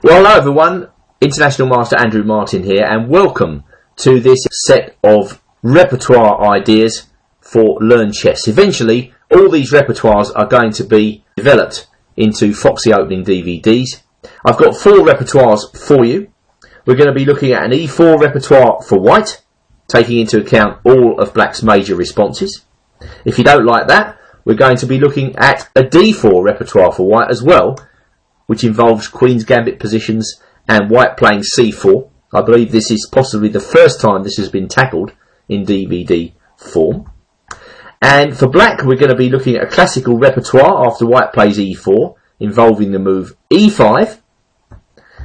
Well, hello everyone, International Master Andrew Martin here, and welcome to this set of repertoire ideas for Learn Chess. Eventually, all these repertoires are going to be developed into Foxy opening DVDs. I've got 4 repertoires for you. We're going to be looking at an E4 repertoire for white, taking into account all of black's major responses. If you don't like that, we're going to be looking at a D4 repertoire for white as well, which involves Queen's Gambit positions and white playing C4. I believe this is possibly the first time this has been tackled in DVD form. And for black, we're going to be looking at a classical repertoire after white plays E4, involving the move E5.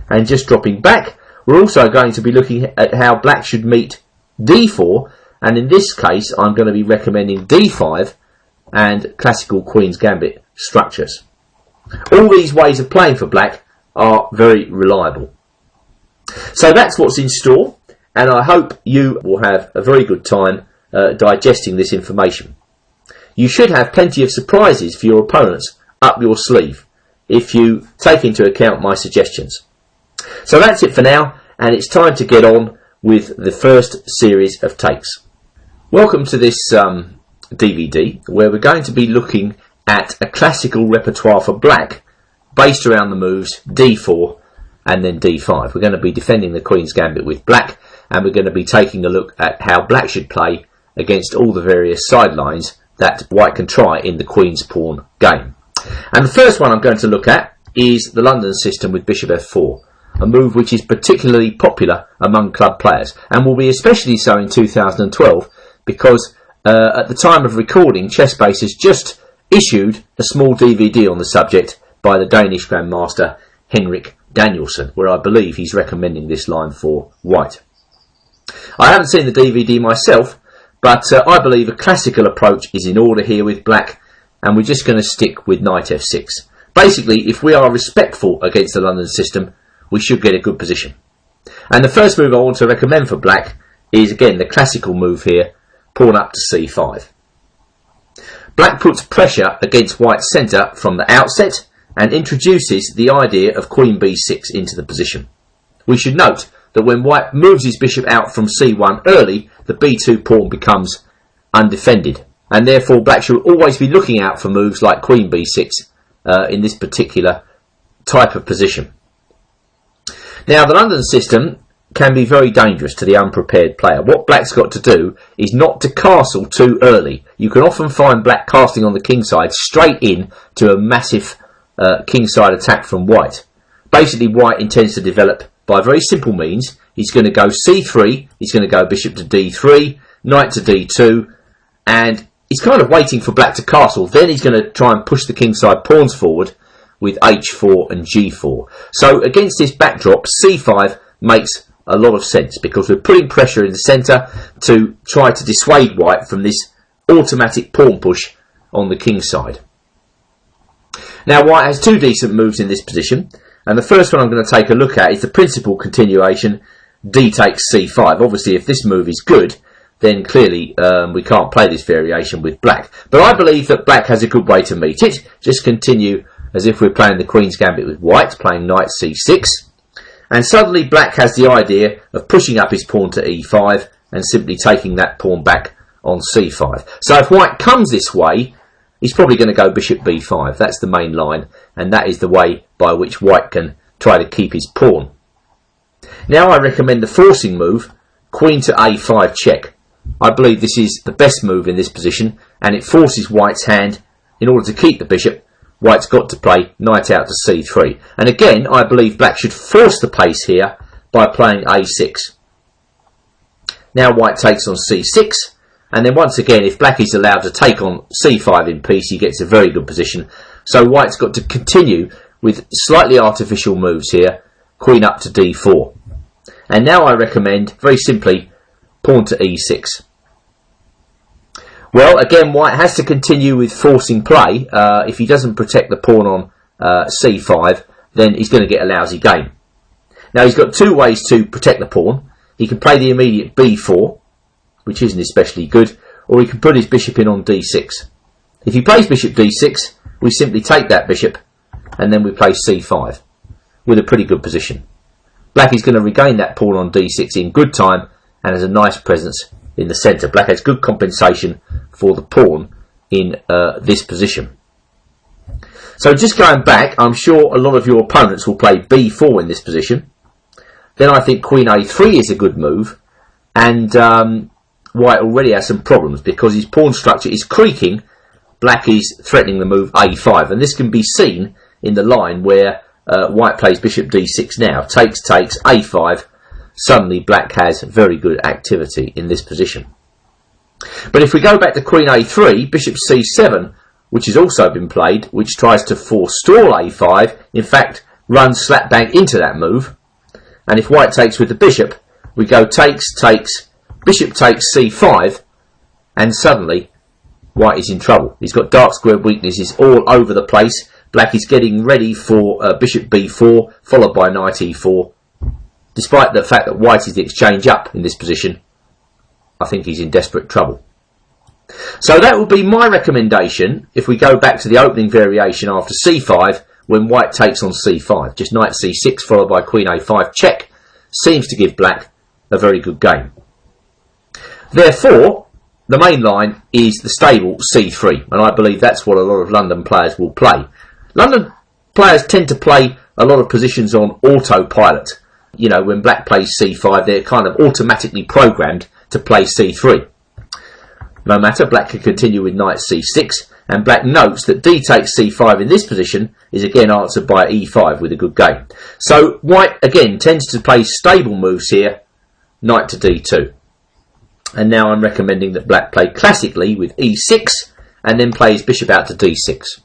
And just dropping back, we're also going to be looking at how black should meet D4, and in this case I'm going to be recommending D5 and classical Queen's Gambit structures. All these ways of playing for black are very reliable. So that's what's in store, and I hope you will have a very good time digesting this information. You should have plenty of surprises for your opponents up your sleeve if you take into account my suggestions. So that's it for now, and it's time to get on with the first series of takes. Welcome to this DVD, where we're going to be looking at a classical repertoire for black based around the moves D4 and then D5. We're going to be defending the Queen's Gambit with black, and we're going to be taking a look at how black should play against all the various sidelines that white can try in the Queen's Pawn game. And the first one I'm going to look at is the London system with Bishop F4, a move which is particularly popular among club players, and will be especially so in 2012 because at the time of recording, Chessbase has just issued a small DVD on the subject by the Danish Grandmaster Henrik Danielsen, where I believe he's recommending this line for white. I haven't seen the DVD myself, but I believe a classical approach is in order here with black, and we're just going to stick with knight f6. Basically, if we are respectful against the London system, we should get a good position. And the first move I want to recommend for black is, again, the classical move here, pawn up to c5. Black puts pressure against white's centre from the outset and introduces the idea of queen b6 into the position. We should note that when white moves his bishop out from c1 early, the b2 pawn becomes undefended, and therefore black should always be looking out for moves like queen b6 in this particular type of position. Now, the London system can be very dangerous to the unprepared player. What black's got to do is not to castle too early. You can often find black casting on the king side straight in to a massive king side attack from white. Basically, white intends to develop by very simple means. He's going to go c3, he's going to go bishop to d3, knight to d2, and he's kind of waiting for black to castle. Then he's going to try and push the king side pawns forward with h4 and g4. So against this backdrop, c5 makes a lot of sense because we're putting pressure in the centre to try to dissuade white from this automatic pawn push on the king side. Now, white has 2 decent moves in this position, and the first one I'm going to take a look at is the principal continuation, d takes c5. Obviously, if this move is good, then clearly we can't play this variation with black. But I believe that black has a good way to meet it. Just continue as if we're playing the Queen's Gambit with white, playing knight c6. And suddenly black has the idea of pushing up his pawn to e5 and simply taking that pawn back on c5. So if white comes this way, he's probably going to go bishop b5. That's the main line, and that is the way by which white can try to keep his pawn. Now I recommend the forcing move, queen to a5 check. I believe this is the best move in this position, and it forces white's hand. In order to keep the bishop, white's got to play knight out to c3. And again, I believe black should force the pace here by playing a6. Now white takes on c6, and then once again, if black is allowed to take on c5 in peace, he gets a very good position. So white's got to continue with slightly artificial moves here, queen up to d4. And now I recommend, very simply, pawn to e6. Well, again, white has to continue with forcing play. If he doesn't protect the pawn on c5, then he's going to get a lousy game. Now, he's got 2 ways to protect the pawn. He can play the immediate b4, which isn't especially good, or he can put his bishop in on d6. If he plays bishop d6, we simply take that bishop, and then we play c5. with a pretty good position. Black is going to regain that pawn on d6 in good time and has a nice presence in the centre. Black has good compensation for the pawn in this position. So just going back, I'm sure a lot of your opponents will play b4 in this position. Then I think queen a3 is a good move, and white already has some problems because his pawn structure is creaking. Black is threatening the move a5, and this can be seen in the line where white plays bishop d6 now. Takes, a5. Suddenly black has very good activity in this position. But if we go back to queen a3, bishop c7, which has also been played, which tries to forestall a5, in fact runs slap bang into that move. And if white takes with the bishop, we go takes, bishop takes c5, and suddenly white is in trouble. He's got dark squared weaknesses all over the place. Black is getting ready for bishop b4, followed by knight e4. Despite the fact that white is the exchange up in this position, I think he's in desperate trouble. So that would be my recommendation if we go back to the opening variation after c5, when white takes on c5. Just knight c6 followed by queen a5 check seems to give black a very good game. Therefore, the main line is the stable c3, and I believe that's what a lot of London players will play. London players tend to play a lot of positions on autopilot. You know, when black plays c5, they're kind of automatically programmed to play c3. No matter, black can continue with knight c6, and black notes that d takes c5 in this position is again answered by e5 with a good game. So white again tends to play stable moves here, knight to d2. And now I'm recommending that black play classically with e6 and then plays bishop out to d6.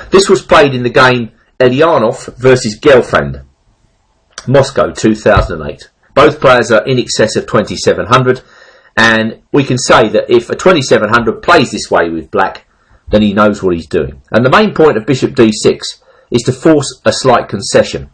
This was played in the game Elyanov versus Gelfand, Moscow 2008. Both players are in excess of 2700, and we can say that if a 2700 plays this way with black, then he knows what he's doing. And the main point of bishop d6 is to force a slight concession.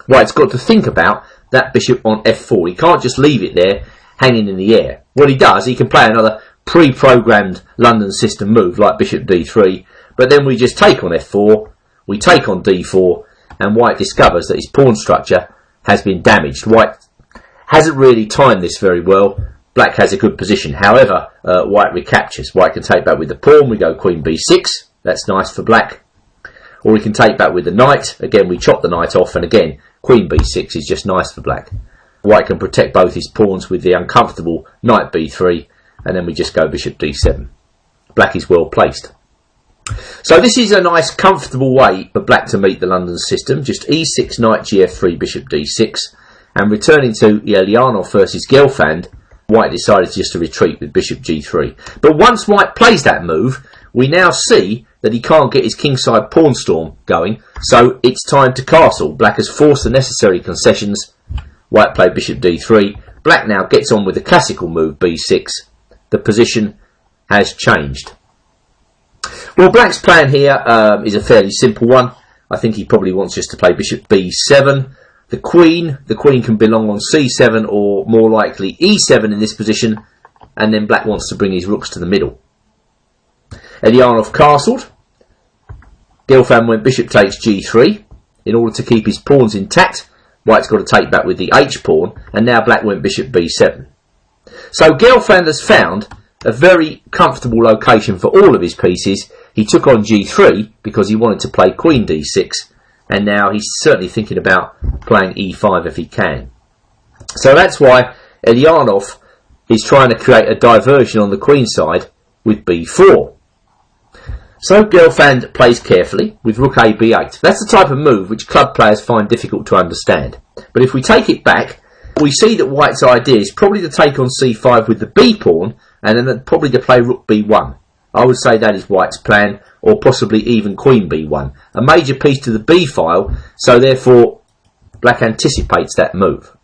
White's got to think about that bishop on f4. He can't just leave it there hanging in the air. What he does, he can play another pre-programmed London system move like bishop d3, but then we just take on f4, we take on d4, and white discovers that his pawn structure has been damaged. White hasn't really timed this very well. Black has a good position. However, white recaptures. White can take back with the pawn. We go queen b6. That's nice for black. Or we can take back with the knight. Again, we chop the knight off, and again, queen b6 is just nice for black. White can protect both his pawns with the uncomfortable knight b3, and then we just go bishop d7. Black is well placed. So this is a nice comfortable way for black to meet the London system. Just e6, knight gf3, bishop d6. And returning to Elyanov versus Gelfand, white decided just to retreat with bishop g3. But once white plays that move, we now see that he can't get his kingside pawn storm going, so it's time to castle. Black has forced the necessary concessions. White played bishop d3. Black now gets on with the classical move b6. The position has changed. Well, black's plan here is a fairly simple one. I think he probably wants just to play bishop b7. The queen can belong on c7 or more likely e7 in this position, and then black wants to bring his rooks to the middle. Elyanov castled. Gelfand went bishop takes g3 in order to keep his pawns intact. White's got to take back with the h-pawn, and now black went bishop b7. So Gelfand has found a very comfortable location for all of his pieces. He took on g3 because he wanted to play queen d6, and now he's certainly thinking about playing e5 if he can. So that's why Elyanov is trying to create a diversion on the queen side with b4. So Gelfand plays carefully with rook a b8. That's the type of move which club players find difficult to understand. But if we take it back, we see that white's idea is probably to take on c5 with the b pawn, and then probably to play rook b1. I would say that is white's plan, or possibly even queen b1. A major piece to the b file, so therefore black anticipates that move.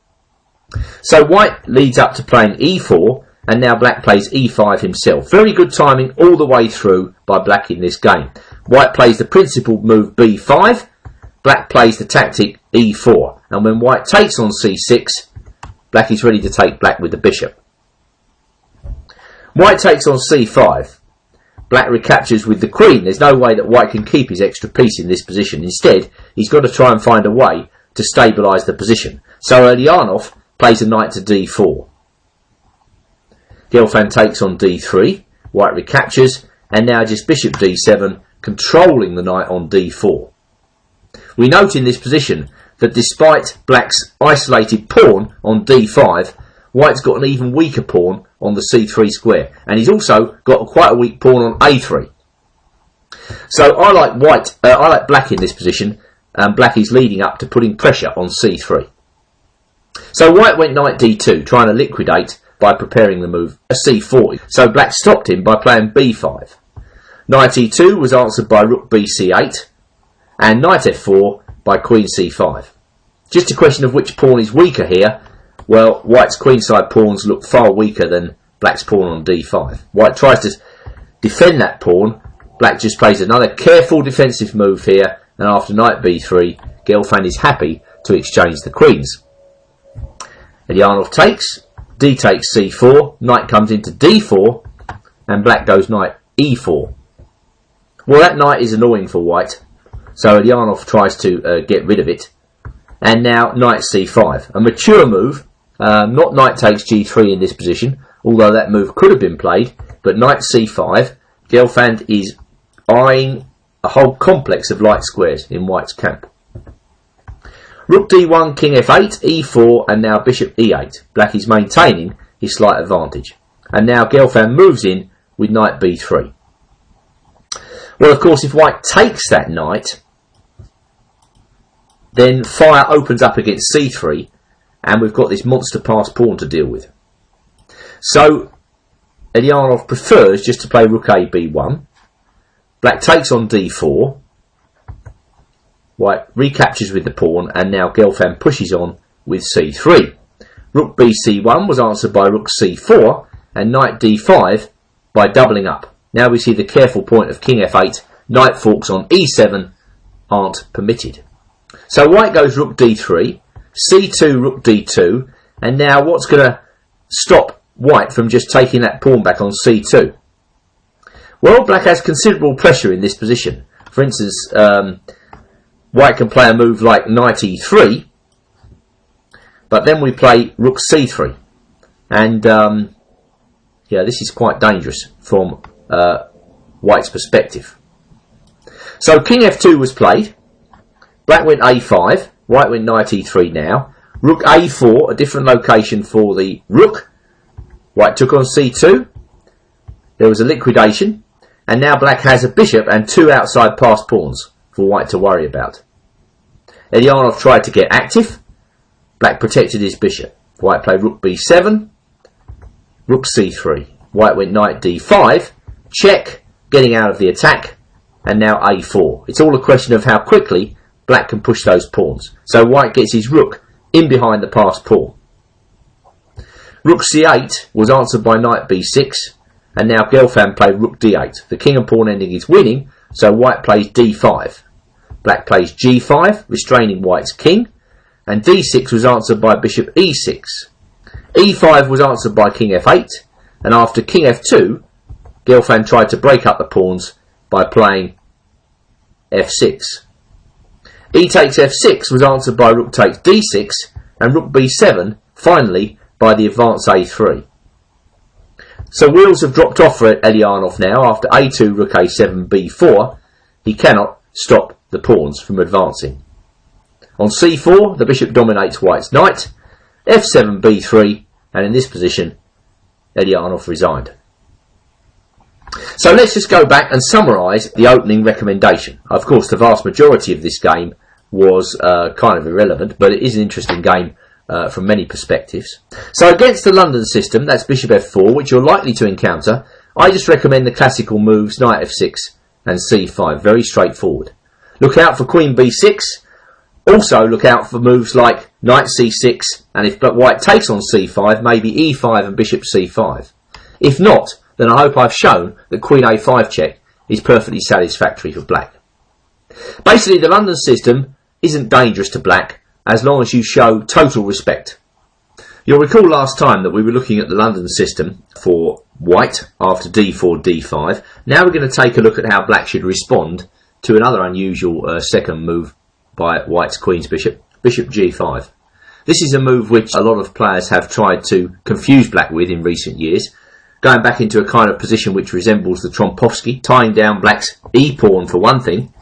So white leads up to playing e4, and now black plays e5 himself. Very good timing all the way through by black in this game. White plays the principal move b5, black plays the tactic e4, and when white takes on c6, black is ready to take black with the bishop. White takes on c5. Black recaptures with the queen. There's no way that white can keep his extra piece in this position. Instead, he's got to try and find a way to stabilise the position. So Elianov plays a knight to d4. Gelfand takes on d3, white recaptures, and now just bishop d7, controlling the knight on d4. We note in this position that despite black's isolated pawn on d5, white's got an even weaker pawn on the c3 square, and he's also got quite a weak pawn on a3. So I like black in this position, and black is leading up to putting pressure on c3. So white went knight d2, trying to liquidate by preparing the move c4. So black stopped him by playing b5. Knight e2 was answered by rook bc8, and knight f4 by queen c5. Just a question of which pawn is weaker here. Well, white's queenside pawns look far weaker than black's pawn on d5. White tries to defend that pawn. Black just plays another careful defensive move here, and after knight b3, Gelfand is happy to exchange the queens. Elianov takes, d takes c4, knight comes into d4, and black goes knight e4. Well, that knight is annoying for white, so Elianov tries to get rid of it. And now knight c5, a mature move, not knight takes g3 in this position, although that move could have been played, but knight c5, Gelfand is eyeing a whole complex of light squares in white's camp. Rook d1, king f8, e4, and now bishop e8. Black is maintaining his slight advantage. And now Gelfand moves in with knight b3. Well, of course, if white takes that knight, then fire opens up against c3, and we've got this monster passed pawn to deal with. So Elianov prefers just to play rook a b1. Black takes on d4. White recaptures with the pawn, and now Gelfand pushes on with c3. Rook bc1 was answered by rook c4, and knight d5 by doubling up. Now we see the careful point of king f8. Knight forks on e7 aren't permitted. So white goes rook d3, c2, rook d2, and now what's going to stop white from just taking that pawn back on c2? Well, black has considerable pressure in this position. For instance, white can play a move like knight e3, but then we play rook c3, and yeah, this is quite dangerous from white's perspective. So king f2 was played. Black went a5, white went knight e3 now. Rook a4, a different location for the rook. White took on c2. There was a liquidation, and now black has a bishop and two outside passed pawns for white to worry about. Elianov tried to get active. Black protected his bishop. White played rook b7, rook c3. White went knight d5, check, getting out of the attack, and now a4. It's all a question of how quickly black can push those pawns. So white gets his rook in behind the passed pawn. Rook c8 was answered by knight b6, and now Gelfand played rook d8. The king and pawn ending is winning, so white plays d5. Black plays g5, restraining white's king, and d6 was answered by bishop e6. e5 was answered by king f8, and after king f2, Gelfand tried to break up the pawns by playing f6. E takes f6 was answered by rook takes d6, and rook b7 finally by the advance a3. So wheels have dropped off for Elianov now. After a2, rook a7, b4, he cannot stop the pawns from advancing. On c4, the bishop dominates white's knight. f7, b3, and in this position, Elianov resigned. So let's just go back and summarise the opening recommendation. Of course, the vast majority of this game was kind of irrelevant, but it is an interesting game from many perspectives. So against the London system, that's bishop f4, which you're likely to encounter, I just recommend the classical moves knight f6 and c5, very straightforward. Look out for queen b6, also look out for moves like knight c6, and if white takes on c5, maybe e5 and bishop c5. If not, then I hope I've shown that queen a5 check is perfectly satisfactory for black. Basically, the London system isn't dangerous to black as long as you show total respect. You'll recall last time that we were looking at the London system for white after d4, d5. Now we're going to take a look at how black should respond to another unusual second move by white's queen's bishop, bishop g5. This is a move which a lot of players have tried to confuse black with in recent years, going back into a kind of position which resembles the Trompovsky, tying down black's e-pawn for one thing.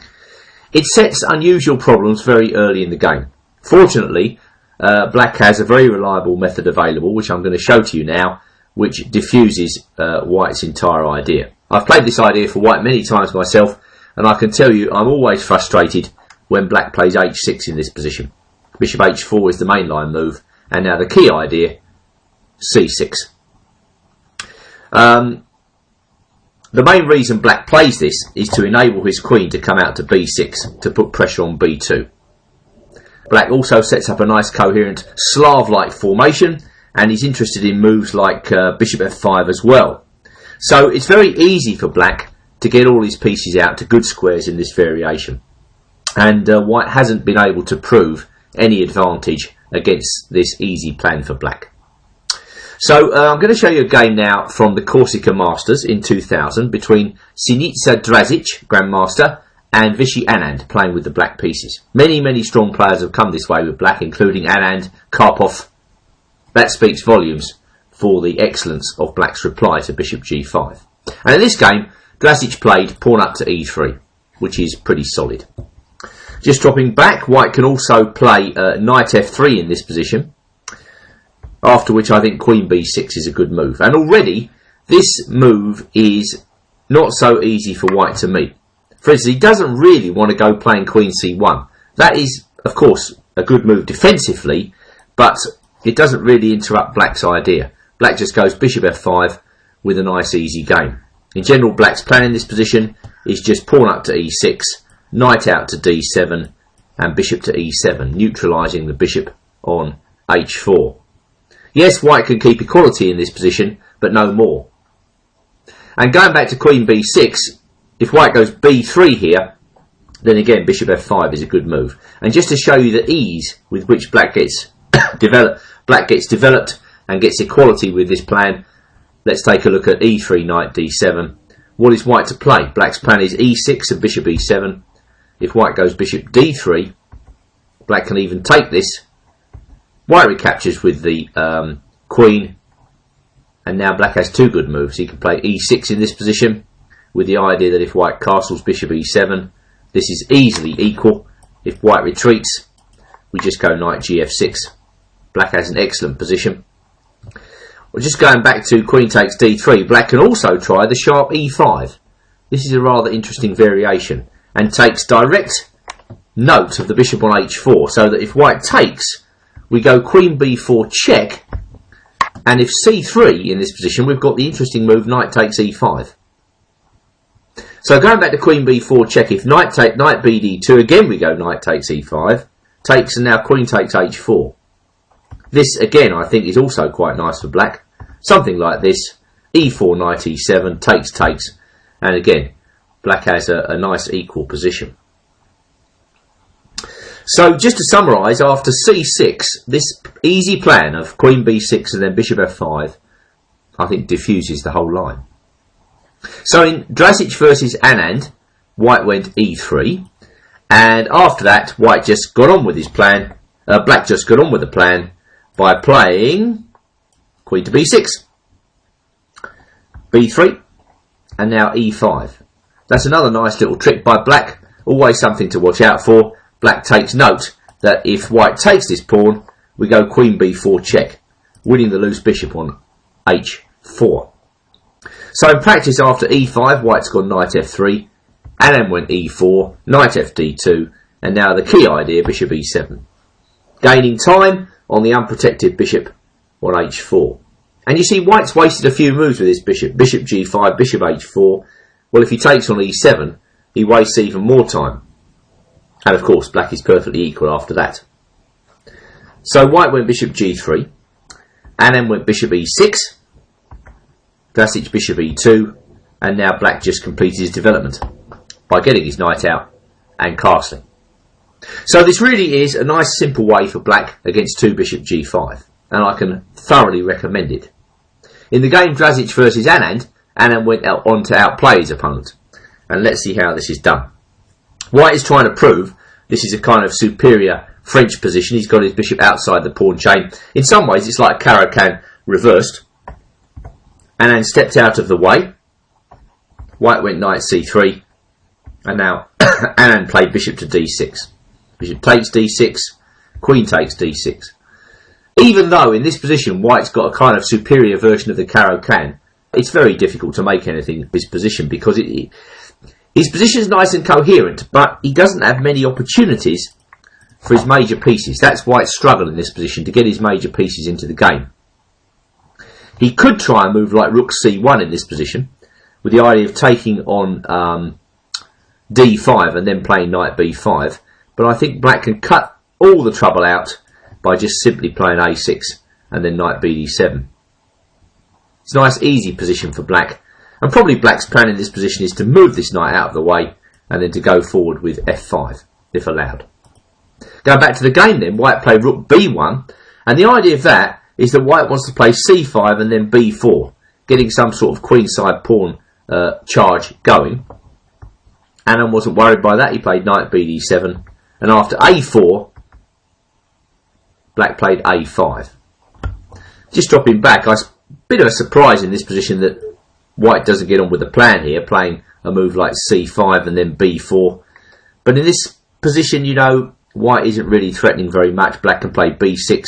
It sets unusual problems very early in the game. Fortunately, black has a very reliable method available, which I'm going to show to you now, which diffuses white's entire idea. I've played this idea for white many times myself, and I can tell you I'm always frustrated when black plays h6 in this position. Bishop h4 is the mainline move, and now the key idea, c6. The main reason black plays this is to enable his queen to come out to b6 to put pressure on b2. Black also sets up a nice coherent Slav-like formation, and he's interested in moves like bishop f5 as well. So it's very easy for black to get all his pieces out to good squares in this variation, and white hasn't been able to prove any advantage against this easy plan for black. So I'm going to show you a game now from the Corsica Masters in 2000 between Sinitsa Drazic, Grandmaster, and Vishy Anand, playing with the black pieces. Many strong players have come this way with black, including Anand, Karpov. That speaks volumes for the excellence of black's reply to bishop g5. And in this game, Drazic played pawn up to e3, which is pretty solid. Just dropping back, white can also play knight f3 in this position, after which I think queen b6 is a good move. And already, this move is not so easy for white to meet. For instance, he doesn't really want to go playing queen c1. That is, of course, a good move defensively, but it doesn't really interrupt black's idea. Black just goes bishop f5 with a nice easy game. In general, black's plan in this position is just pawn up to e6, knight out to d7, and bishop to e7, neutralising the bishop on h4. Yes, white can keep equality in this position, but no more. And going back to queen b6, if white goes b3 here, then again bishop f5 is a good move. And just to show you the ease with which black gets developed and gets equality with this plan, let's take a look at e3, knight d7. What is white to play? Black's plan is e6 and bishop e7. If white goes bishop d3, black can even take this. White recaptures with the queen, and now black has two good moves. He can play e6 in this position, with the idea that if white castles bishop e7, this is easily equal. If white retreats, we just go knight gf6. Black has an excellent position. Well, just going back to queen takes d3, black can also try the sharp e5. This is a rather interesting variation, and takes direct note of the bishop on h4, so that if white takes, we go queen b4 check, and if c3 in this position, we've got the interesting move knight takes e5. So going back to queen b4 check, if knight bd2, again we go knight takes e5, takes, and now queen takes h4. This again I think is also quite nice for black. Something like this, e4 knight e7, takes, and again black has a nice equal position. So just to summarise, after c6, this easy plan of queen b6 and then bishop f5, I think diffuses the whole line. So in Drazic versus Anand, white went e3, and after that white just got on with his plan, black just got on with the plan by playing queen to b6, b3, and now e5. That's another nice little trick by black, always something to watch out for. Black takes note that if white takes this pawn, we go queen b4 check, winning the loose bishop on h4. So in practice, after e5, white's gone knight f3, and then went e4, knight fd2, and now the key idea, bishop e7. Gaining time on the unprotected bishop on h4. And you see white's wasted a few moves with this bishop. Bishop g5, bishop h4. Well, if he takes on e7, he wastes even more time. And of course, black is perfectly equal after that. So white went bishop g3, and then went bishop e6, Drazic bishop e2, and now black just completed his development by getting his knight out and castling. So this really is a nice simple way for black against 2 bishop g5, and I can thoroughly recommend it. In the game Drazic versus Anand, Anand went on to outplay his opponent, and let's see how this is done. White is trying to prove this is a kind of superior French position. He's got his bishop outside the pawn chain. In some ways, it's like Caro-Kann reversed. Anand stepped out of the way. White went knight c3. And now Anand played bishop to d6. Bishop takes d6. Queen takes d6. Even though in this position White's got a kind of superior version of the Caro-Kann, it's very difficult to make anything of his position because his position is nice and coherent, but he doesn't have many opportunities for his major pieces. That's White's struggle in this position, to get his major pieces into the game. He could try and move like rook c1 in this position, with the idea of taking on d5 and then playing knight b5, but I think black can cut all the trouble out by just simply playing a6 and then knight bd7. It's a nice easy position for black, and probably black's plan in this position is to move this knight out of the way and then to go forward with f5 if allowed. Going back to the game then, White played rook b1, and the idea of that is that White wants to play c5 and then b4, getting some sort of queenside pawn charge going. Anand wasn't worried by that. He played knight bd7, and after a4 black played a5. Just dropping back, a bit of a surprise in this position that White doesn't get on with the plan here, playing a move like c5 and then b4. But in this position, you know, White isn't really threatening very much. Black can play b6.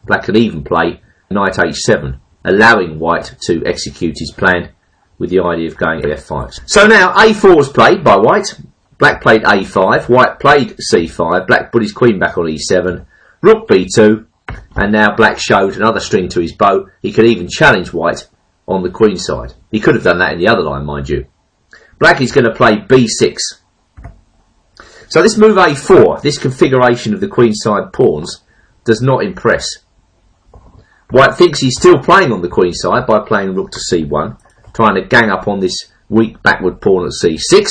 Black can even play knight h7, allowing White to execute his plan with the idea of going f5. So now a4 was played by White. Black played a5. White played c5. Black put his queen back on e7. Rook b2, and now black showed another string to his bow. He could even challenge White on the queen side. He could have done that in the other line, mind you. Black is going to play b6. So this move a4, this configuration of the queenside pawns, does not impress. White thinks he's still playing on the queen side by playing rook to c1, trying to gang up on this weak backward pawn at c6.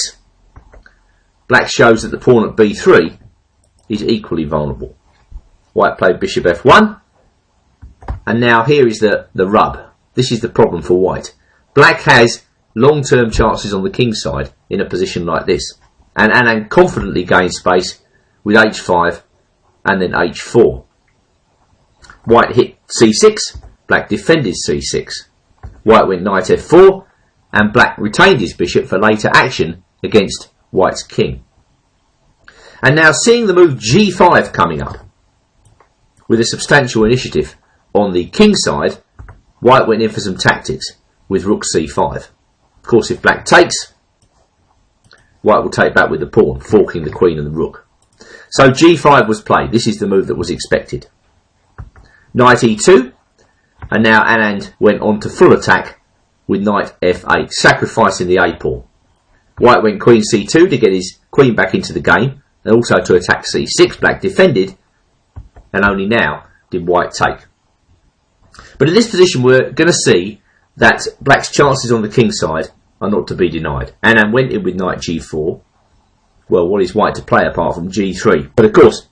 Black shows that the pawn at b3 is equally vulnerable. White played bishop f1, and now here is the rub. This is the problem for White. Black has long-term chances on the king side in a position like this, and Anand confidently gains space with h5 and then h4. White hit c6, black defended c6. White went knight f4, and black retained his bishop for later action against White's king. And now seeing the move g5 coming up, with a substantial initiative on the king side, White went in for some tactics with rook c5. Of course, if black takes, White will take back with the pawn, forking the queen and the rook. So g5 was played. This is the move that was expected. Knight e2, and now Anand went on to full attack with knight f8, sacrificing the a pawn. White went queen c2 to get his queen back into the game, and also to attack c6. Black defended, and only now did White take. But in this position we're going to see that black's chances on the king side are not to be denied. Anand went in with knight g4. Well, what is White to play apart from g3? But of course,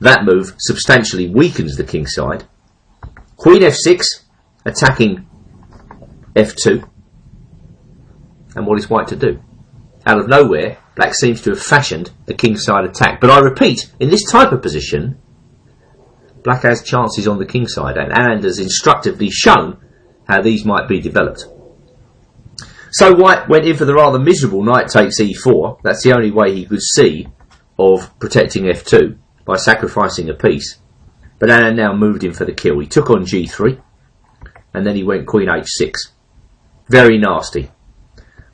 that move substantially weakens the king side. Queen f6, attacking f2. And what is White to do? Out of nowhere, black seems to have fashioned a king side attack. But I repeat, in this type of position, black has chances on the king side, and Anand has instructively shown how these might be developed. So White went in for the rather miserable knight takes e4. That's the only way he could see of protecting f2, by sacrificing a piece. But Anand now moved in for the kill. He took on g3, and then he went queen h6. Very nasty.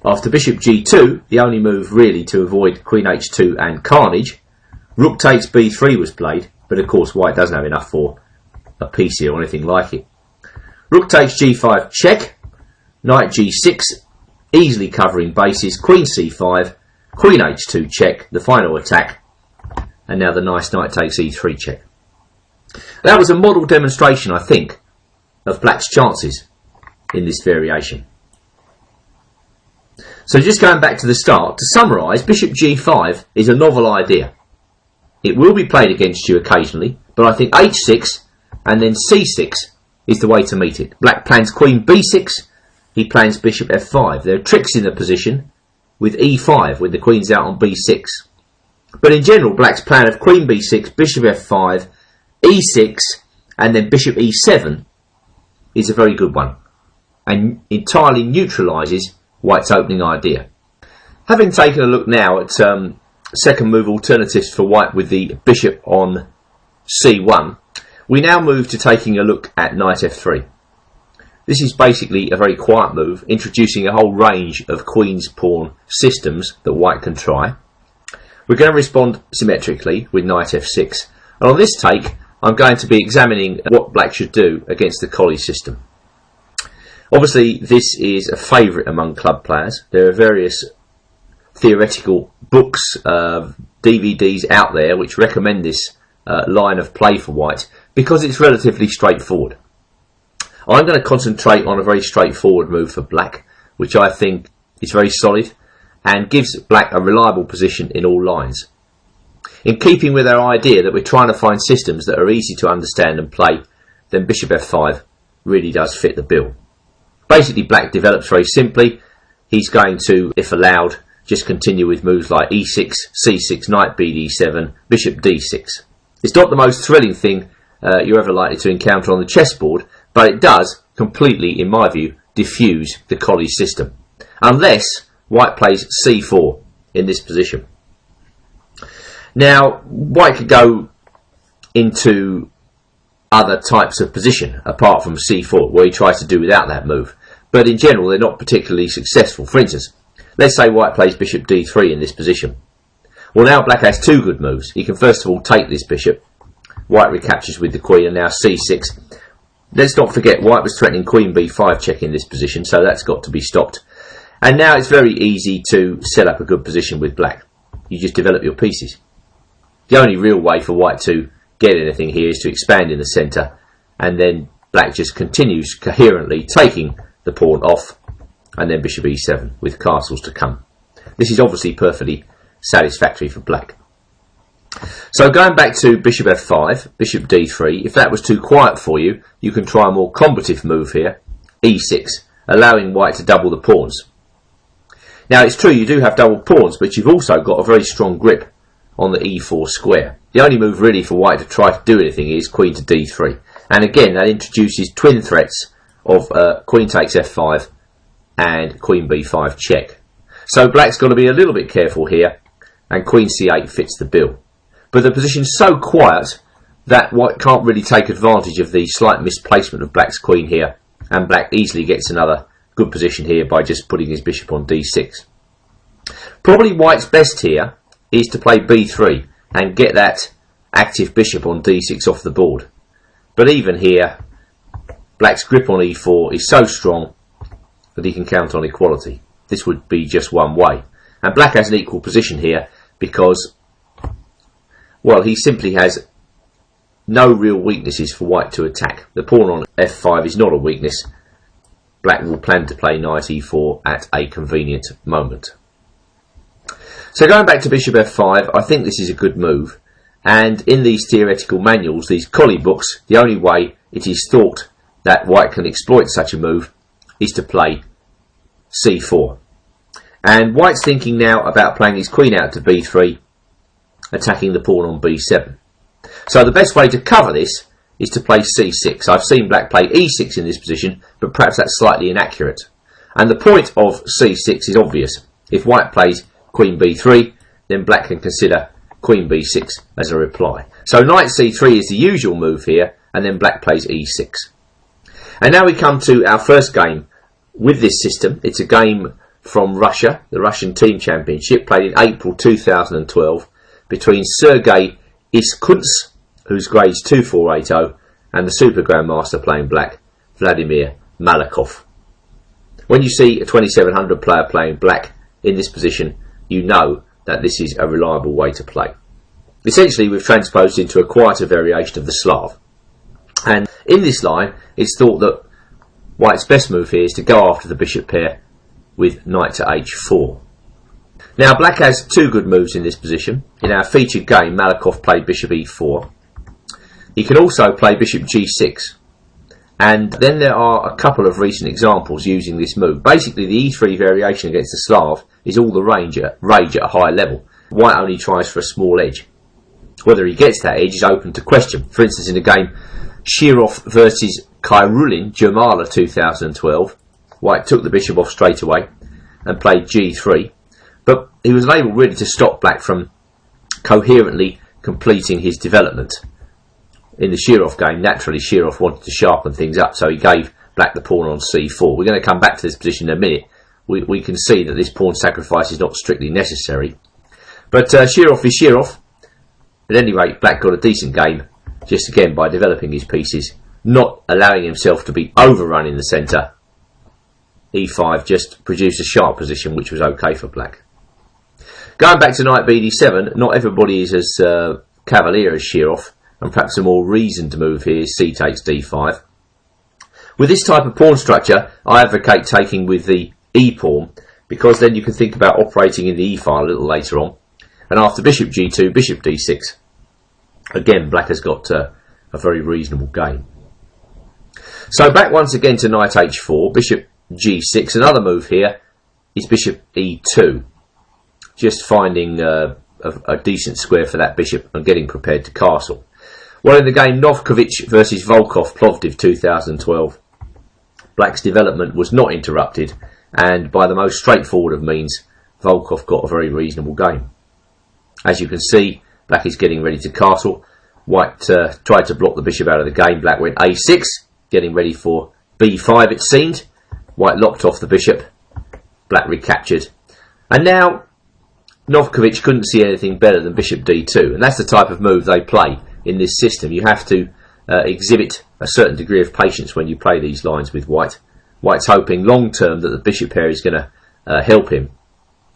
After bishop g2, the only move really to avoid queen h2 and carnage, rook takes b3 was played, but of course White doesn't have enough for a piece here or anything like it. Rook takes g5 check, knight g6, easily covering bases, queen c5, queen h2 check, the final attack, and now the nice knight takes e3 check. That was a model demonstration, I think, of black's chances in this variation. So just going back to the start, to summarise, bishop g5 is a novel idea. It will be played against you occasionally, but I think h6 and then c6 is the way to meet it. Black plans queen b6, he plans bishop f5. There are tricks in the position with e5 when the queen's out on b6. But in general, black's plan of queen b6, bishop f5, e6 and then bishop e7 is a very good one and entirely neutralises white's opening idea. Having taken a look now at second move alternatives for white with the bishop on c1, we now move to taking a look at knight f3. This is basically a very quiet move, introducing a whole range of queen's pawn systems that white can try. We're going to respond symmetrically with knight f6, and on this take I'm going to be examining what black should do against the collie system. Obviously this is a favourite among club players. There are various theoretical books, DVDs out there which recommend this line of play for white because it's relatively straightforward. I'm going to concentrate on a very straightforward move for black, which I think is very solid and gives black a reliable position in all lines. In keeping with our idea that we're trying to find systems that are easy to understand and play, then bishop f5 really does fit the bill. Basically black develops very simply. He's going to, if allowed, just continue with moves like e6, c6, knight bd7, bishop d6. It's not the most thrilling thing you're ever likely to encounter on the chessboard, but it does completely, in my view, diffuse the collie system. Unless white plays c4 in this position. Now, white could go into other types of position apart from c4, where he tries to do without that move. But in general, they're not particularly successful. For instance, let's say white plays bishop d3 in this position. Well, now black has two good moves. He can first of all take this bishop. White recaptures with the queen, and now c6. Let's not forget white was threatening queen b5 check in this position, so that's got to be stopped. And now it's very easy to set up a good position with black. You just develop your pieces. The only real way for white to get anything here is to expand in the centre, and then black just continues coherently taking the pawn off, and then bishop e7 with castles to come. This is obviously perfectly satisfactory for black. So going back to bishop f5, bishop d3, if that was too quiet for you, you can try a more combative move here, e6, allowing white to double the pawns. Now it's true you do have double pawns, but you've also got a very strong grip on the e4 square. The only move really for white to try to do anything is queen to d3. And again, that introduces twin threats of queen takes f5 and queen b5 check. So black's got to be a little bit careful here, and queen c8 fits the bill. But the position's so quiet that white can't really take advantage of the slight misplacement of black's queen here, and black easily gets another good position here by just putting his bishop on d6. Probably white's best here is to play b3 and get that active bishop on d6 off the board. But even here, black's grip on e4 is so strong that he can count on equality. This would be just one way. And black has an equal position here because, well, he simply has no real weaknesses for white to attack. The pawn on f5 is not a weakness. Black will plan to play knight e4 at a convenient moment. So going back to bishop f5, I think this is a good move. And in these theoretical manuals, these collie books, the only way it is thought that white can exploit such a move is to play c4. And white's thinking now about playing his queen out to b3, attacking the pawn on b7. So the best way to cover this is to play c6. I've seen black play e6 in this position, but perhaps that's slightly inaccurate. And the point of c6 is obvious. If white plays queen b3, then black can consider queen b6 as a reply. So knight c3 is the usual move here, and then black plays e6. And now we come to our first game with this system. It's a game from Russia, the Russian Team Championship, played in April 2012 between Sergei Iskunts, whose grade's 2480, and the Super Grandmaster playing black, Vladimir Malakov. When you see a 2700 player playing black in this position, you know that this is a reliable way to play. Essentially, we've transposed into a quieter variation of the Slav. And in this line, it's thought that white's best move here is to go after the bishop pair with knight to h4. Now, black has two good moves in this position. In our featured game, Malakov played bishop e4. He can also play bishop g6. And then there are a couple of recent examples using this move. Basically, the e3 variation against the Slav is all the rage at a high level. White only tries for a small edge. Whether he gets that edge is open to question. For instance, in the game Shirov versus Khairulin, Jamala 2012, White took the bishop off straight away and played g3, but he was unable really to stop black from coherently completing his development. In the Shirov game, naturally Shirov wanted to sharpen things up, so he gave black the pawn on c4. We're going to come back to this position in a minute. We can see that this pawn sacrifice is not strictly necessary. But Shirov is Shirov. At any rate, black got a decent game, just again by developing his pieces, not allowing himself to be overrun in the centre. e5 just produced a sharp position, which was okay for black. Going back to knight bd7, not everybody is as cavalier as Shirov, and perhaps a more reasoned move here is c takes d5. With this type of pawn structure, I advocate taking with the e-pawn, because then you can think about operating in the e-file a little later on. And after bishop g2, bishop d6. Again, black has got a very reasonable game. So back once again to knight h4, bishop g6. Another move here is bishop e2. Just finding a decent square for that bishop and getting prepared to castle. Well, in the game Novkovic versus Volkov Plovdiv 2012, black's development was not interrupted, and by the most straightforward of means, Volkov got a very reasonable game. As you can see, black is getting ready to castle. White tried to block the bishop out of the game. Black went a6, getting ready for b5 it seemed. White locked off the bishop. Black recaptured. And now Novkovic couldn't see anything better than bishop d2. And that's the type of move they play in this system. You have to exhibit a certain degree of patience when you play these lines with White. White's hoping long term that the bishop pair is going to help him.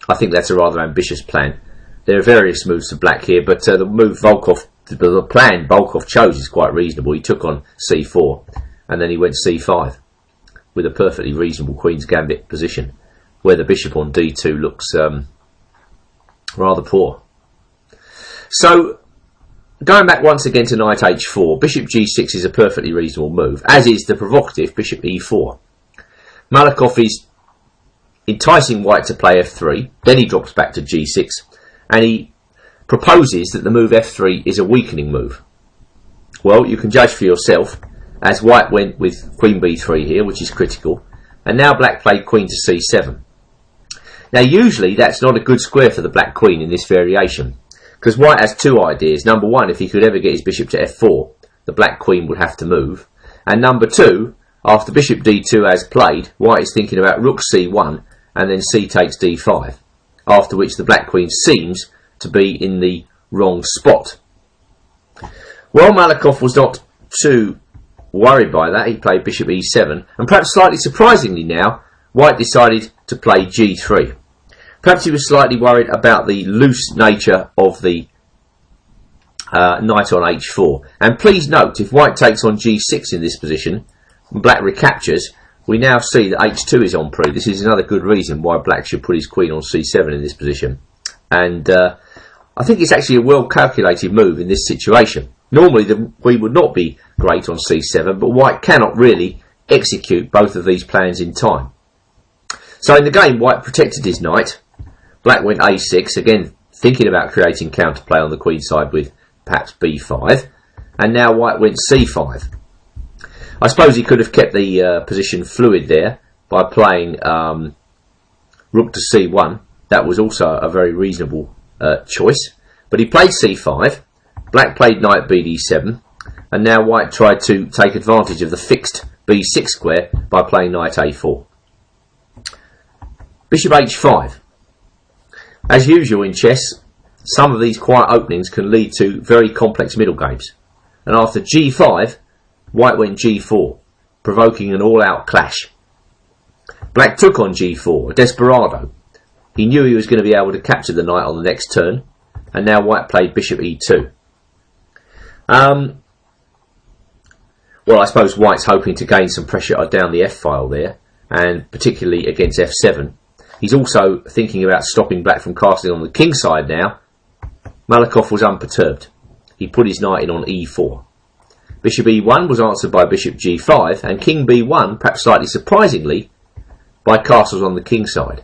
I think that's a rather ambitious plan. There are various moves to black here, but the plan Volkov chose is quite reasonable. He took on c4, and then he went c5 with a perfectly reasonable Queen's Gambit position, where the bishop on d2 looks rather poor. So, going back once again to knight h4, bishop g6 is a perfectly reasonable move, as is the provocative bishop e4. Malakoff is enticing White to play f3, then he drops back to g6, and he proposes that the move f3 is a weakening move. Well, you can judge for yourself, as White went with queen b3 here, which is critical, and now black played queen to c7. Now usually that's not a good square for the black queen in this variation, because White has two ideas. Number one, if he could ever get his bishop to f4, the black queen would have to move, and number two, after bishop d2 as played, White is thinking about rook c1 and then c takes d5, after which the black queen seems to be in the wrong spot. Well, Malakoff was not too worried by that. He played bishop e7, and perhaps slightly surprisingly now, White decided to play g3. Perhaps he was slightly worried about the loose nature of the knight on h4. And please note, if White takes on g6 in this position, and black recaptures, we now see that h2 is on pre. This is another good reason why black should put his queen on c7 in this position. And I think it's actually a well calculated move in this situation. Normally the queen would not be great on c7, but White cannot really execute both of these plans in time. So in the game, White protected his knight. Black went a6, again thinking about creating counterplay on the queen side with perhaps b5. And now White went c5. I suppose he could have kept the position fluid there by playing rook to c1. That was also a very reasonable choice. But he played c5. Black played knight bd7. And now White tried to take advantage of the fixed b6 square by playing knight a4. Bishop h5. As usual in chess, some of these quiet openings can lead to very complex middle games. And after g5, White went g4, provoking an all-out clash. Black took on g4, a desperado. He knew he was going to be able to capture the knight on the next turn, and now White played bishop e2. Well, I suppose White's hoping to gain some pressure down the f-file there, and particularly against f7. He's also thinking about stopping black from castling on the king side now. Malakoff was unperturbed. He put his knight in on e4. Bishop e1 was answered by bishop g5, and king b1, perhaps slightly surprisingly, by castles on the king side.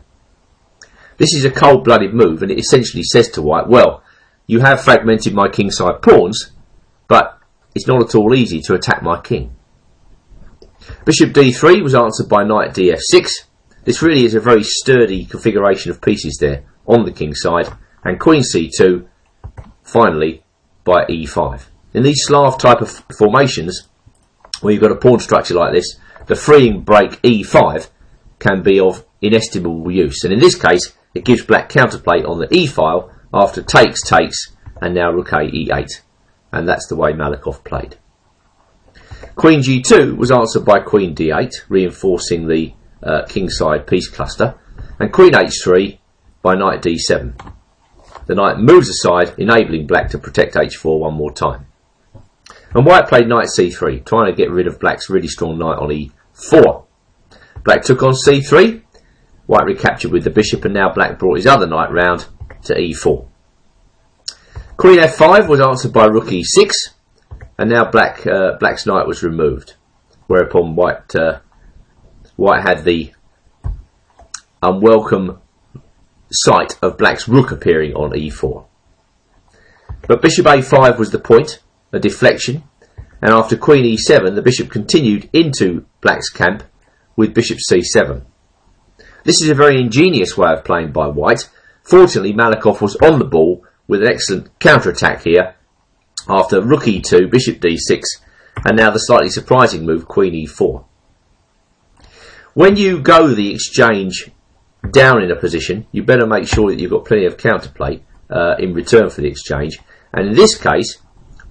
This is a cold-blooded move, and it essentially says to white, well, you have fragmented my kingside pawns, but it's not at all easy to attack my king. Bishop d3 was answered by knight df6. This really is a very sturdy configuration of pieces there on the king side, and queen c2 finally by e5. In these Slav type of formations, where you've got a pawn structure like this, the freeing break e5 can be of inestimable use, and in this case it gives black counterplay on the e file after takes, and now rook a e8, and that's the way Malakov played. Queen g2 was answered by queen d8, reinforcing the kingside piece cluster, and queen h3 by knight d7. The knight moves aside, enabling black to protect h4 one more time. And white played knight c3, trying to get rid of black's really strong knight on e4. Black took on c3, white recaptured with the bishop, and now black brought his other knight round to e4. Queen f5 was answered by rook e6, and now black's knight was removed, whereupon white had the unwelcome sight of black's rook appearing on e4. But bishop a5 was the point, a deflection, and after queen e7 the bishop continued into black's camp with bishop c7. This is a very ingenious way of playing by white. Fortunately, Malakov was on the ball with an excellent counter-attack here after rook e2, bishop d6, and now the slightly surprising move, queen e4. When you go the exchange down in a position, you better make sure that you've got plenty of counterplay in return for the exchange, and in this case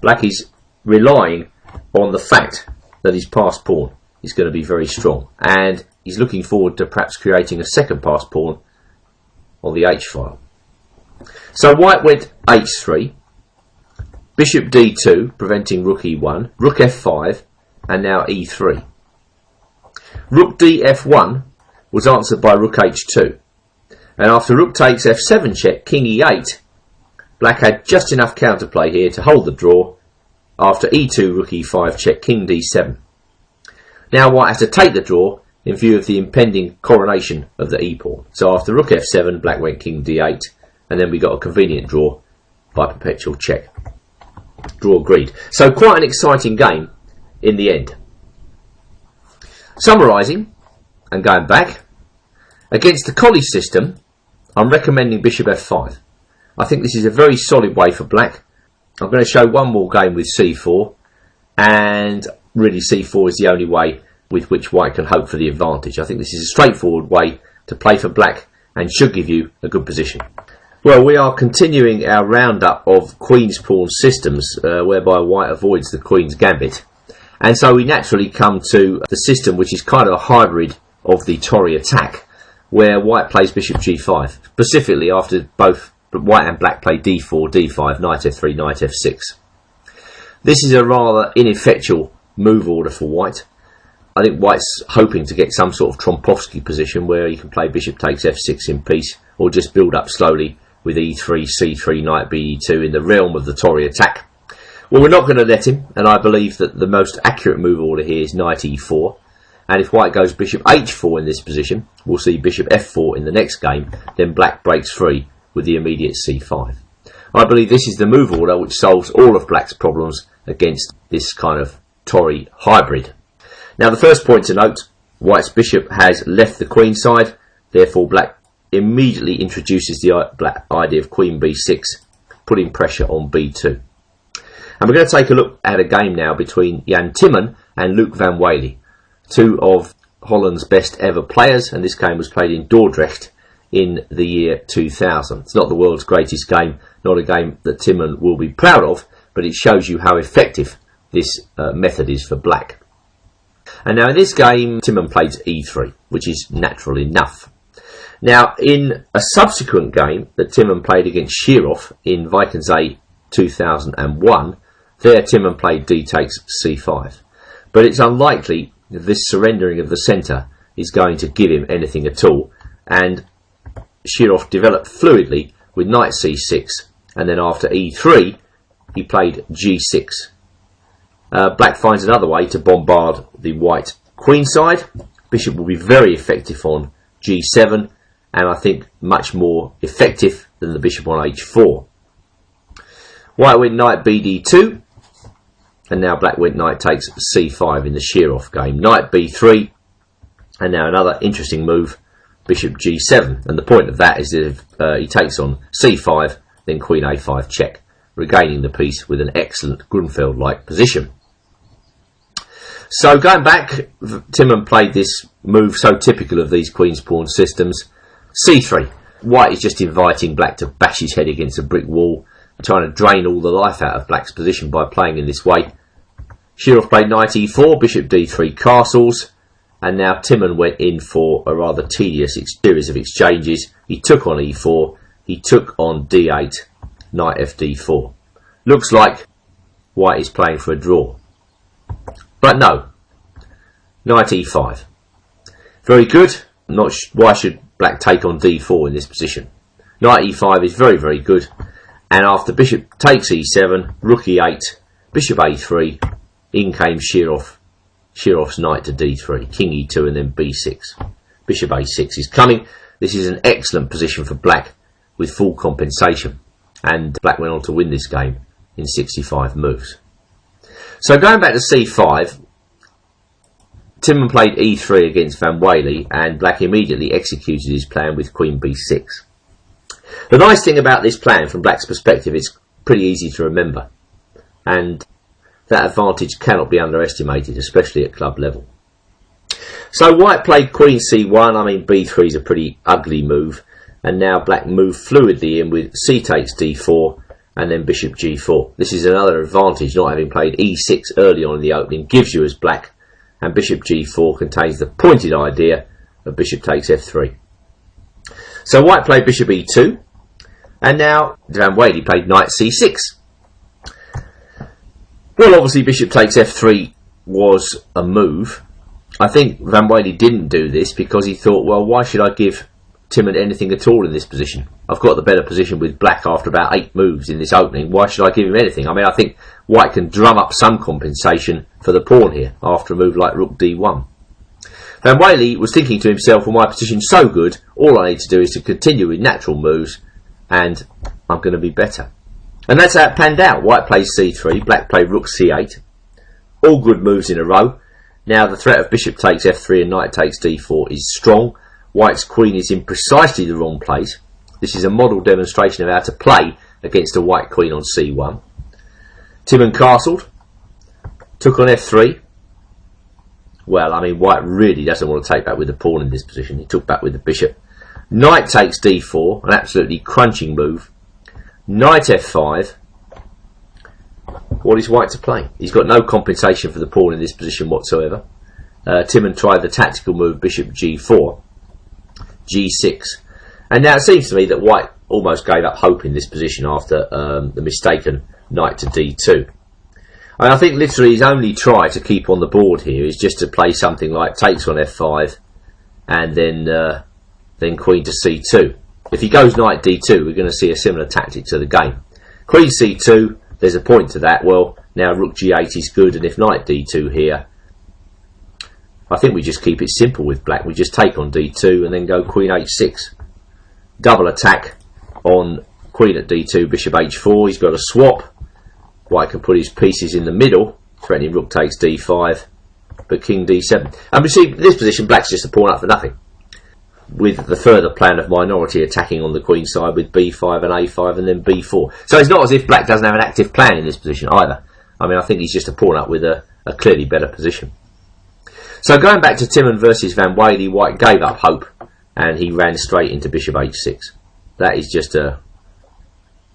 black is relying on the fact that his passed pawn is going to be very strong, and he's looking forward to perhaps creating a second passed pawn on the h file. So white went h3, bishop d2 preventing rook e1, rook f5, and now e3. Rook df1 was answered by rook h2, and after rook takes f7 check, king e8, black had just enough counterplay here to hold the draw. After e2, rook e5 check, king d7. Now white has to take the draw in view of the impending coronation of the e-pawn. So after rook f7, black went king d8, and then we got a convenient draw by perpetual check. Draw agreed. So quite an exciting game in the end. Summarising and going back, against the Colley system, I'm recommending bishop f5. I think this is a very solid way for black. I'm going to show one more game with c4, and really c4 is the only way with which white can hope for the advantage. I think this is a straightforward way to play for black and should give you a good position. Well, we are continuing our roundup of queen's pawn systems whereby white avoids the queen's gambit, and so we naturally come to the system which is kind of a hybrid of the Torrey attack, where white plays bishop g5, specifically after both white and black play d4, d5, knight f3, knight f6. This is a rather ineffectual move order for white. I think white's hoping to get some sort of Trompovsky position where he can play bishop takes f6 in peace, or just build up slowly with e3, c3, knight be2 in the realm of the Torrey attack. Well, we're not going to let him, and I believe that the most accurate move order here is knight e4, and if white goes bishop h4 in this position, we'll see bishop f4 in the next game, then black breaks free with the immediate c5. I believe this is the move order which solves all of black's problems against this kind of Torrey hybrid. Now the first point to note, white's bishop has left the queen side, therefore black immediately introduces the black idea of queen b6, putting pressure on b2. And we're going to take a look at a game now between Jan Timman and Luc van Wely, two of Holland's best ever players, and this game was played in Dordrecht in the year 2000. It's not the world's greatest game, not a game that Timman will be proud of, but it shows you how effective this method is for black. And now in this game, Timman played e3, which is natural enough. Now in a subsequent game that Timman played against Shirov in Vikensay 2001, there Timman played d takes c5. But it's unlikely that this surrendering of the centre is going to give him anything at all, and Shirov developed fluidly with knight c6, and then after e3 he played g6. Black finds another way to bombard the white queen side. Bishop will be very effective on g7, and I think much more effective than the bishop on h4. White went knight bd2, and now black went knight takes c5 in the shear-off game. Knight b3, and now another interesting move, bishop g7. And the point of that is that if he takes on c5, then queen a5 check, regaining the piece with an excellent Grunfeld-like position. So going back, Timman played this move so typical of these queen's pawn systems. c3. White is just inviting black to bash his head against a brick wall, trying to drain all the life out of black's position by playing in this way. Shirov played knight e4, bishop d3 castles, and now Timman went in for a rather tedious series of exchanges. He took on e4, he took on d8, knight fd4. Looks like white is playing for a draw. But no, knight e5. Very good. Why should black take on d4 in this position? Knight e5 is very, very good. And after bishop takes e7, rook e8, bishop a3, in came Shirov's knight to d3, king e2 and then b6. Bishop a6 is coming. This is an excellent position for black with full compensation. And black went on to win this game in 65 moves. So going back to c5, Timman played e3 against Van Wely, and black immediately executed his plan with queen b6. The nice thing about this plan from black's perspective, it's pretty easy to remember, and that advantage cannot be underestimated, especially at club level. So white played queen c1. I mean, b3 is a pretty ugly move, and now black moved fluidly in with c takes d4 and then bishop g4. This is another advantage, not having played e6 early on in the opening gives you as black, and bishop g4 contains the pointed idea of bishop takes f3. So white played bishop e2, and now Van Wely played knight c6. Well, obviously bishop takes f3 was a move. I think Van Wely didn't do this because he thought, well, why should I give Timman anything at all in this position? I've got the better position with black after about 8 moves in this opening. Why should I give him anything? I mean, I think white can drum up some compensation for the pawn here after a move like rook d1. Van Wely was thinking to himself, well, my position's so good, all I need to do is to continue with natural moves and I'm going to be better. And that's how it panned out. White plays c3, black played rook c8. All good moves in a row. Now the threat of bishop takes f3 and knight takes d4 is strong. White's queen is in precisely the wrong place. This is a model demonstration of how to play against a white queen on c1. Timman castled, took on f3. Well, I mean, white really doesn't want to take back with the pawn in this position. He took back with the bishop. Knight takes d4, an absolutely crunching move. Knight f5. What is white to play? He's got no compensation for the pawn in this position whatsoever. Timman tried the tactical move bishop g4, g6. And now it seems to me that white almost gave up hope in this position after the mistaken knight to d2. And I think literally his only try to keep on the board here is just to play something like takes on f5 and then queen to c2. If he goes knight d2, we're going to see a similar tactic to the game. Queen c2, there's a point to that. Well, now rook g8 is good, and if knight d2 here, I think we just keep it simple with black. We just take on d2 and then go queen h6. Double attack on queen at d2, bishop h4. He's got a swap. White can put his pieces in the middle, threatening rook takes d5, but king d7. And we see in this position, black's just a pawn up for nothing, with the further plan of minority attacking on the queen side with b5 and a5 and then b4. So it's not as if black doesn't have an active plan in this position either. I mean, I think he's just a pawn up with a clearly better position. So going back to Timman versus Van Wely, white gave up hope and he ran straight into bishop h6. That is just a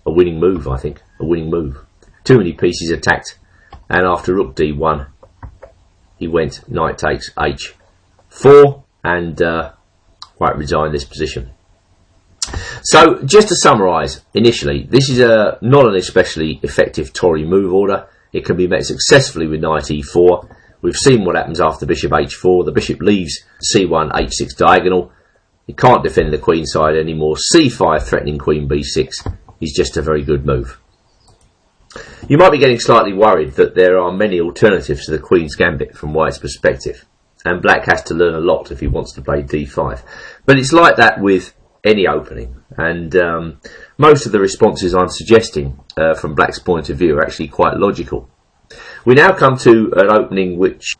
winning move, I think. A winning move. Too many pieces attacked, and after rook d1 he went knight takes h4 and white resigned this position. So just to summarise, initially this is not an especially effective Tory move order. It can be met successfully with knight e4. We've seen what happens after bishop h4. The bishop leaves c1 h6 diagonal. He can't defend the queen side anymore. c5 threatening queen b6 is just a very good move. You might be getting slightly worried that there are many alternatives to the queen's gambit from white's perspective, and black has to learn a lot if he wants to play d5. But it's like that with any opening, and most of the responses I'm suggesting from black's point of view are actually quite logical. We now come to an opening which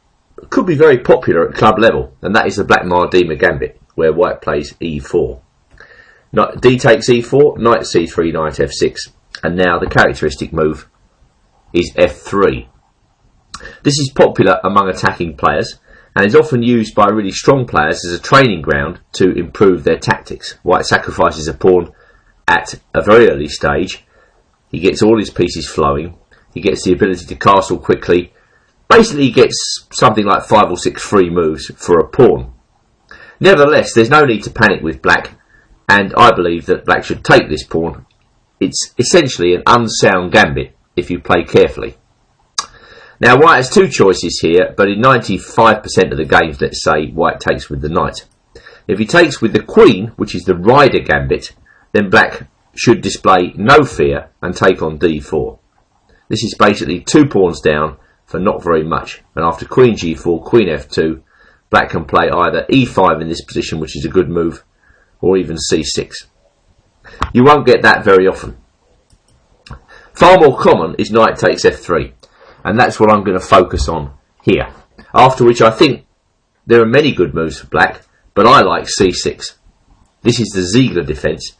could be very popular at club level, and that is the black Mardima gambit, where white plays e4. D takes e4, knight c3, knight f6, and now the characteristic move is f3. This is popular among attacking players and is often used by really strong players as a training ground to improve their tactics. White sacrifices a pawn at a very early stage. He gets all his pieces flowing. He gets the ability to castle quickly. Basically, he gets something like 5 or 6 free moves for a pawn. Nevertheless, there's no need to panic with black, and I believe that black should take this pawn. It's essentially an unsound gambit if you play carefully. Now, white has two choices here, but in 95% of the games, let's say, white takes with the knight. If he takes with the queen, which is the rider gambit, then black should display no fear and take on d4. This is basically 2 pawns down for not very much, and after queen g4, queen f2, black can play either e5 in this position, which is a good move, or even c6. You won't get that very often. Far more common is knight takes f3, and that's what I'm going to focus on here. After which I think there are many good moves for black, but I like c6. This is the Ziegler defence.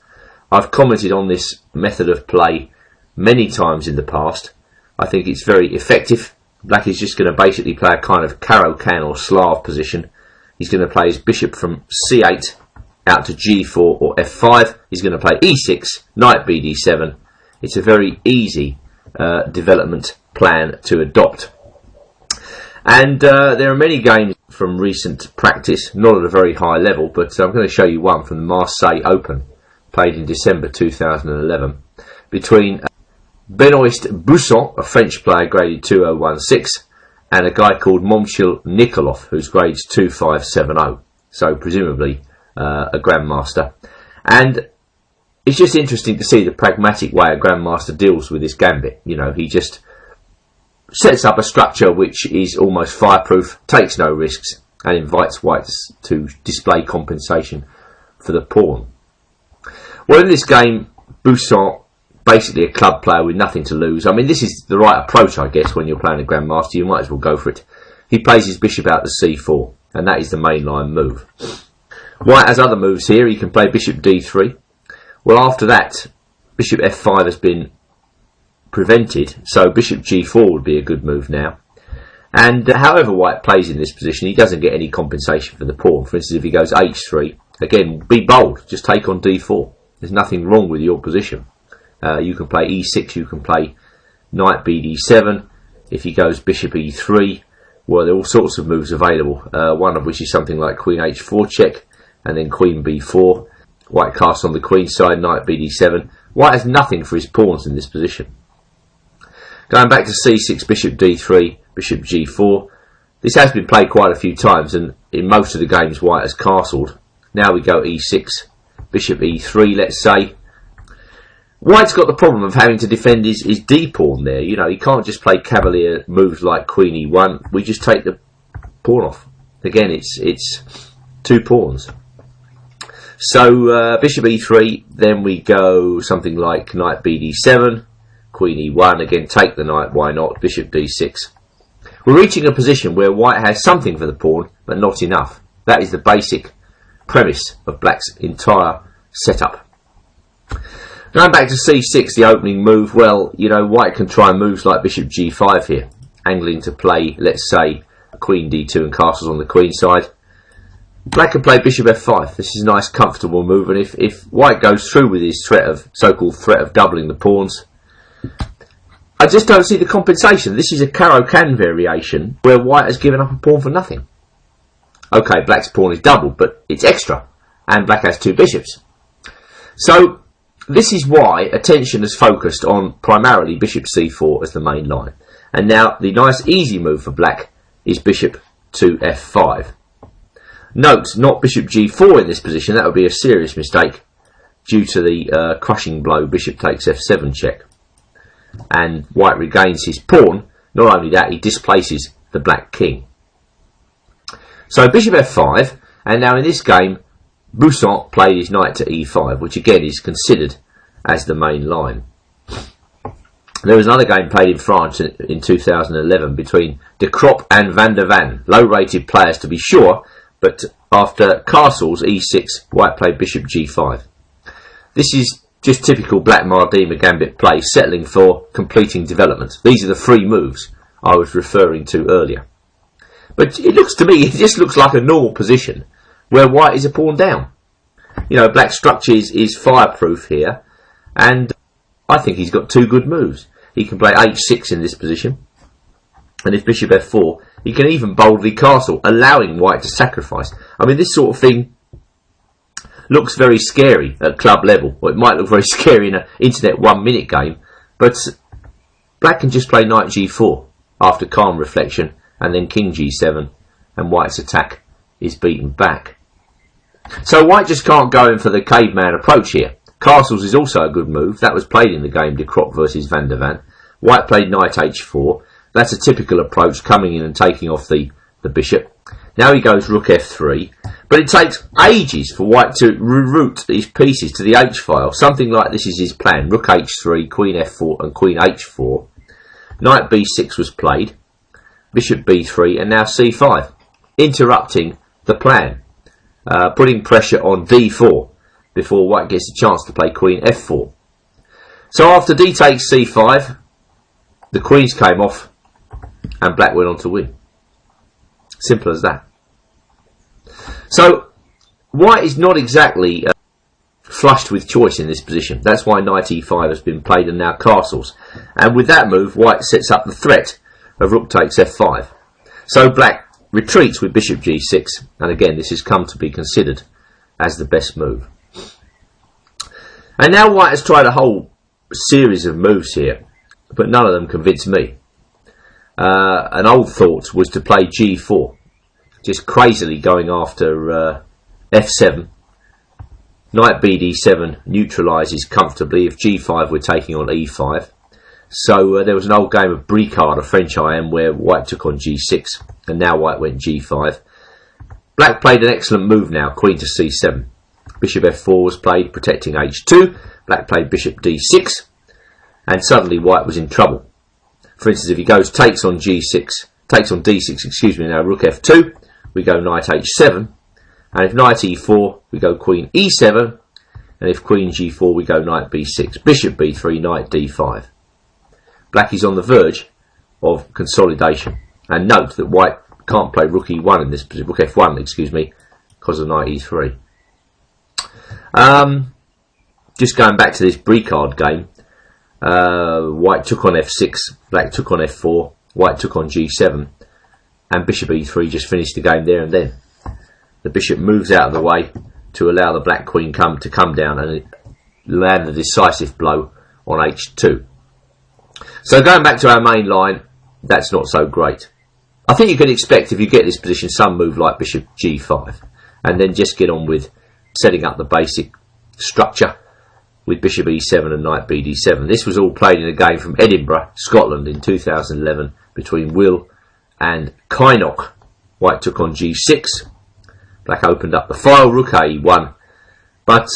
I've commented on this method of play many times in the past. I think it's very effective. Black is just going to basically play a kind of Caro-Kann or Slav position. He's going to play his bishop from c8 out to g4 or f5. He's going to play e6, knight bd7. It's a very easy development plan to adopt. And there are many games from recent practice, not at a very high level, but I'm going to show you one from the Marseille Open, played in December 2011, between Benoist Busson, a French player graded 2016, and a guy called Momchil Nikolov, who's grades 2570, so presumably a grandmaster. And it's just interesting to see the pragmatic way a grandmaster deals with this gambit. You know, he just sets up a structure which is almost fireproof, takes no risks, and invites white to display compensation for the pawn. Well, in this game, Busson, basically a club player with nothing to lose. I mean, this is the right approach, I guess, when you're playing a grandmaster. You might as well go for it. He plays his bishop out to c4, and that is the mainline move. White has other moves here. He can play bishop d3. Well, after that, bishop f5 has been prevented, so bishop g4 would be a good move now. And however white plays in this position, he doesn't get any compensation for the pawn. For instance, if he goes h3, again, be bold, just take on d4. There's nothing wrong with your position. You can play e6, you can play knight bd7. If he goes bishop e3, well, there are all sorts of moves available, one of which is something like queen h4 check, and then queen b4. White casts on the queen side, knight bd7. White has nothing for his pawns in this position. Going back to c6, bishop d3, bishop g4. This has been played quite a few times, and in most of the games white has castled. Now we go e6, bishop e3, let's say. White's got the problem of having to defend his d pawn there. You know, he can't just play cavalier moves like queen e1. We just take the pawn off. Again, it's 2 pawns. So bishop e3, then we go something like knight bd7, queen e1, again take the knight, why not, bishop d6. We're reaching a position where white has something for the pawn, but not enough. That is the basic premise of black's entire setup. Going back to c6, the opening move, well, you know, white can try moves like bishop g5 here, angling to play, let's say, queen d2 and castles on the queen side. Black can play bishop f5. This is a nice, comfortable move, and if white goes through with his so-called threat of doubling the pawns, I just don't see the compensation. This is a Caro-Kann variation where white has given up a pawn for nothing. Okay, black's pawn is doubled, but it's extra, and black has 2 bishops. So this is why attention is focused on primarily bishop c4 as the main line. And now the nice easy move for black is bishop to f5. Note, not bishop g4 in this position. That would be a serious mistake due to the crushing blow bishop takes f7 check. And white regains his pawn. Not only that, he displaces the black king. So bishop f5, and now in this game, Boussant played his knight to e5, which again is considered as the main line. There was another game played in France in 2011 between De Crop and Van der Van, low-rated players to be sure, but after castles e6, white played bishop g5. This is just typical black Mardima gambit play, settling for completing development. These are the three moves I was referring to earlier. But it looks to me, it just looks like a normal position where white is a pawn down. You know, black structure is fireproof here, and I think he's got two good moves. He can play h6 in this position, and if bishop f4, he can even boldly castle, allowing white to sacrifice. I mean, this sort of thing looks very scary at club level, or it might look very scary in an internet 1 minute game, but black can just play knight g4 after calm reflection, and then king g7, and white's attack is beaten back. So white just can't go in for the caveman approach here. Castles is also a good move. That was played in the game De Crop versus Van der Van. White played knight h4. That's a typical approach, coming in and taking off the bishop. Now he goes rook f3. But it takes ages for white to reroute these pieces to the h file. Something like this is his plan. Rook h3, queen f4 and queen h4. Knight b6 was played. Bishop b3 and now c5. Interrupting the plan. Putting pressure on d4 before white gets a chance to play queen f4. So after d takes c5, the queens came off and black went on to win. Simple as that. So white is not exactly flushed with choice in this position. That's why knight e5 has been played and now castles. And with that move, white sets up the threat of rook takes f5. So black retreats with bishop g6, and again this has come to be considered as the best move. And now white has tried a whole series of moves here, but none of them convinced me. An old thought was to play g4, just crazily going after f7. Knight bd7 neutralises comfortably if g5 were taking on e5. So there was an old game of Bricard, a French IM, where white took on g6, and now white went g5. Black played an excellent move now, queen to c7. Bishop f4 was played, protecting h2. Black played bishop d6, and suddenly white was in trouble. For instance, if he goes takes on g6, takes on d6, excuse me, now rook f2, we go knight h7, and if knight e4, we go queen e7, and if queen g4, we go knight b6, bishop b3, knight d5. Black is on the verge of consolidation, and note that white can't play rook e1 in this position, rook f1, excuse me, because of knight e3. Just going back to this Bricard game, white took on f6, black took on f4, white took on g7, and bishop e3 just finished the game there and then. The bishop moves out of the way to allow the black queen to come down and land the decisive blow on h2. So going back to our main line, that's not so great. I think you can expect, if you get this position, some move like bishop g5, and then just get on with setting up the basic structure with bishop e7 and knight bd7. This was all played in a game from Edinburgh, Scotland in 2011 between Will and Kynoch. White took on g6. Black opened up the file, rook a1. But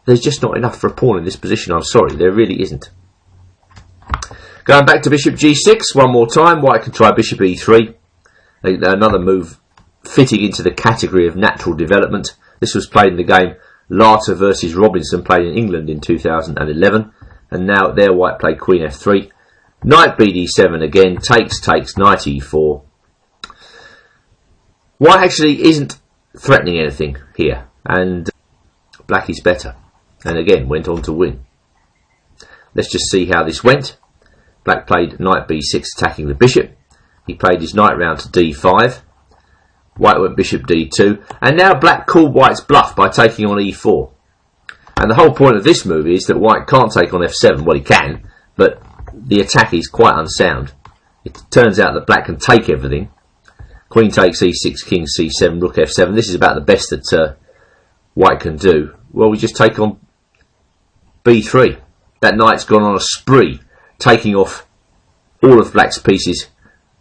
there's just not enough for a pawn in this position, I'm sorry, there really isn't. Going back to bishop g6 one more time, white can try bishop e3. Another move fitting into the category of natural development. This was played in the game Larter versus Robinson, played in England in 2011, and now there white played queen f3. Knight bd7 again, takes, knight e4. White actually isn't threatening anything here, and black is better, and again went on to win. Let's just see how this went. Black played knight b6 attacking the bishop. He played his knight round to d5. White went bishop d2, and now black called white's bluff by taking on e4. And the whole point of this move is that white can't take on f7. Well, he can, but the attack is quite unsound. It turns out that black can take everything. Queen takes e6, king c7, rook f7. This is about the best that white can do. Well, we just take on b3. That knight's gone on a spree, taking off all of black's pieces,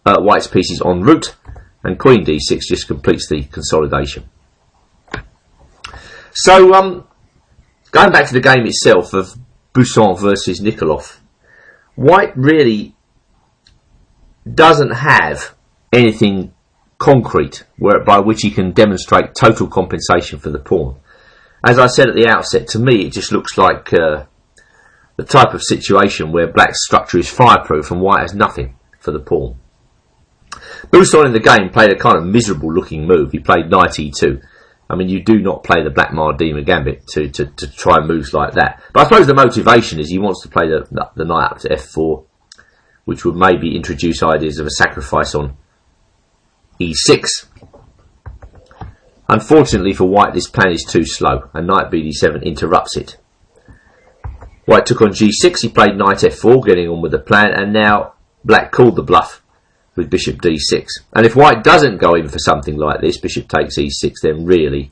white's pieces en route, and queen d6 just completes the consolidation. So, going back to the game itself of Buson versus Nikolov, White really doesn't have anything concrete by which he can demonstrate total compensation for the pawn. As I said at the outset, to me it just looks like the type of situation where black's structure is fireproof and white has nothing for the pawn. Buson in the game played a kind of miserable looking move. He played knight e2. I mean, you do not play the black Mardima gambit to try moves like that. But I suppose the motivation is he wants to play the knight up to f4, which would maybe introduce ideas of a sacrifice on e6. Unfortunately for white, this plan is too slow, and knight bd7 interrupts it. White took on g6, he played knight f4, getting on with the plan, and now black called the bluff with bishop d6. And if white doesn't go in for something like this, bishop takes e6, then really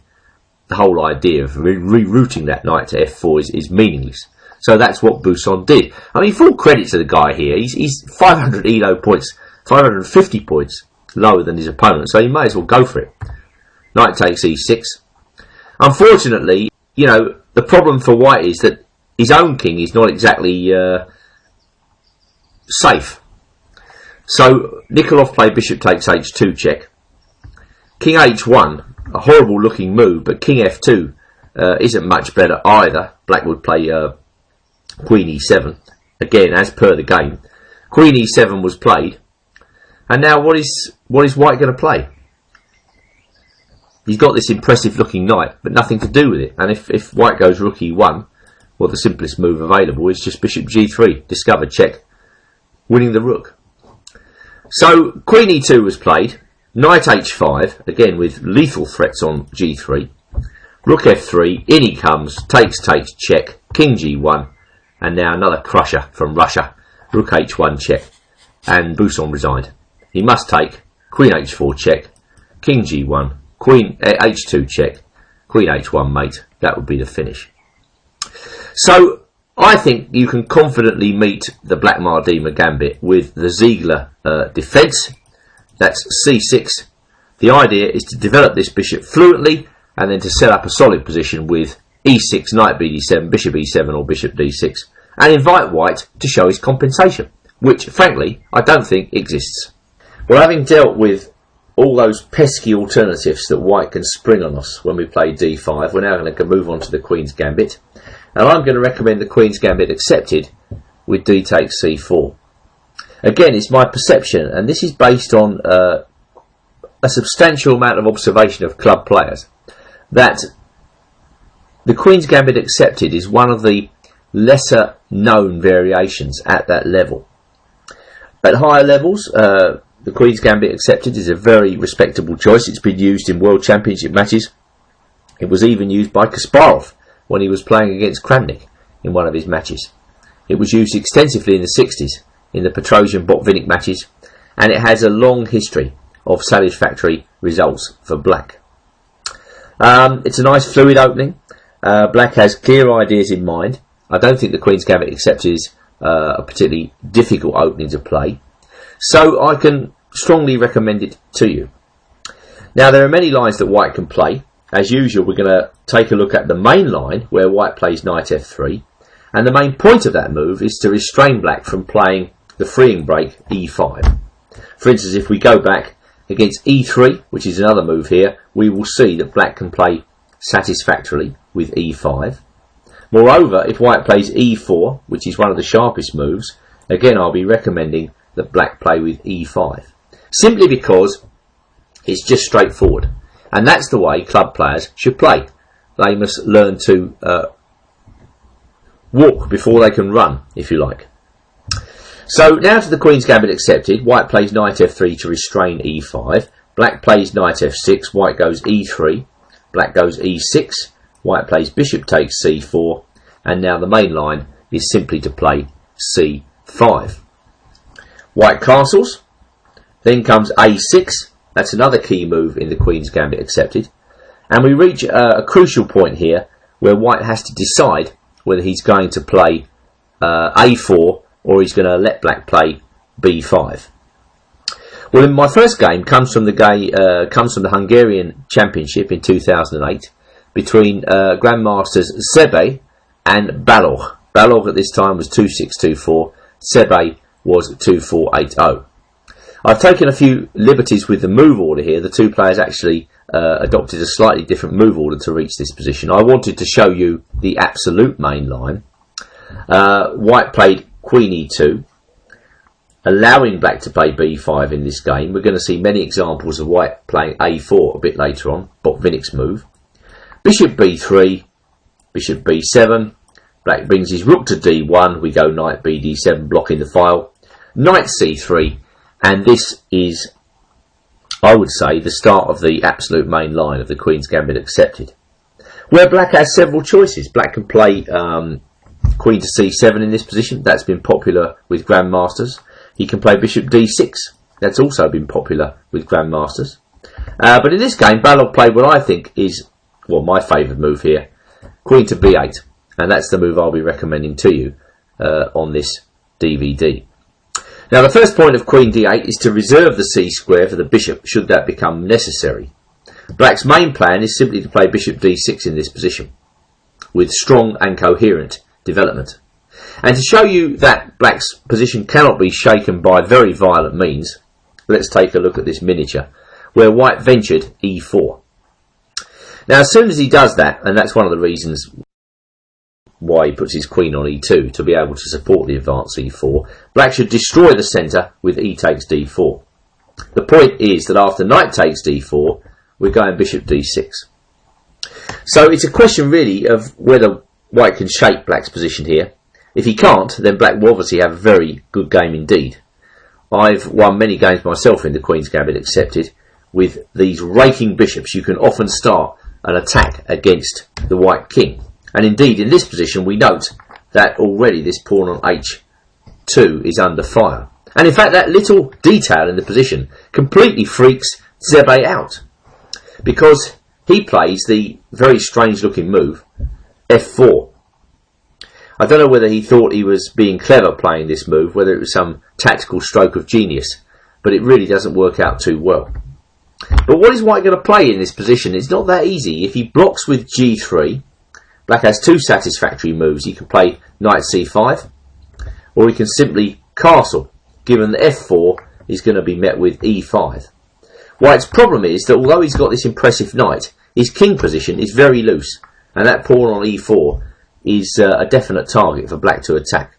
the whole idea of rerouting that knight to f4 is meaningless. So that's what Buson did. I mean, full credit to the guy here. He's 500 ELO points, 550 points lower than his opponent, so he may as well go for it. Knight takes e6. Unfortunately, you know, the problem for white is that his own king is not exactly safe. So Nikolov played bishop takes h2 check. King h1, a horrible looking move, but king f2 isn't much better either. Black would play queen e7, again as per the game. Queen e7 was played, and now what is white going to play? He's got this impressive looking knight, but nothing to do with it. And if white goes rook e1, well, the simplest move available is just bishop g3, discover check, winning the rook. So queen e2 was played, knight h5, again with lethal threats on g3, rook f3, in he comes, takes, check, king g1, and now another crusher from Russia, rook h1 check, and Buson resigned. He must take, queen h4 check, king g1, queen h2 check, queen h1 mate. That would be the finish. So I think you can confidently meet the black Mardima gambit with the Ziegler defence. That's c6. The idea is to develop this bishop fluently and then to set up a solid position with e6, knight bd7, bishop e7 or bishop d6, and invite white to show his compensation, which frankly I don't think exists. Well, having dealt with all those pesky alternatives that white can spring on us when we play d5, we're now going to move on to the Queen's Gambit. And I'm going to recommend the Queen's Gambit accepted with d takes c4. Again, it's my perception, and this is based on a substantial amount of observation of club players, that the Queen's Gambit accepted is one of the lesser known variations at that level. At higher levels, the Queen's Gambit accepted is a very respectable choice. It's been used in World Championship matches. It was even used by Kasparov when he was playing against Kramnik in one of his matches. It was used extensively in the 60s in the Petrosian-Botvinnik matches, and it has a long history of satisfactory results for black. It's a nice fluid opening. Black has clear ideas in mind. I don't think the Queen's Gambit accepted is a particularly difficult opening to play, so I can strongly recommend it to you. Now, there are many lines that white can play. As usual, we're going to take a look at the main line where white plays knight f3, and the main point of that move is to restrain black from playing the freeing break e5. For instance, if we go back against e3, which is another move here, we will see that black can play satisfactorily with e5. Moreover, if white plays e4, which is one of the sharpest moves, again I'll be recommending that black play with e5, simply because it's just straightforward. And that's the way club players should play. They must learn to walk before they can run, if you like. So now to the Queen's Gambit accepted. White plays knight f3 to restrain e5. Black plays knight f6. White goes e3. Black goes e6. White plays bishop takes c4. And now the main line is simply to play c5. White castles. Then comes a6. That's another key move in the Queen's Gambit accepted. And we reach a crucial point here where white has to decide whether he's going to play a4 or he's going to let black play b5. Well, in my first game comes from the Hungarian Championship in 2008. between Grandmasters Sebe and Balog. Balog at this time was 2624, Sebe was 2480. I've taken a few liberties with the move order here. The two players actually adopted a slightly different move order to reach this position. I wanted to show you the absolute main line. White played Queen E2, allowing Black to play B5 in this game. We're going to see many examples of White playing A4 a bit later on, Botvinnik's move. Bishop B3, Bishop B7, Black brings his Rook to D1, we go Knight BD7 blocking the file, Knight C3, and this is, I would say, the start of the absolute main line of the Queen's Gambit accepted, where Black has several choices. Black can play Queen to C7 in this position, that's been popular with Grandmasters. He can play Bishop D6, that's also been popular with Grandmasters. But in this game, Balog played what I think is, well, my favourite move here, Queen to B8, and that's the move I'll be recommending to you on this DVD. Now, the first point of Queen D8 is to reserve the C square for the bishop should that become necessary. Black's main plan is simply to play Bishop D6 in this position, with strong and coherent development. And to show you that Black's position cannot be shaken by very violent means, let's take a look at this miniature, where White ventured E4. Now, as soon as he does that, and that's one of the reasons why he puts his Queen on E2, to be able to support the advance E4, Black should destroy the centre with E takes D4. The point is that after Knight takes D4, we're going Bishop D6. So it's a question really of whether White can shape Black's position here. If he can't, then Black will obviously have a very good game indeed. I've won many games myself in the Queen's Gambit accepted. With these raking bishops, you can often start an attack against the White King. And indeed, in this position, we note that already this pawn on H2 is under fire. And in fact, that little detail in the position completely freaks Sebe out, because he plays the very strange looking move F4. I don't know whether he thought he was being clever playing this move, whether it was some tactical stroke of genius, but it really doesn't work out too well. But what is White going to play in this position? It's not that easy. If he blocks with G3, Black has two satisfactory moves. He can play Knight C5, or he can simply castle, given that F4 is going to be met with E5. White's problem is that although he's got this impressive knight, his king position is very loose, and that pawn on E4 is a definite target for Black to attack.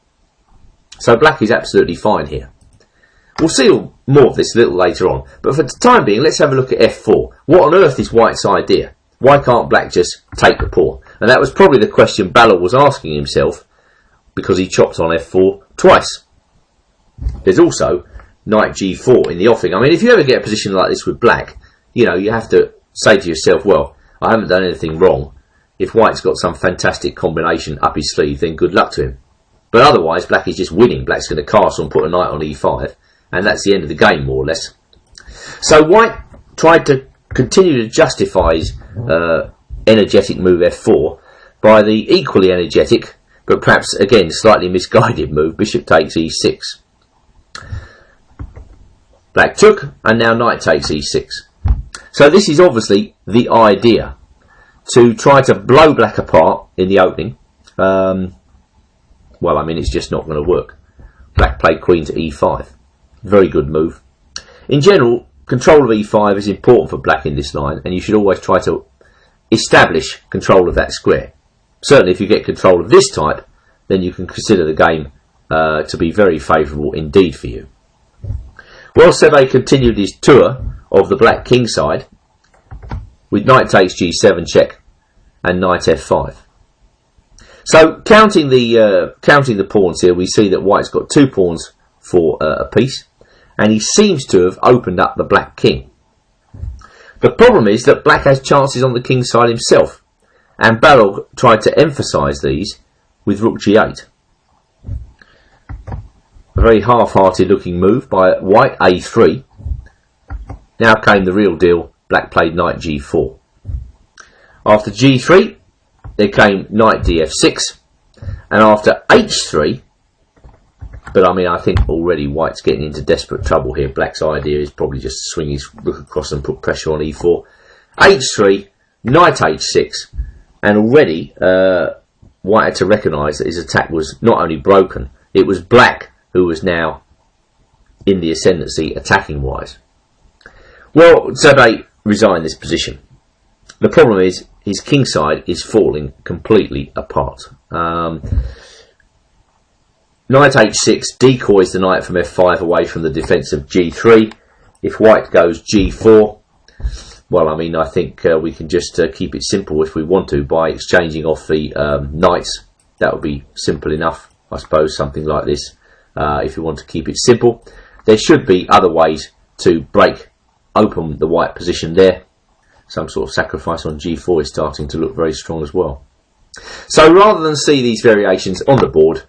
So Black is absolutely fine here. We'll see more of this a little later on, but for the time being, let's have a look at F4. What on earth is White's idea? Why can't Black just take the pawn? And that was probably the question Balog was asking himself, because he chopped on F4 twice. There's also Knight G4 in the offing. I mean, if you ever get a position like this with Black, you know, you have to say to yourself, well, I haven't done anything wrong. If White's got some fantastic combination up his sleeve, then good luck to him. But otherwise, Black is just winning. Black's going to castle and put a knight on E5, and that's the end of the game, more or less. So White tried to continue to justify his energetic move F4 by the equally energetic, but perhaps again slightly misguided move Bishop takes E6. Black took, and now Knight takes E6. So this is obviously the idea, to try to blow Black apart in the opening. Well, I mean, it's just not going to work. Black played Queen to E5. Very good move. In general, control of E5 is important for Black in this line, and you should always try to establish control of that square. Certainly if you get control of this type, then you can consider the game to be very favourable indeed for you. Well, Sebe continued his tour of the Black King side with Knight takes G7 check and Knight F5. So counting the pawns here, we see that White's got 2 pawns for a piece, and he seems to have opened up the Black King. The problem is that Black has chances on the King side himself, and Balog tried to emphasise these with Rook G8. A very half-hearted looking move by White, A3. Now came the real deal. Black played Knight G4. After G3, there came Knight DF6, and after H3, but I mean, I think already White's getting into desperate trouble here. Black's idea is probably just to swing his rook across and put pressure on E4. H3, Knight H6, And already White had to recognise that his attack was not only broken, it was black who was now in the ascendancy attacking wise. Well, Sebe resigned this position. The problem is his king side is falling completely apart. Knight h6 decoys the knight from f5 away from the defence of g3. If white goes g4, well, I mean, I think we can just keep it simple if we want to by exchanging off the knights. That would be simple enough, I suppose, something like this. If you want to keep it simple, there should be other ways to break open the white position there. Some sort of sacrifice on g4 is starting to look very strong as well. So rather than see these variations on the board,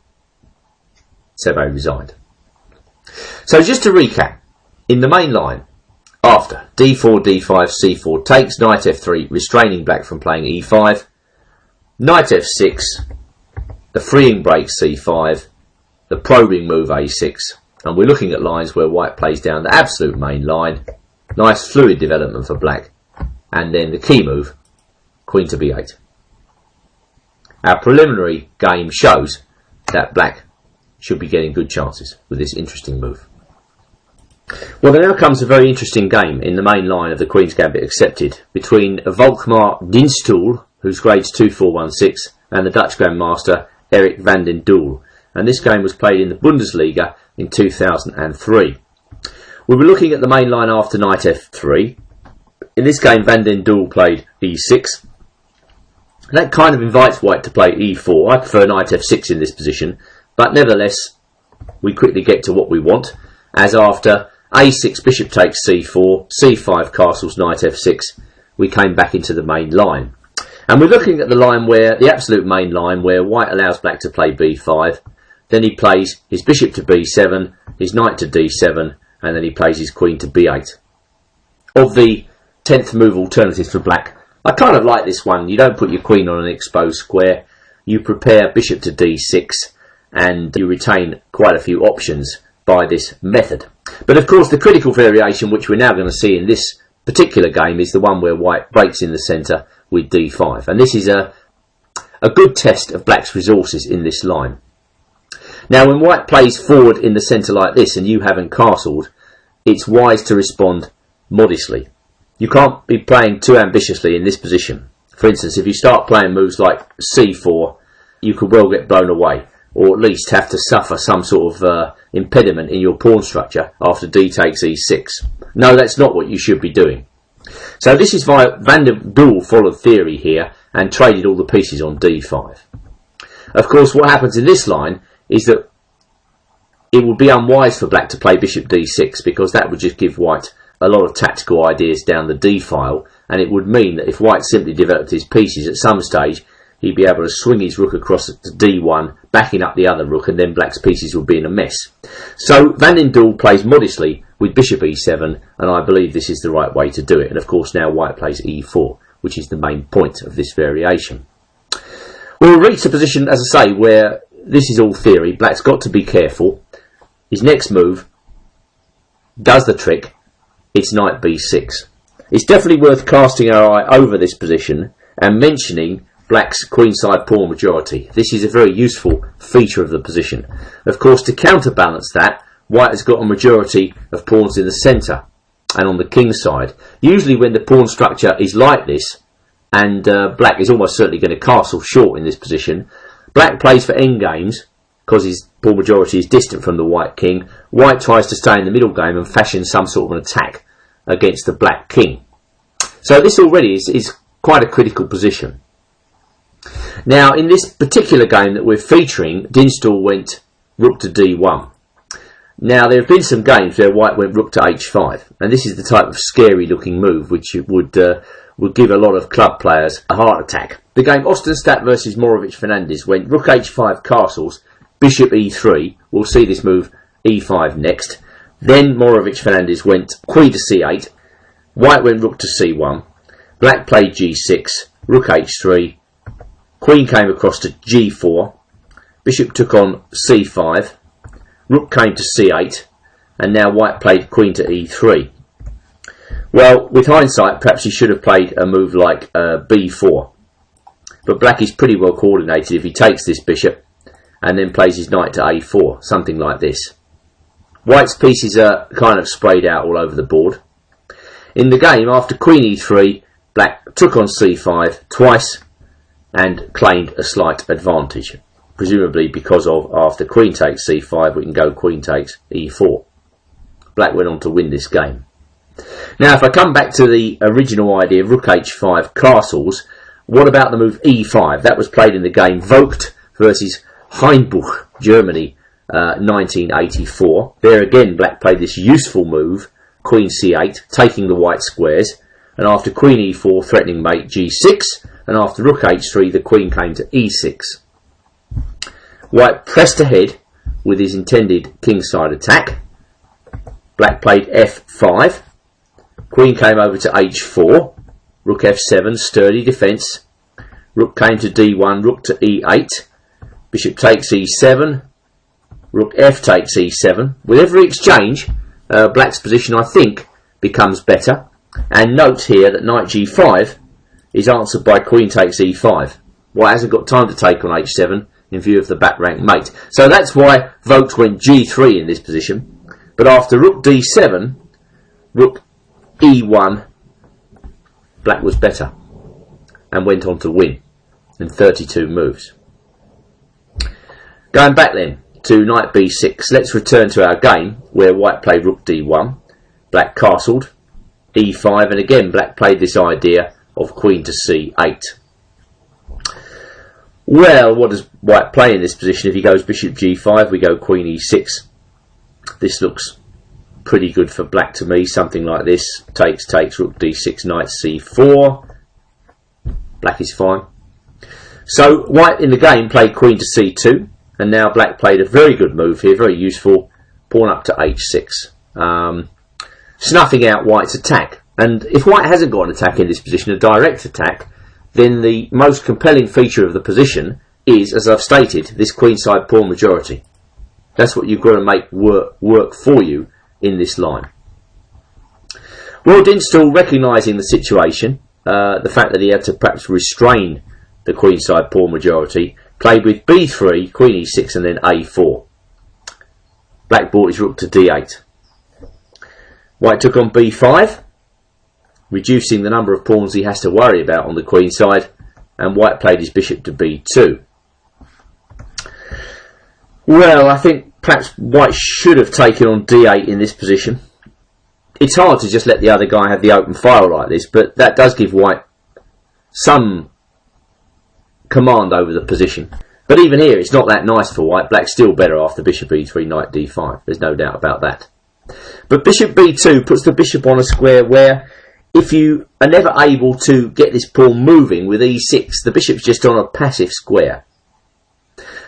Sebe resigned. So just to recap, in the main line, after d4, d5, c4 takes, knight f3, restraining black from playing e5, knight f6, the freeing break c5, the probing move a6, and we're looking at lines where white plays down the absolute main line. Nice fluid development for black, and then the key move, queen to b8. Our preliminary game shows that black should be getting good chances with this interesting move. Well, there now comes a very interesting game in the main line of the Queen's Gambit Accepted between Volkmar Dinstoel, who's grades 2416, and the Dutch Grandmaster Erik van den Doel. And this game was played in the Bundesliga in 2003. We were looking at the main line after knight f3. In this game, Van den Doel played e6. And that kind of invites white to play e4. I prefer knight f6 in this position, but nevertheless, we quickly get to what we want, as after a6, bishop takes c4, c5 castles, knight f6, we came back into the main line. And we're looking at the line where, the absolute main line, where white allows black to play b5, then he plays his bishop to b7, his knight to d7, and then he plays his queen to b8. Of the 10th move alternatives for black, I kind of like this one. You don't put your queen on an exposed square, you prepare bishop to d6, and you retain quite a few options by this method. But of course the critical variation which we're now going to see in this particular game is the one where white breaks in the centre with d5, and this is a good test of black's resources in this line. Now when white plays forward in the centre like this and you haven't castled, it's wise to respond modestly. You can't be playing too ambitiously in this position. For instance, if you start playing moves like c4, you could well get blown away, or at least have to suffer some sort of impediment in your pawn structure after d takes e6. No, that's not what you should be doing. So this is why Van den Doel followed theory here and traded all the pieces on d5. Of course, what happens in this line is that it would be unwise for black to play bishop d6, because that would just give white a lot of tactical ideas down the d file, and it would mean that if white simply developed his pieces, at some stage he'd be able to swing his rook across to d1, backing up the other rook, and then black's pieces would be in a mess. So Van den Doel plays modestly with bishop e7, and I believe this is the right way to do it. And of course now white plays e4, which is the main point of this variation. We'll reach a position, as I say, where this is all theory. Black's got to be careful. His next move does the trick. It's knight b6. It's definitely worth casting our eye over this position and mentioning black's queenside pawn majority. This is a very useful feature of the position. Of course, to counterbalance that, white has got a majority of pawns in the centre and on the king side. Usually when the pawn structure is like this, and black is almost certainly going to castle short in this position, black plays for endgames because his pawn majority is distant from the white king. White tries to stay in the middle game and fashion some sort of an attack against the black king. So this already is quite a critical position. Now in this particular game that we're featuring, Dinstoel went rook to d1. Now there have been some games where white went rook to h5, and this is the type of scary looking move which would give a lot of club players a heart attack. The game Ostenstadt versus Morovic-Fernandez went rook h5 castles, bishop e3. We'll see this move e5 next. Then Morovic-Fernandez went queen to c8. White went rook to c1. Black played g6, rook h3. Queen came across to g4. Bishop took on c5. Rook came to c8. And now white played queen to e3. Well, with hindsight, perhaps he should have played a move like b4. but black is pretty well coordinated if he takes this bishop and then plays his knight to a4, something like this. White's pieces are kind of sprayed out all over the board. In the game, after queen e3, black took on c5 twice and claimed a slight advantage, presumably because of after queen takes c5 we can go queen takes e4. Black went on to win this game. Now if I come back to the original idea of rook h5 castles, what about the move e5? That was played in the game Vogt versus Hainbuch, Germany, 1984. There again black played this useful move, queen c8, taking the white squares, and after queen e4 threatening mate g6, and after rook h3 the queen came to e6. White pressed ahead with his intended kingside attack. Black played f5, queen came over to h4, rook f7, sturdy defence, rook came to d1, rook to e8, bishop takes e7, rook f takes e7. With every exchange, black's position, I think, becomes better. And note here that knight g5 is answered by queen takes e5. White hasn't got time to take on h7 in view of the back rank mate. So that's why Vogt went g3 in this position. But after rook d7, rook e1, black was better and went on to win in 32 moves. Going back then to knight b6, let's return to our game where white played rook d1, black castled, e5, and again black played this idea of queen to c8. Well, what does white play in this position? If he goes bishop g5, we go queen e6. This looks pretty good for black to me, something like this. Takes, rook d6, knight c4. Black is fine. So white in the game played queen to c2, and now black played a very good move here, very useful, pawn up to h6, snuffing out white's attack. And if white hasn't got an attack in this position, a direct attack, then the most compelling feature of the position is, as I've stated, this queenside pawn majority. That's what you've got to make work for you in this line. Well, Dinstall, recognising the situation, the fact that he had to perhaps restrain the queenside pawn majority, played with b3, queen e6 and then a4. Black brought his rook to d8. White took on b5, reducing the number of pawns he has to worry about on the queen side, and white played his bishop to b2. Well, I think perhaps white should have taken on d8 in this position. It's hard to just let the other guy have the open file like this, but that does give white some command over the position. But even here, it's not that nice for white. Black's still better after bishop e3, knight d5. There's no doubt about that. But bishop b2 puts the bishop on a square where, if you are never able to get this pawn moving with e6, the bishop's just on a passive square.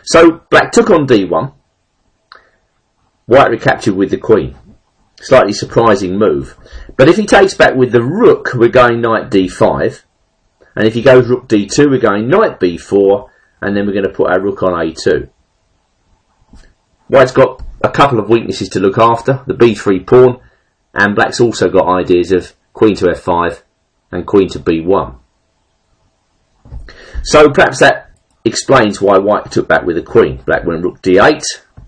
So black took on d1. White recaptured with the queen. Slightly surprising move. But if he takes back with the rook, we're going knight d5. And if he goes rook d2, we're going knight b4. And then we're going to put our rook on a2. White's got a couple of weaknesses to look after. The b3 pawn. And black's also got ideas of queen to f5 and queen to b1. So perhaps that explains why white took back with the queen. Black went rook d8,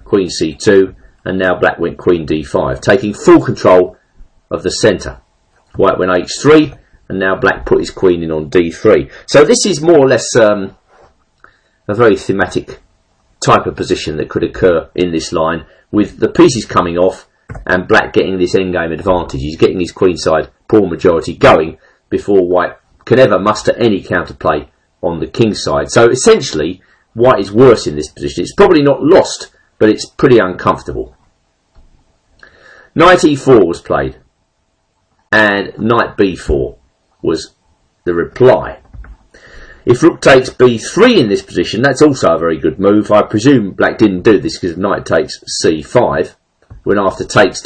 queen c2, and now black went queen d5, taking full control of the centre. White went h3, and now black put his queen in on d3. So this is more or less a very thematic type of position that could occur in this line, with the pieces coming off and black getting this endgame advantage. He's getting his queenside pawn majority going before white can ever muster any counterplay on the king side. So essentially, white is worse in this position. It's probably not lost, but it's pretty uncomfortable. Knight e4 was played, and knight b4 was the reply. If rook takes b3 in this position, that's also a very good move. I presume black didn't do this because knight takes c5. When after takes,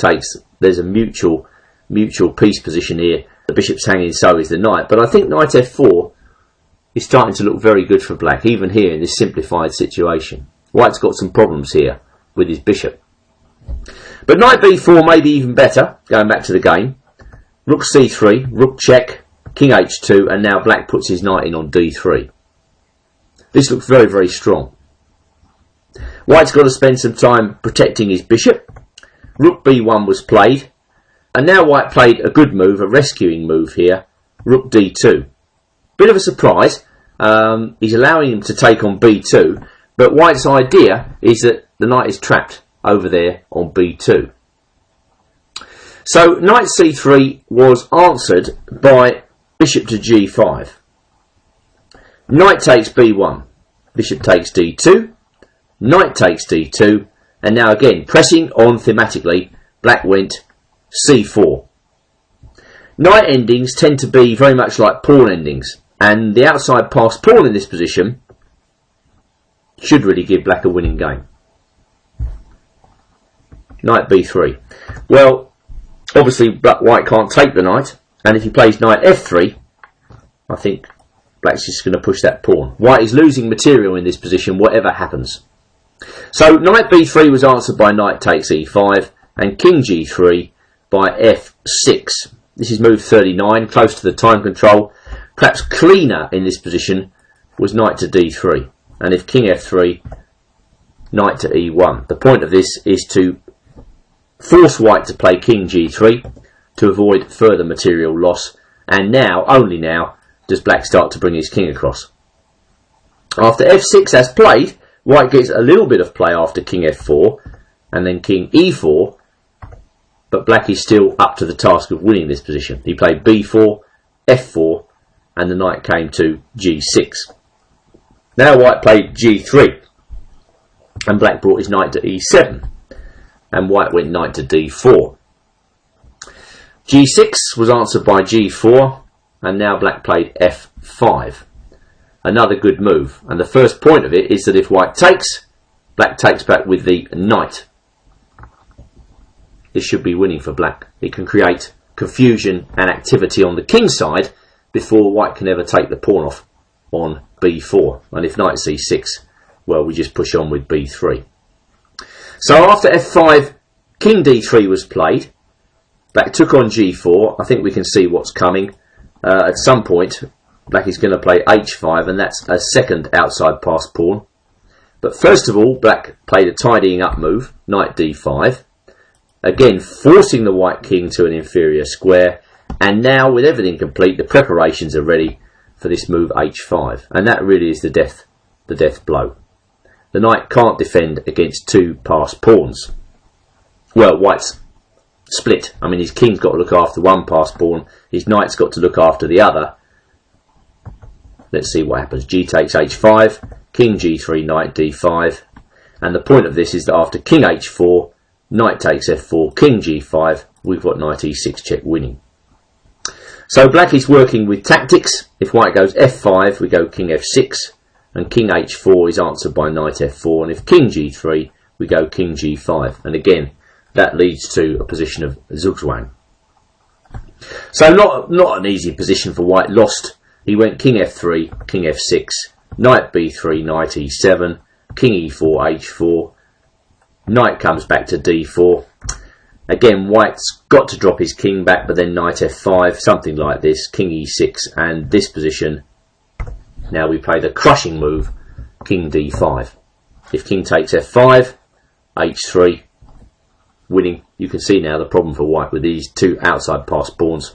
there's a mutual piece position here. The bishop's hanging, so is the knight. But I think knight f4 is starting to look very good for black, even here in this simplified situation. White's got some problems here with his bishop. But knight b4 may be even better, going back to the game. Rook c3, rook check, king h2, and now black puts his knight in on d3. This looks very, very strong. White's got to spend some time protecting his bishop. Rook b1 was played, and now White played a good move, a rescuing move here, Rook d2. Bit of a surprise. He's allowing him to take on b2, but White's idea is that the knight is trapped over there on b2. So knight c3 was answered by bishop to g5. Knight takes b1, bishop takes d2, knight takes d2, and now again pressing on thematically, black went c4. Knight endings tend to be very much like pawn endings, and the outside passed pawn in this position should really give black a winning game. Knight b3. Well, obviously White can't take the knight, and if he plays knight f3, I think black's just going to push that pawn. White is losing material in this position, whatever happens. So knight b3 was answered by knight takes e5, and king g3 by f6. This is move 39, close to the time control. Perhaps cleaner in this position was knight to d3, and if king f3, knight to e1. The point of this is to force White to play king g3 to avoid further material loss, and now, only now, does black start to bring his king across. After f6 as played, White gets a little bit of play after king f4 and then king e4, but black is still up to the task of winning this position. He played b4, f4, and the knight came to g6. Now White played g3, and black brought his knight to e7, and White went knight to d4. g6 was answered by g4, and now black played f5. Another good move, and the first point of it is that if White takes, black takes back with the knight. This should be winning for black. It can create confusion and activity on the king side before White can ever take the pawn off on b4. And if knight c6, well, we just push on with b3. So after f5, king d3 was played. Black took on g4. I think we can see what's coming. At some point, black is going to play h5, and that's a second outside pass pawn. But first of all, black played a tidying up move, knight d5. Again, forcing the white king to an inferior square. And now, with everything complete, the preparations are ready for this move h5. And that really is the death blow. The knight can't defend against two passed pawns. Well, White's split. I mean, his king's got to look after one passed pawn. His knight's got to look after the other. Let's see what happens. G takes h5, king g3, knight d5. And the point of this is that after king h4, knight takes f4, king g5, we've got knight e6 check winning. So black is working with tactics. If white goes f5, we go king f6, and king h4 is answered by knight f4, and if king g3, we go king g5. And again, that leads to a position of zugzwang. So not an easy position for white. Lost. He went king f3, king f6, knight b3, knight e7, king e4, h4. Knight comes back to d4. Again, white's got to drop his king back, but then knight f5, something like this, king e6, and this position. Now we play the crushing move, king d5. If king takes f5, h3, winning. You can see now the problem for white with these two outside passed pawns,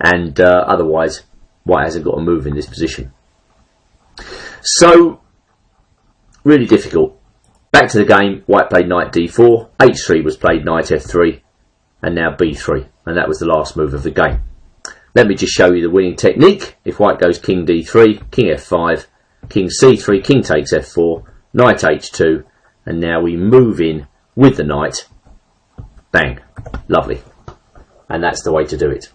and otherwise white hasn't got a move in this position. So, really difficult. Back to the game, white played knight d4, h3 was played knight f3, and now b3, and that was the last move of the game. Let me just show you the winning technique. If white goes king d3, king f5, king c3, king takes f4, knight h2, and now we move in with the knight. Bang. Lovely. And that's the way to do it.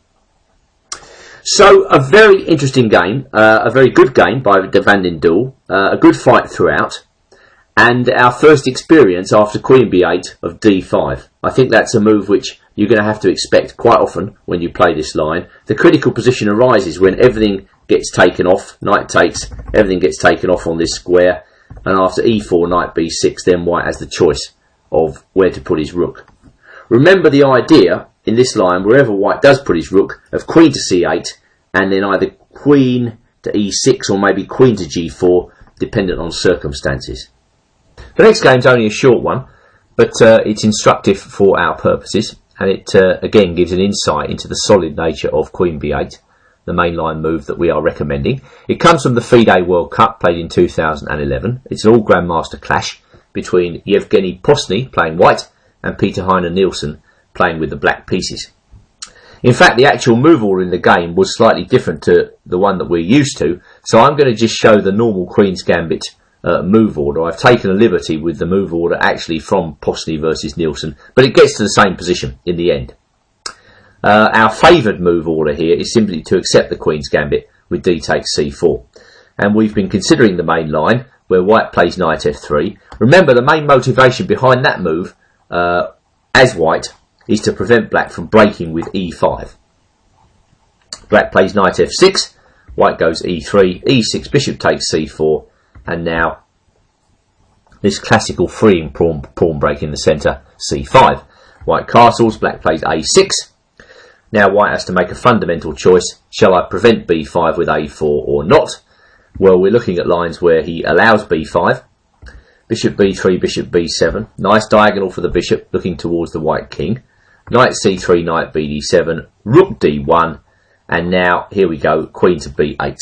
So, a very interesting game, a very good game by de Van den Duel, a good fight throughout, and our first experience after queen b8 of d5. I think that's a move which you're going to have to expect quite often when you play this line. The critical position arises when everything gets taken off, knight takes, everything gets taken off on this square, and after e4, knight b6, then white has the choice of where to put his rook. Remember the idea in this line, wherever white does put his rook, of queen to c8, and then either queen to e6 or maybe queen to g4, dependent on circumstances. The next game's only a short one, but it's instructive for our purposes, and it again gives an insight into the solid nature of Queen B8, the mainline move that we are recommending. It comes from the FIDE World Cup played in 2011. It's an all-grandmaster clash between Yevgeny Posny playing white and Peter Heine Nielsen playing with the black pieces. In fact, the actual move order in the game was slightly different to the one that we're used to, so I'm going to just show the normal Queen's Gambit move order. I've taken a liberty with the move order actually from Posny versus Nielsen, but it gets to the same position in the end. Our favoured move order here is simply to accept the Queen's Gambit with d takes c4. And we've been considering the main line where white plays knight f3. Remember, the main motivation behind that move as white is to prevent black from breaking with e5. Black plays knight f6, white goes e3, e6, bishop takes c4, and now this classical freeing pawn break in the centre, c5. White castles, black plays a6. Now white has to make a fundamental choice. Shall I prevent b5 with a4 or not? Well, we're looking at lines where he allows b5. Bishop b3, bishop b7. Nice diagonal for the bishop, looking towards the white king. Knight c3, knight bd7, rook d1, and now, here we go, queen to b8.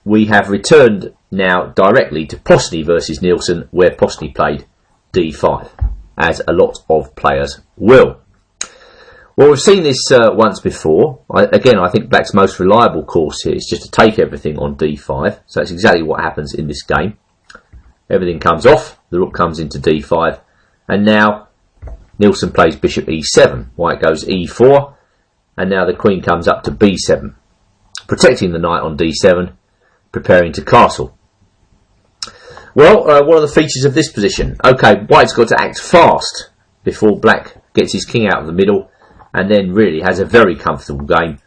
We have returned now directly to Posny versus Nielsen, where Posny played d5, as a lot of players will. Well, we've seen this once before. Again, I think black's most reliable course here is just to take everything on d5, so that's exactly what happens in this game. Everything comes off, the rook comes into d5, and now Nielsen plays bishop e7, white goes e4, and now the queen comes up to b7, protecting the knight on d7, preparing to castle. Well, what are the features of this position? Okay, white's got to act fast before black gets his king out of the middle, and then really has a very comfortable game,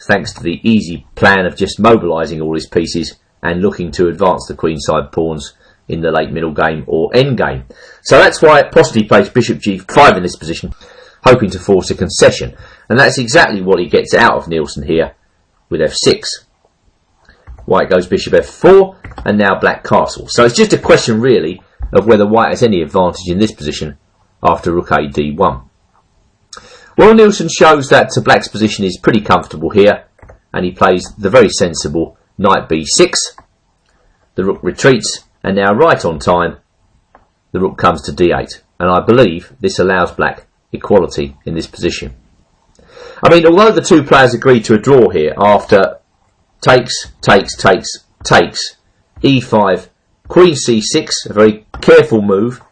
thanks to the easy plan of just mobilising all his pieces and looking to advance the queenside pawns in the late middle game or end game. So that's why Posny plays bishop g5 in this position, hoping to force a concession, and that's exactly what he gets out of Nielsen here with f6. White goes bishop f4, and now black castles. So it's just a question really of whether white has any advantage in this position after rook a d1. Well, Nielsen shows that black's position is pretty comfortable here, and he plays the very sensible knight b6. The rook retreats, and now right on time, the rook comes to d8, and I believe this allows black equality in this position. I mean, although the two players agreed to a draw here after takes, e5, queen c6, a very careful move,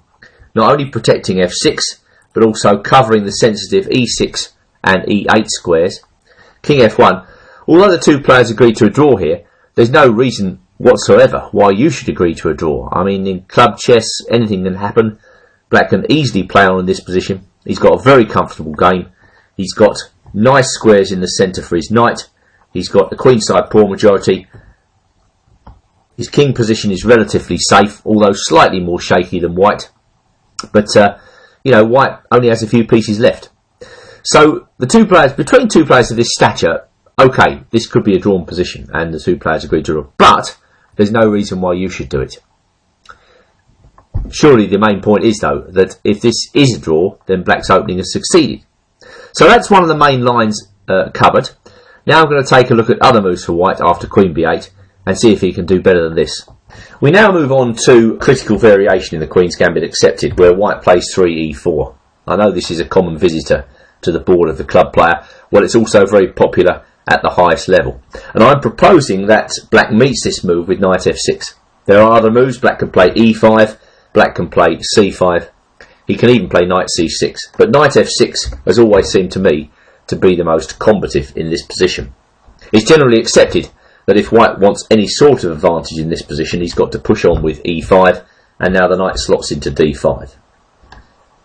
not only protecting f6, but also covering the sensitive e6 and e8 squares. King f1. Although the two players agreed to a draw here, there's no reason whatsoever why you should agree to a draw. I mean, in club chess, anything can happen. Black can easily play on in this position. He's got a very comfortable game. He's got nice squares in the centre for his knight. He's got the queenside pawn majority. His king position is relatively safe, although slightly more shaky than white. But you know, white only has a few pieces left. So the two players, between two players of this stature, okay, this could be a drawn position, and the two players agreed to draw. But there's no reason why you should do it. Surely the main point is, though, that if this is a draw, then black's opening has succeeded. So that's one of the main lines covered. Now I'm going to take a look at other moves for white after queen b8 and see if he can do better than this. We now move on to critical variation in the Queen's Gambit accepted, where white plays 3e4. I know this is a common visitor to the board of the club player. Well, it's also very popular at the highest level. And I'm proposing that black meets this move with knight f6. There are other moves. Black can play e5, black can play c5. He can even play knight c6. But knight f6 has always seemed to me to be the most combative in this position. It's generally accepted that if white wants any sort of advantage in this position, he's got to push on with e5, and now the knight slots into d5.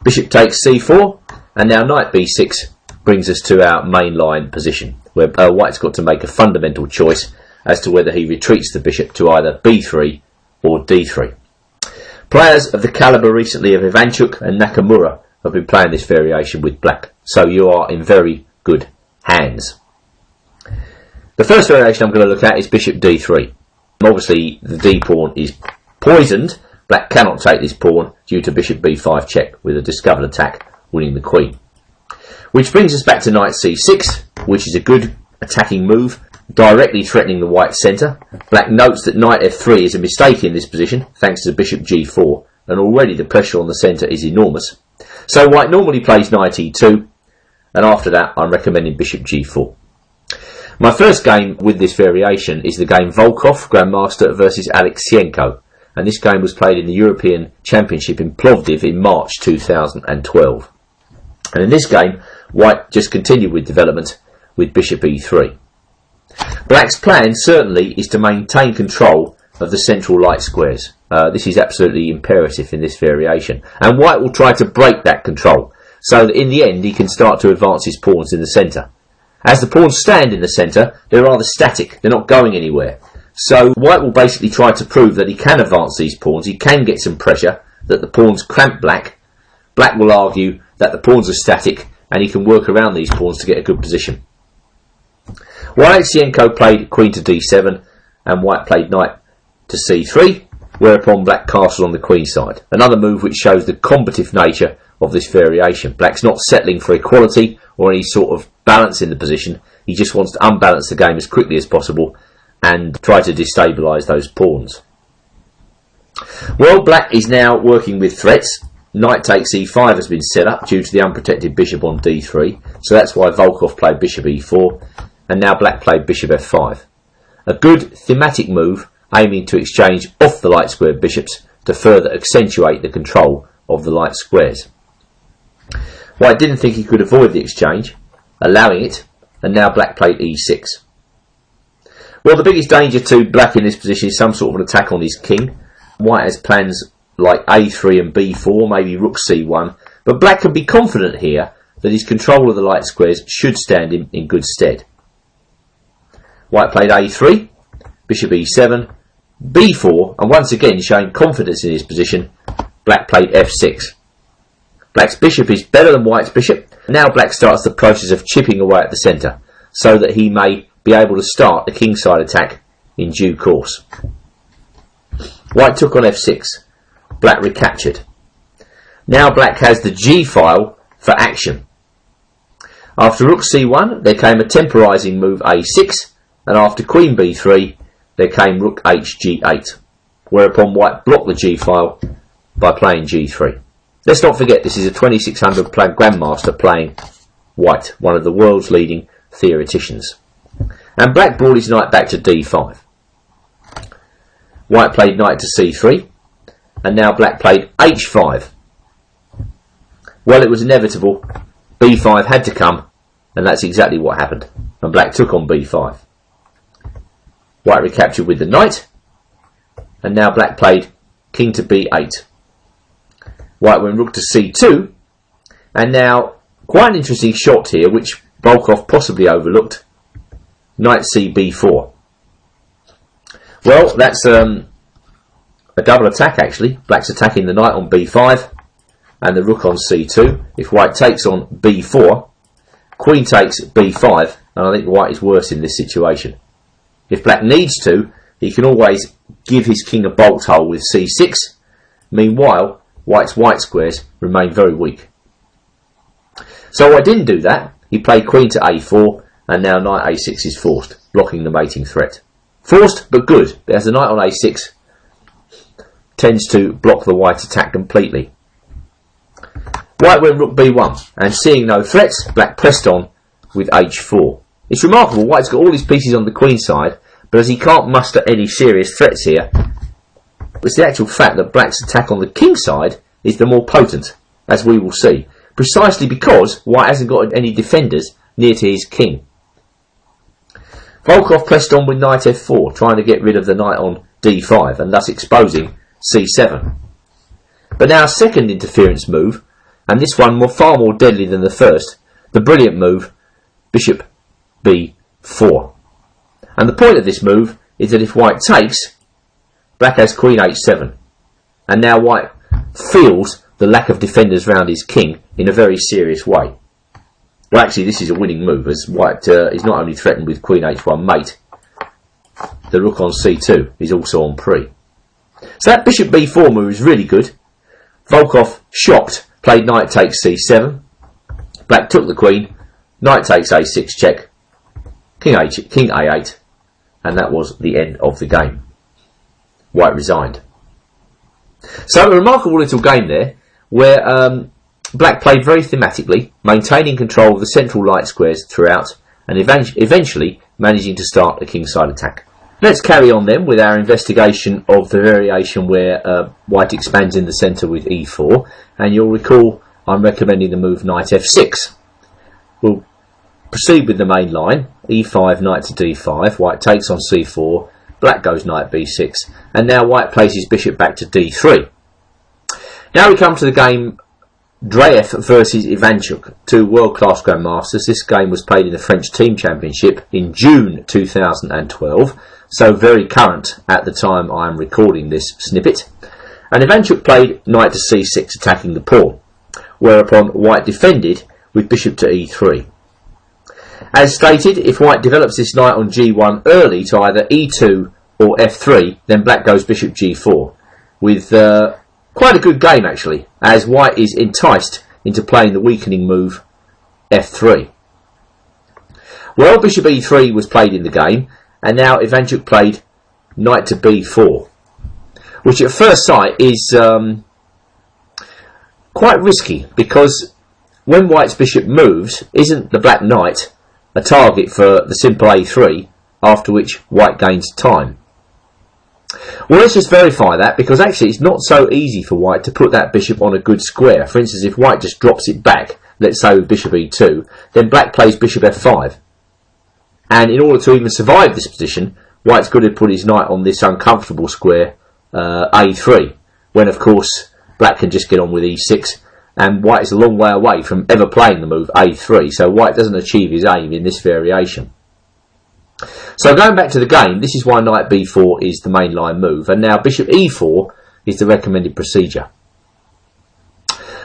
Bishop takes c4, and now knight b6 brings us to our main line position, where white's got to make a fundamental choice as to whether he retreats the bishop to either b3 or d3. Players of the calibre recently of Ivanchuk and Nakamura have been playing this variation with black, so you are in very good hands. The first variation I'm going to look at is bishop d3. Obviously the d pawn is Poisoned, black cannot take this pawn due to bishop b5 check, with a discovered attack winning the queen. Which brings us back to knight c6, which is a good attacking move, directly threatening the white centre. Black notes that knight f3 is a mistake in this position, thanks to bishop g4, and already the pressure on the centre is enormous. So white normally plays knight e2, and after that I'm recommending bishop g4. My first game with this variation is the game Volkov, Grandmaster, versus Alexienko, and this game was played in the European Championship in Plovdiv in March 2012. And in this game, white just continued with development with bishop e3. Black's plan certainly is to maintain control of the central light squares. This is absolutely imperative in this variation, and white will try to break that control so that in the end he can start to advance his pawns in the centre. As the pawns stand in the centre, they're rather static, they're not going anywhere. So white will basically try to prove that he can advance these pawns, he can get some pressure, that the pawns cramp black. Black will argue that the pawns are static and he can work around these pawns to get a good position. While Alexienko played queen to d7 and white played knight to c3, whereupon black castled on the queen side. Another move which shows the combative nature of this variation. Black's not settling for equality or any sort of balance in the position, he just wants to unbalance the game as quickly as possible and try to destabilise those pawns. Well, black is now working with threats. Knight takes e5 has been set up due to the unprotected bishop on d3, so that's why Volkov played bishop e4, and now black played bishop f5. A good thematic move aiming to exchange off the light square bishops to further accentuate the control of the light squares. White didn't think he could avoid the exchange, allowing it, and now black played e6. Well, the biggest danger to black in this position is some sort of an attack on his king. White has plans like a3 and b4, maybe rook c1, but black can be confident here that his control of the light squares should stand him in good stead. White played a3, bishop e7, b4, and once again showing confidence in his position, black played f6. Black's bishop is better than white's bishop. Now black starts the process of chipping away at the centre, so that he may be able to start the kingside attack in due course. White took on f6. Black recaptured. Now black has the g file for action. After rook c1 there came a temporising move a6, and after queen b3 there came rook hg8, whereupon white blocked the g file by playing g3. Let's not forget this is a 2600 grandmaster playing white, one of the world's leading theoreticians. And black brought his knight back to d5. White played knight to c3, and now black played h5. Well, it was inevitable. b5 had to come, and that's exactly what happened. And black took on b5. White recaptured with the knight, and now black played king to b8. White went rook to c2, and now quite an interesting shot here, which Volkov possibly overlooked. Knight c b4. Well, that's a double attack actually. Black's attacking the knight on b5 and the rook on c2. If white takes on b4, queen takes b5, and I think white is worse in this situation. If black needs to, he can always give his king a bolt hole with c6. Meanwhile, white's white squares remain very weak. So white didn't do that. He played queen to a4, and now knight a6 is forced, blocking the mating threat. Forced, but good, as the knight on a6 tends to block the white attack completely. White went rook b1, and seeing no threats, black pressed on with h4. It's remarkable, white's got all his pieces on the queen side, but as he can't muster any serious threats here, it's the actual fact that black's attack on the king side is the more potent, as we will see, precisely because white hasn't got any defenders near to his king. Volkov pressed on with knight f4, trying to get rid of the knight on d5 and thus exposing c7. But now a second interference move, and this one far more deadly than the first, the brilliant move, bishop b4. And the point of this move is that if white takes, black has queen h7, and now white feels the lack of defenders round his king in a very serious way. Well, actually this is a winning move, as white is not only threatened with queen h1 mate, the rook on c2 is also on pre. So that bishop b4 move is really good. Volkov, shocked, played knight takes c7. Black took the queen, knight takes a6 check, king a8, and that was the end of the game. White resigned. So a remarkable little game there, where Black played very thematically, maintaining control of the central light squares throughout, and eventually managing to start a kingside attack. Let's carry on then with our investigation of the variation where White expands in the centre with e4, and you'll recall I'm recommending the move knight f6. We'll proceed with the main line, e5, knight to d5, White takes on c4, Black goes knight b6, and now White plays his bishop back to d3. Now we come to the game Dreyev versus Ivanchuk, two world-class grandmasters. This game was played in the French Team Championship in June 2012, so very current at the time I am recording this snippet. And Ivanchuk played knight to c6, attacking the pawn, whereupon White defended with bishop to e3. As stated, if White develops this knight on g1 early to either e2 or f3, then Black goes bishop g4, with quite a good game actually, as White is enticed into playing the weakening move f3. Well, bishop e3 was played in the game, and now Ivanchuk played knight to b4, which at first sight is quite risky, because when White's bishop moves, isn't the black knight a target for the simple a3, after which White gains time? Well, let's just verify that, because actually it's not so easy for White to put that bishop on a good square. For instance, if White just drops it back, let's say with bishop e2, then Black plays bishop f5. And in order to even survive this position, White's got to put his knight on this uncomfortable square a3, when of course Black can just get on with e6, and White is a long way away from ever playing the move a3, so White doesn't achieve his aim in this variation. So going back to the game, this is why knight b4 is the main line move, and now bishop e4 is the recommended procedure.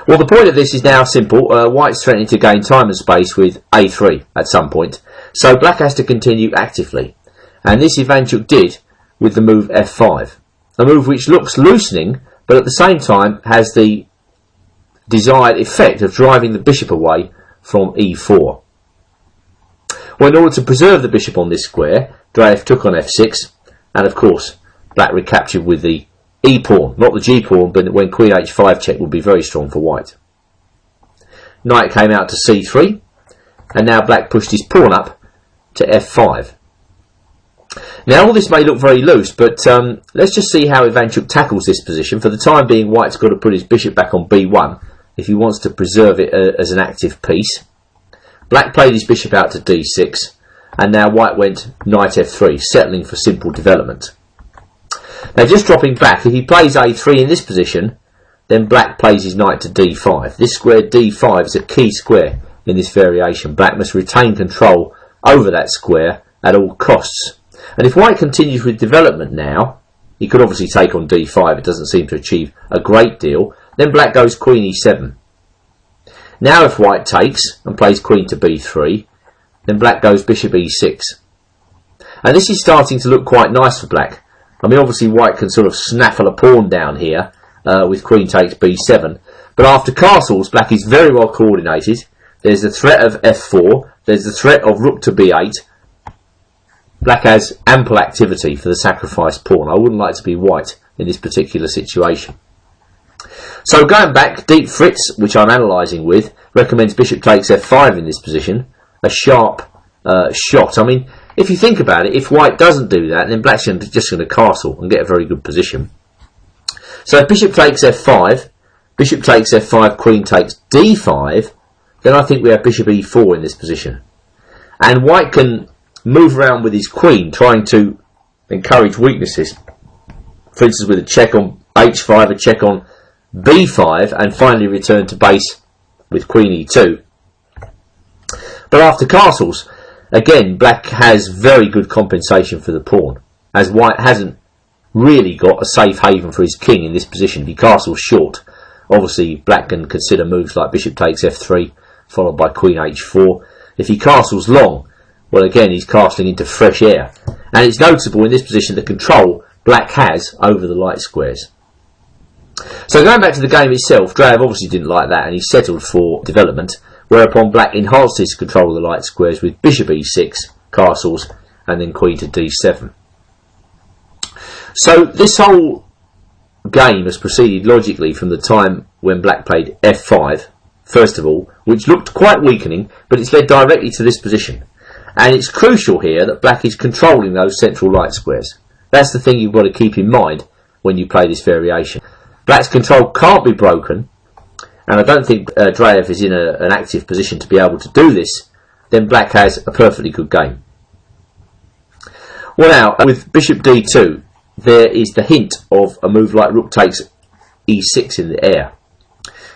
Well, the point of this is now simple. White's threatening to gain time and space with a3 at some point, so Black has to continue actively, and this Ivanchuk did with the move f5, a move which looks loosening, but at the same time has the desired effect of driving the bishop away from e4. Well, in order to preserve the bishop on this square, Dreyev took on f6, and of course Black recaptured with the e pawn, not the g pawn, but when queen h5 check would be very strong for White. Knight came out to c3, and now Black pushed his pawn up to f5. Now all this may look very loose, but let's just see how Ivanchuk tackles this position. For the time being, White's got to put his bishop back on b1 if he wants to preserve it as an active piece. Black played his bishop out to d6, and now White went knight f3, settling for simple development. Now just dropping back, if he plays a3 in this position, then Black plays his knight to d5. This square d5 is a key square in this variation. Black must retain control over that square at all costs. And if White continues with development now, he could obviously take on d5, it doesn't seem to achieve a great deal, then Black goes queen e7. Now if White takes and plays queen to b3, then Black goes bishop e6. And this is starting to look quite nice for Black. I mean, obviously White can sort of snaffle a pawn down here with queen takes b7, but after castles, Black is very well coordinated. There's the threat of f4, there's the threat of rook to b8. Black has ample activity for the sacrificed pawn. I wouldn't like to be White in this particular situation. So going back, Deep Fritz, which I'm analysing with, recommends bishop takes f5 in this position. A sharp shot. I mean, if you think about it, if White doesn't do that, then Black's just going to castle and get a very good position. So if bishop takes f5, bishop takes f5, queen takes d5, then I think we have bishop e4 in this position. And White can move around with his queen, trying to encourage weaknesses. For instance, with a check on h5, a check on b5, and finally return to base with queen e2. But after castles, again, Black has very good compensation for the pawn, as White hasn't really got a safe haven for his king in this position. If he castles short, obviously Black can consider moves like bishop takes f3, followed by queen h4. If he castles long, well, again, he's castling into fresh air. And it's noticeable in this position that control black has over the light squares. So going back to the game itself, Dreyev obviously didn't like that and he settled for development, whereupon black enhanced his control of the light squares with bishop e6, castles, and then queen to d7. So this whole game has proceeded logically from the time when black played f5, first of all, which looked quite weakening, but it's led directly to this position. And it's crucial here that black is controlling those central light squares. That's the thing you've got to keep in mind when you play this variation. Black's control can't be broken, and I don't think Dreyev is in an active position to be able to do this. Then black has a perfectly good game. Well, now, with bishop d2, there is the hint of a move like rook takes e6 in the air.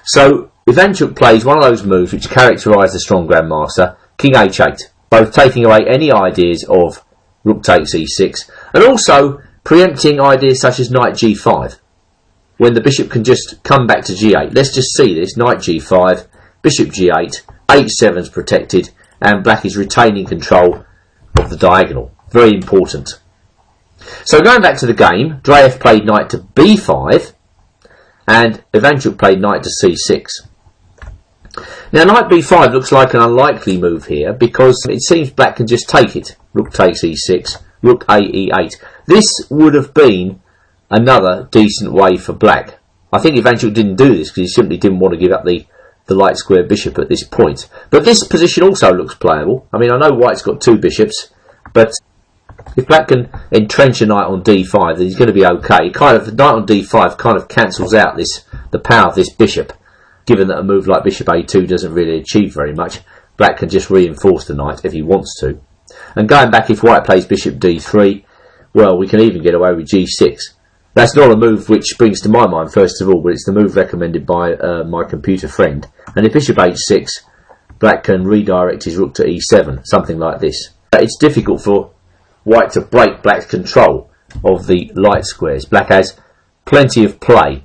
So Ivanchuk plays one of those moves which characterise the strong grandmaster, king h8, both taking away any ideas of rook takes e6 and also preempting ideas such as knight g5, when the bishop can just come back to g8. Let's just see this: knight g5, bishop g8, h7's protected, and black is retaining control of the diagonal. Very important. So going back to the game, Dreyev played knight to b5 and Ivanchuk played knight to c6. Now knight b5 looks like an unlikely move here because it seems black can just take it. Rook takes e6, rook a e8. This would have been another decent way for black. I think Ivanchuk didn't do this because he simply didn't want to give up the light square bishop at this point. But this position also looks playable. I mean, I know white's got two bishops, but if black can entrench a knight on d5, then he's going to be okay. The knight on d5 kind of cancels out the power of this bishop, given that a move like bishop a2 doesn't really achieve very much. Black can just reinforce the knight if he wants to. And going back, if white plays bishop d3, well, we can even get away with g6. That's not a move which springs to my mind first of all, but it's the move recommended by my computer friend. And if bishop h6, black can redirect his rook to e7, something like this. It's difficult for white to break black's control of the light squares. Black has plenty of play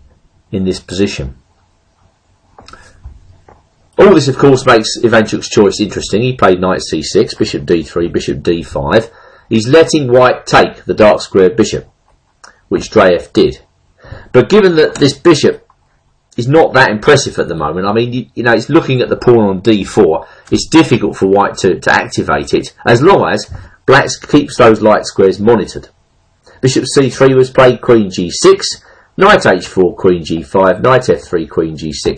in this position. All this, of course, makes Ivanchuk's choice interesting. He played knight c6, bishop d3, bishop d5. He's letting white take the dark square bishop, which Dreyev did. But given that this bishop is not that impressive at the moment, I mean, you know, it's looking at the pawn on d4. It's difficult for white to activate it, as long as black keeps those light squares monitored. Bishop c3 was played, queen g6, knight h4, queen g5, knight f3, queen g6,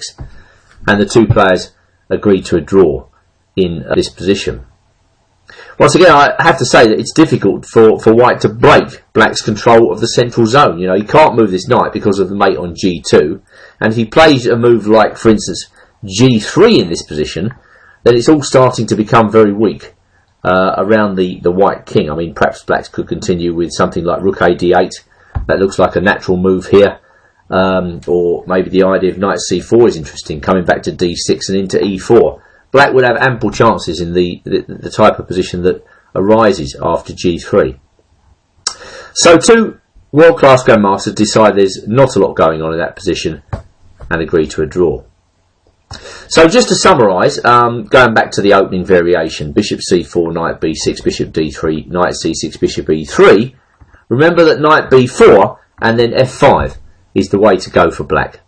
and the two players agreed to a draw in this position. Once again, I have to say that it's difficult for white to break black's control of the central zone. You know, he can't move this knight because of the mate on g2, and if he plays a move like, for instance, g3 in this position, then it's all starting to become very weak around the white king. I mean, perhaps black could continue with something like rook a d8. That looks like a natural move here. Or maybe the idea of knight c4 is interesting, coming back to d6 and into e4. Black would have ample chances in the type of position that arises after g3. So two world-class grandmasters decide there's not a lot going on in that position and agree to a draw. So just to summarise, going back to the opening variation, bishop c4, knight b6, bishop d3, knight c6, bishop e3, remember that knight b4 and then f5 is the way to go for black,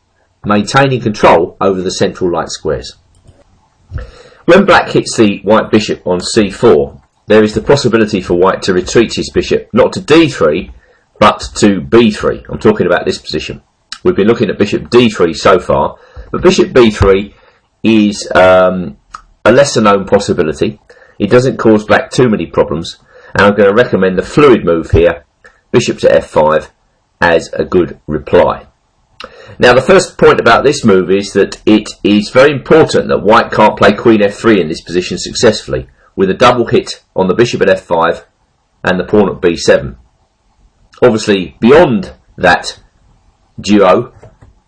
maintaining control over the central light squares. When black hits the white bishop on c4, there is the possibility for white to retreat his bishop, not to d3, but to b3. I'm talking about this position. We've been looking at bishop d3 so far, but bishop b3 is a lesser known possibility. It doesn't cause black too many problems, and I'm going to recommend the fluid move here, bishop to f5, as a good reply. Now, the first point about this move is that it is very important that white can't play queen f3 in this position successfully, with a double hit on the bishop at f5 and the pawn at b7. Obviously, beyond that duo,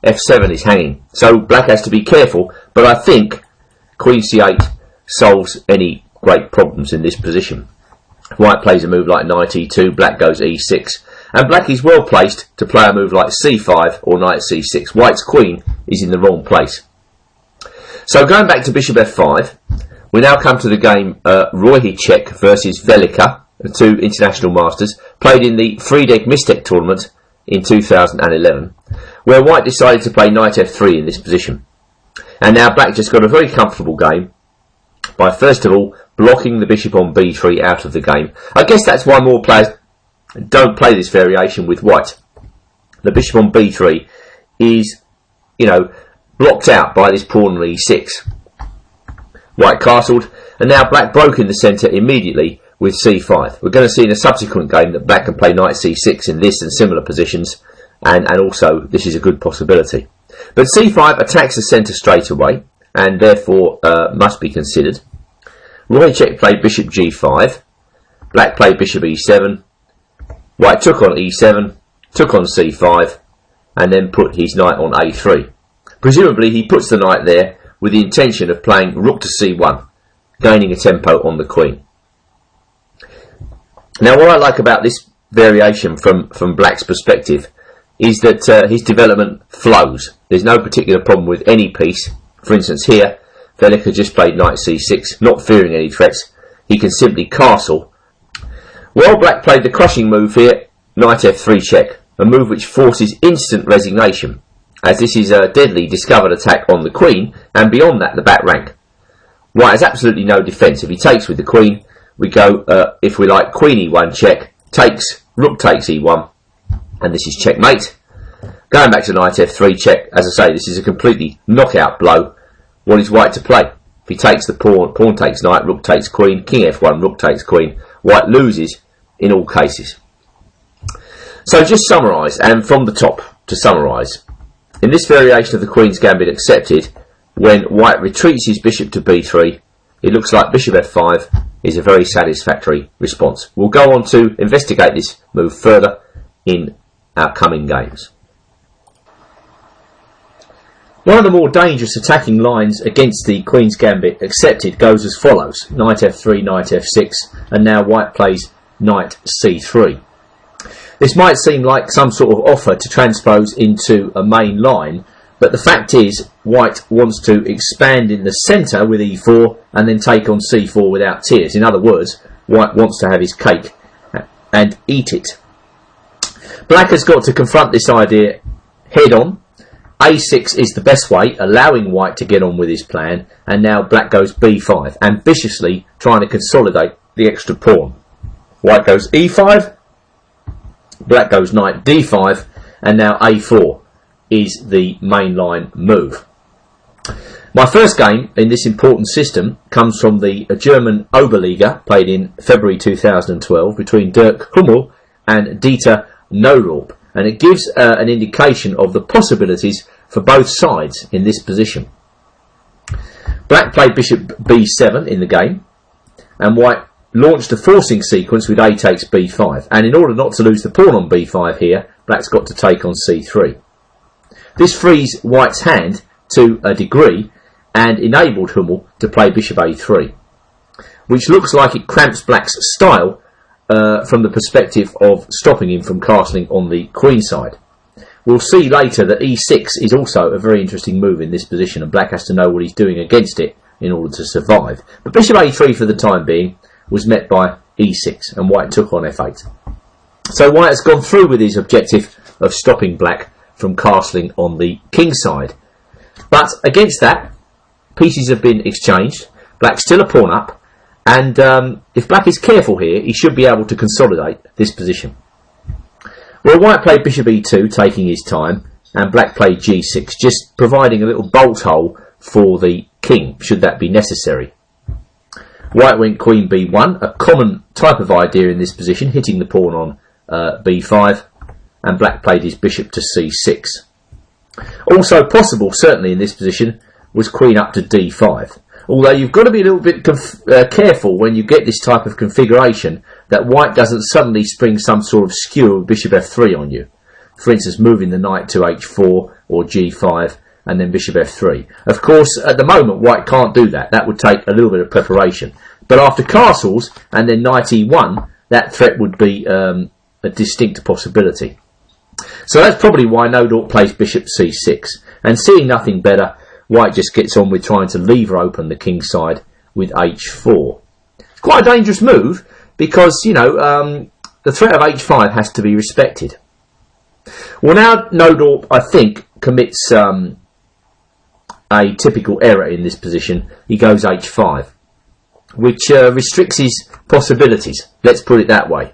f7 is hanging, so black has to be careful, but I think queen c8 solves any great problems in this position. White plays a move like knight e2, black goes e6, and black is well placed to play a move like c5 or knight c6. White's queen is in the wrong place. So going back to bishop f5, we now come to the game Royhicek versus Velika. two international masters, played in the Friedeck Mistek tournament in 2011, where white decided to play knight f3 in this position. And now black just got a very comfortable game by first of all blocking the bishop on b3 out of the game. I guess that's why more players don't play this variation with white. The bishop on b3 is, blocked out by this pawn on e6. White castled, and now black broke in the centre immediately with c5. We're going to see in a subsequent game that black can play knight c6 in this and similar positions, and also this is a good possibility. But c5 attacks the centre straight away, and therefore must be considered. Wojciech played bishop g5, black played bishop e7, white took on e7, took on c5, and then put his knight on a3. Presumably he puts the knight there with the intention of playing rook to c1, gaining a tempo on the queen. Now what I like about this variation from black's perspective is that his development flows. There's no particular problem with any piece. For instance here, Velika just played knight c6, not fearing any threats. He can simply castle. While black played the crushing move here, knight f3 check, a move which forces instant resignation, as this is a deadly discovered attack on the queen, and beyond that the back rank. White has absolutely no defence. If he takes with the queen, we go, if we like, queen e1 check, takes, rook takes e1, and this is checkmate. Going back to knight f3 check, as I say, this is a completely knockout blow. What is white to play? If he takes the pawn takes knight, rook takes queen, king f1, rook takes queen, white loses in all cases. So just summarise, and from the top to summarise. In this variation of the Queen's Gambit accepted, when white retreats his bishop to b3, it looks like bishop f5 is a very satisfactory response. We'll go on to investigate this move further in our coming games. One of the more dangerous attacking lines against the Queen's Gambit accepted goes as follows: knight f3, knight f6, and now white plays knight c3. This might seem like some sort of offer to transpose into a main line, but the fact is white wants to expand in the centre with e4 and then take on c4 without tears. In other words, white wants to have his cake and eat it. Black has got to confront this idea head on. a6 is the best way, allowing white to get on with his plan, and now black goes b5, ambitiously trying to consolidate the extra pawn. White goes e5, black goes knight d5, and now a4 is the mainline move. My first game in this important system comes from the German Oberliga, played in February 2012 between Dirk Hummel and Dieter Norup, and it gives an indication of the possibilities for both sides in this position. Black played bishop b7 in the game, and white launched a forcing sequence with a takes b5, and in order not to lose the pawn on b5 here, black's got to take on c3. This frees white's hand to a degree and enabled Hummel to play bishop a3, which looks like it cramps black's style from the perspective of stopping him from castling on the queen side. We'll see later that e6 is also a very interesting move in this position, and black has to know what he's doing against it in order to survive. But bishop a3 for the time being was met by e6, and white took on f8. So white has gone through with his objective of stopping black from castling on the king side. But against that, pieces have been exchanged. Black's still a pawn up, and if black is careful here, he should be able to consolidate this position. Well, white played bishop e2, taking his time, and black played g6, just providing a little bolt hole for the king, should that be necessary. White went queen b1, a common type of idea in this position, hitting the pawn on b5, and black played his bishop to c6. Also possible, certainly in this position, was queen up to d5. Although you've got to be a little bit careful when you get this type of configuration that white doesn't suddenly spring some sort of skewer with bishop f3 on you. For instance, moving the knight to h4 or g5 and then bishop f3. Of course, at the moment, white can't do that. That would take a little bit of preparation. But after castles and then knight e1, that threat would be a distinct possibility. So that's probably why Nodort plays bishop c6. And seeing nothing better, white just gets on with trying to lever open the king side with h4. It's quite a dangerous move, because, you know, the threat of h5 has to be respected. Well, now Nodorp, I think, commits a typical error in this position. He goes h5, which restricts his possibilities, let's put it that way.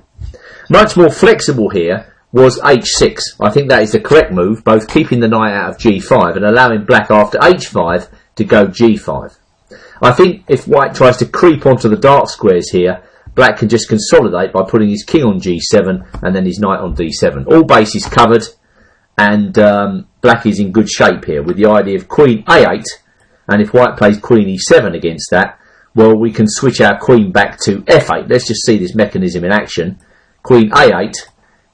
Much more flexible here was h6. I think that is the correct move, both keeping the knight out of g5 and allowing black after h5 to go g5. I think if white tries to creep onto the dark squares here, black can just consolidate by putting his king on g7 and then his knight on d7. All bases covered, and black is in good shape here with the idea of queen a8, and if white plays queen e7 against that, well, we can switch our queen back to f8. Let's just see this mechanism in action. Queen a8,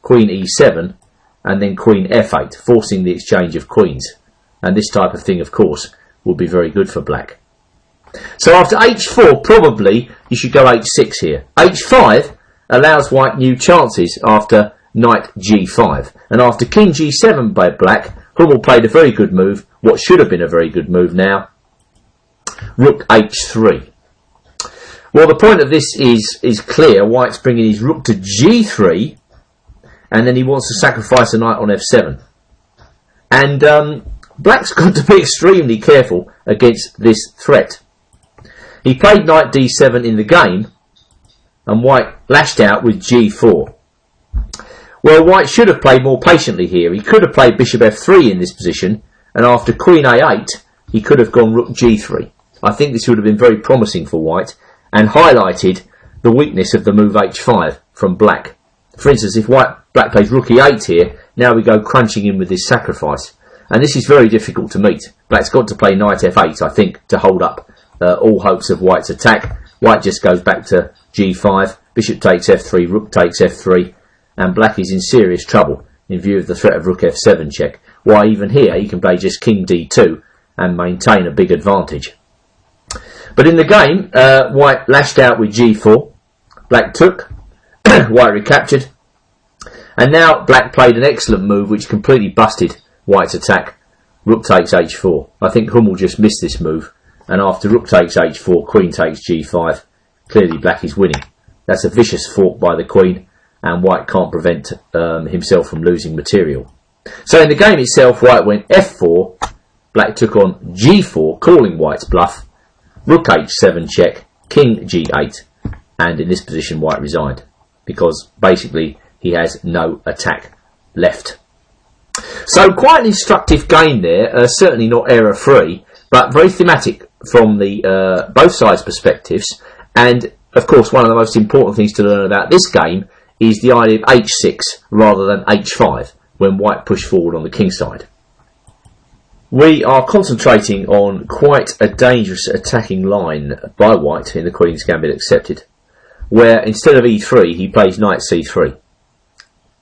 queen e7, and then queen f8, forcing the exchange of queens. And this type of thing, of course, will be very good for black. So after h4, probably you should go h6 here. h5 allows white new chances after knight g5. And after king g7 by black, Hummel played a very good move, what should have been a very good move now, rook h3. Well, the point of this is clear. White's bringing his rook to g3, and then he wants to sacrifice a knight on f7. And black's got to be extremely careful against this threat. He played knight d7 in the game, and white lashed out with g4. Well, white should have played more patiently here. He could have played bishop f3 in this position, and after queen a8, he could have gone rook g3. I think this would have been very promising for white, and highlighted the weakness of the move h5 from black. For instance, if black plays rook e8 here, now we go crunching in with this sacrifice. And this is very difficult to meet. Black's got to play knight f8, I think, to hold up all hopes of white's attack. White just goes back to g5, bishop takes f3, rook takes f3, and black is in serious trouble in view of the threat of rook f7 check. Why, even here, he can play just king d2 and maintain a big advantage. But in the game, white lashed out with g4, black took, white recaptured, and now black played an excellent move which completely busted white's attack. Rook takes h4. I think Hummel just missed this move, and after rook takes h4, queen takes g5, clearly black is winning. That's a vicious fork by the queen, and white can't prevent himself from losing material. So in the game itself, white went f4, black took on g4, calling white's bluff, rook h7 check, king g8, and in this position white resigned, because basically he has no attack left. So quite an instructive game there, certainly not error free, but very thematic from the both sides' perspectives. And of course, one of the most important things to learn about this game is the idea of h6 rather than h5 when white pushed forward on the king side. We are concentrating on quite a dangerous attacking line by white in the Queen's Gambit accepted, where instead of e3 he plays knight c3.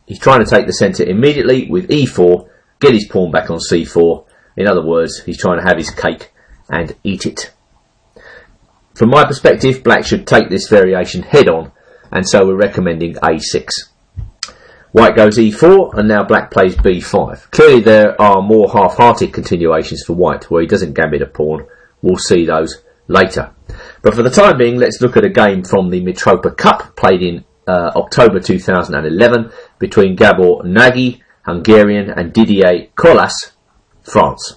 He's trying to take the centre immediately with e4, get his pawn back on c4. In other words, he's trying to have his cake and eat it. From my perspective, black should take this variation head on, and so we're recommending a6. White goes e4, and now black plays b5. Clearly there are more half-hearted continuations for white, where he doesn't gambit a pawn. We'll see those later. But for the time being, let's look at a game from the Mitropa Cup, played in October 2011, between Gabor Nagy, Hungarian, and Didier Collas, France.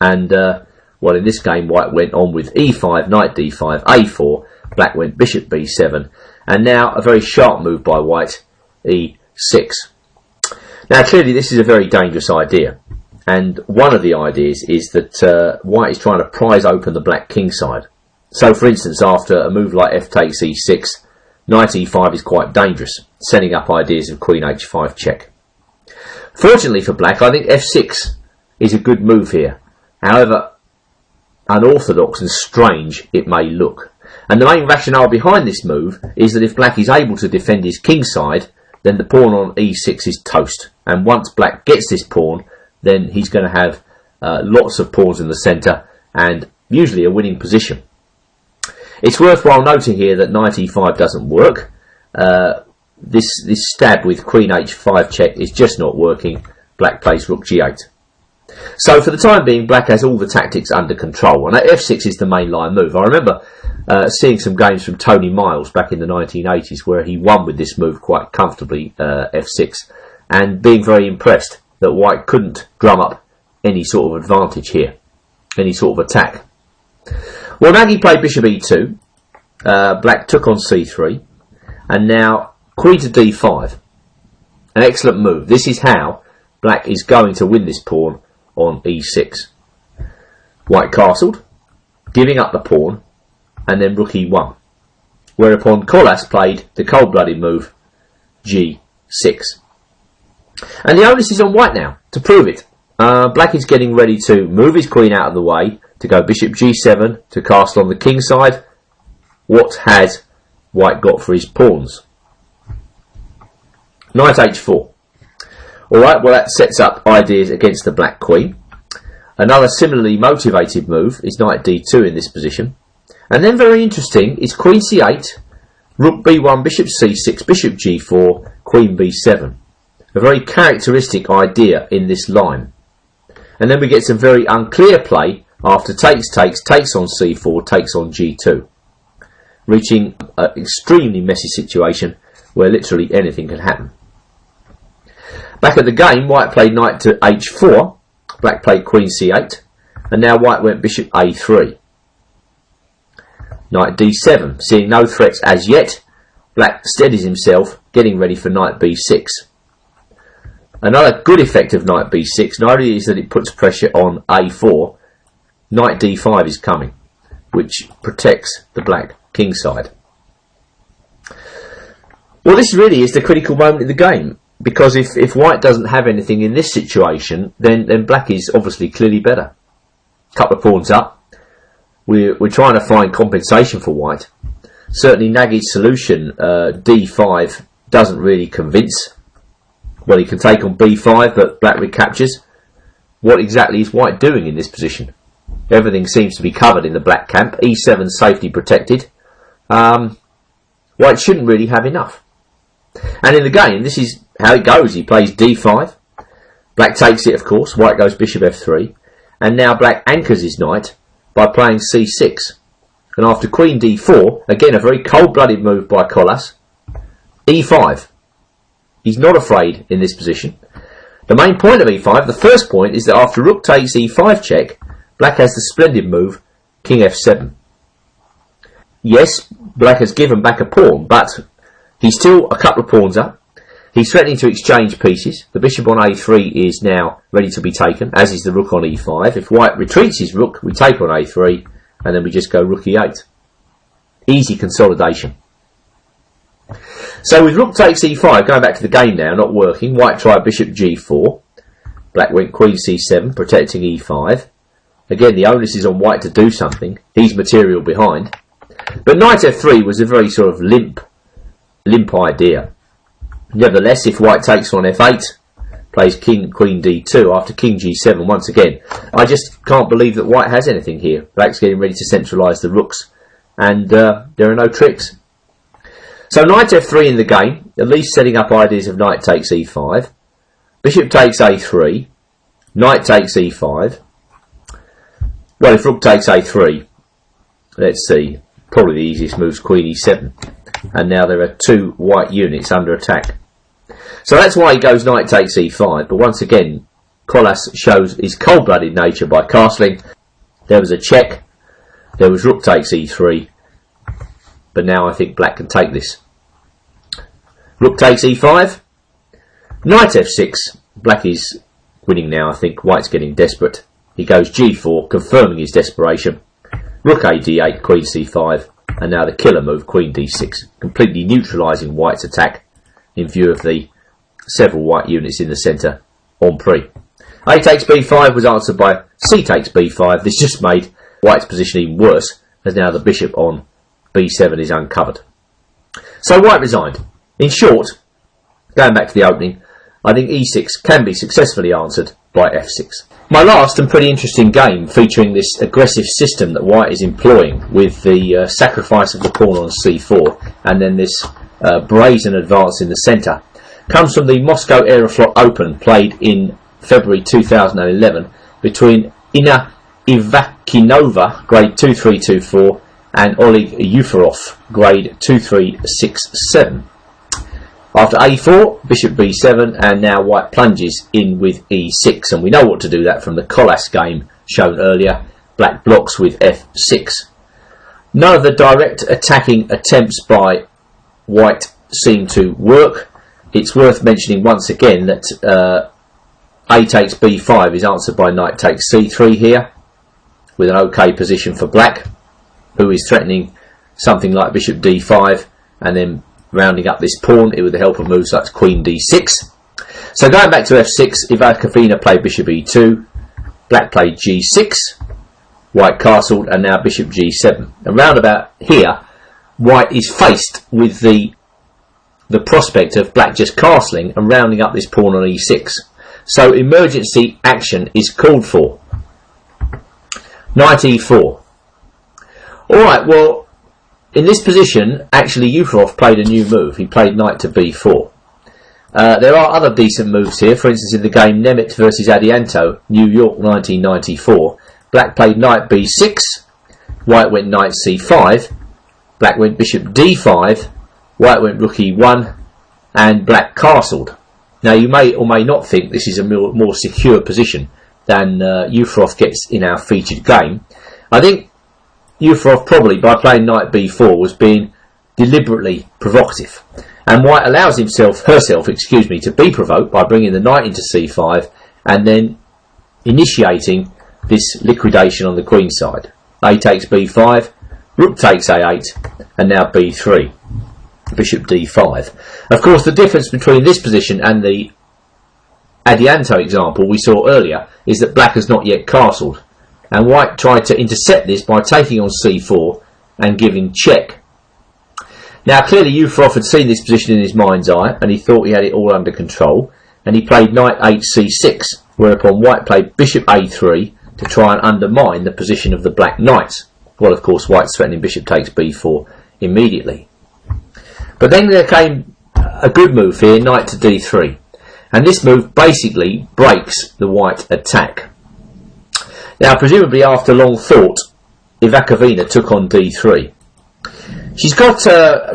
And, well, in this game, white went on with e5, knight d5, a4, black went bishop b7, and now a very sharp move by white, e6. Now clearly this is a very dangerous idea, and one of the ideas is that white is trying to prise open the black king side. So for instance, after a move like f takes e6, knight e5 is quite dangerous, setting up ideas of queen h5 check. Fortunately for black, I think f6 is a good move here, however unorthodox and strange it may look. And the main rationale behind this move is that if black is able to defend his king side, then the pawn on e6 is toast. And once black gets this pawn, then he's going to have lots of pawns in the centre and usually a winning position. It's worthwhile noting here that knight e5 doesn't work. This stab with queen h5 check is just not working. Black plays rook g8. So for the time being, black has all the tactics under control, and f6 is the main line move. I remember seeing some games from Tony Miles back in the 1980s where he won with this move quite comfortably, f6, and being very impressed that white couldn't drum up any sort of advantage here, any sort of attack. Well, Nagy played bishop e2, black took on c3, and now queen to d5. An excellent move. This is how black is going to win this pawn on e6. White castled, giving up the pawn, and then rook e1. Whereupon Collas played the cold-blooded move g6. And the onus is on white now to prove it. Black is getting ready to move his queen out of the way, to go bishop g7, to castle on the king side. What has white got for his pawns? Knight h4. Alright, well that sets up ideas against the black queen. Another similarly motivated move is knight d2 in this position. And then very interesting is queen c8, rook b1, bishop c6, bishop g4, queen b7. A very characteristic idea in this line. And then we get some very unclear play after takes on c4, takes on g2. Reaching an extremely messy situation where literally anything can happen. Back at the game, white played knight to h4, black played queen c8, and now white went bishop a3. Knight d7, seeing no threats as yet, black steadies himself, getting ready for knight b6. Another good effect of knight b6 not only is that it puts pressure on a4, knight d5 is coming, which protects the black king side. Well, this really is the critical moment in the game, because if white doesn't have anything in this situation, then black is obviously clearly better. Couple of pawns up. We're trying to find compensation for white. Certainly Nagy's solution, d5, doesn't really convince. Well, he can take on b5, but black recaptures. What exactly is white doing in this position? Everything seems to be covered in the black camp. e7 safety protected. White shouldn't really have enough. And in the game, this is how it goes. He plays d5. Black takes it, of course. White goes bishop f3. And now black anchors his knight by playing c6. And after queen d4, again a very cold-blooded move by Collas, e5. He's not afraid in this position. The main point of e5, the first point, is that after rook takes e5 check, black has the splendid move king f7. Yes, black has given back a pawn, but he's still a couple of pawns up. He's threatening to exchange pieces. The bishop on a3 is now ready to be taken, as is the rook on e5. If white retreats his rook, we take on a3, and then we just go rook e8. Easy consolidation. So with rook takes e5, going back to the game now, not working, white tried bishop g4. Black went queen c7, protecting e5. Again, the onus is on white to do something. He's material behind. But knight f3 was a very sort of limp idea. Nevertheless, if white takes on f8, plays king queen d2 after king g7 once again, I just can't believe that white has anything here. Black's getting ready to centralise the rooks, and there are no tricks. So knight f3 in the game, at least setting up ideas of knight takes e5, bishop takes a3, knight takes e5. Well, if rook takes a3, let's see, probably the easiest move's queen e7. And now there are two white units under attack. So that's why he goes knight takes e5, but once again, Collas shows his cold-blooded nature by castling. There was a check, there was rook takes e3, but now I think black can take this. Rook takes e5, knight f6, black is winning now, I think. White's getting desperate. He goes g4, confirming his desperation. Rook a d8, queen c5, and now the killer move, queen d6, completely neutralising white's attack in view of the several white units in the centre en prise. A takes b5 was answered by c takes b5. This just made white's position even worse, as now the bishop on b7 is uncovered. So white resigned. In short, going back to the opening, I think e6 can be successfully answered by f6. My last and pretty interesting game, featuring this aggressive system that white is employing with the sacrifice of the pawn on c4 and then this brazen advance in the centre, comes from the Moscow Aeroflot Open played in February 2011 between Inna Ivakinova, grade 2324, and Oleg Yuferov, grade 2367. After a4, bishop b7, and now white plunges in with e6, and we know what to do that from the Colas game shown earlier. Black blocks with f6. None of the direct attacking attempts by white seem to work. It's worth mentioning once again that a takes b5 is answered by knight takes c3 here, with an okay position for black, who is threatening something like bishop d5 and then rounding up this pawn with the help of moves such as queen d6. So going back to f6, Ivakova played bishop e2, black played g6, white castled, and now bishop g7. And round about here, white is faced with the prospect of black just castling and rounding up this pawn on e6. So emergency action is called for. Knight e4. Alright, well, in this position, actually Yuferov played a new move. He played knight to b4. There are other decent moves here. For instance, in the game Nemeth versus Adianto, New York 1994, black played knight b6, white went knight c5, black went bishop d5, white went rook e1, and black castled. Now you may or may not think this is a more secure position than Yuferov gets in our featured game. I think Yuferov probably, by playing knight b4, was being deliberately provocative, and white allows herself to be provoked by bringing the knight into c5 and then initiating this liquidation on the queen side. A takes b5, rook takes a8, and now b3, bishop d5. Of course, the difference between this position and the Adianto example we saw earlier is that black has not yet castled, and white tried to intercept this by taking on c4 and giving check. Now clearly Yuferov had seen this position in his mind's eye, and he thought he had it all under control, and he played knight c6, whereupon white played bishop a3 to try and undermine the position of the black knights. Well, of course, white's threatening bishop takes b4 immediately. But then there came a good move here, knight to d3, and this move basically breaks the white attack. Now, presumably after long thought, Ivakova took on d3. She's got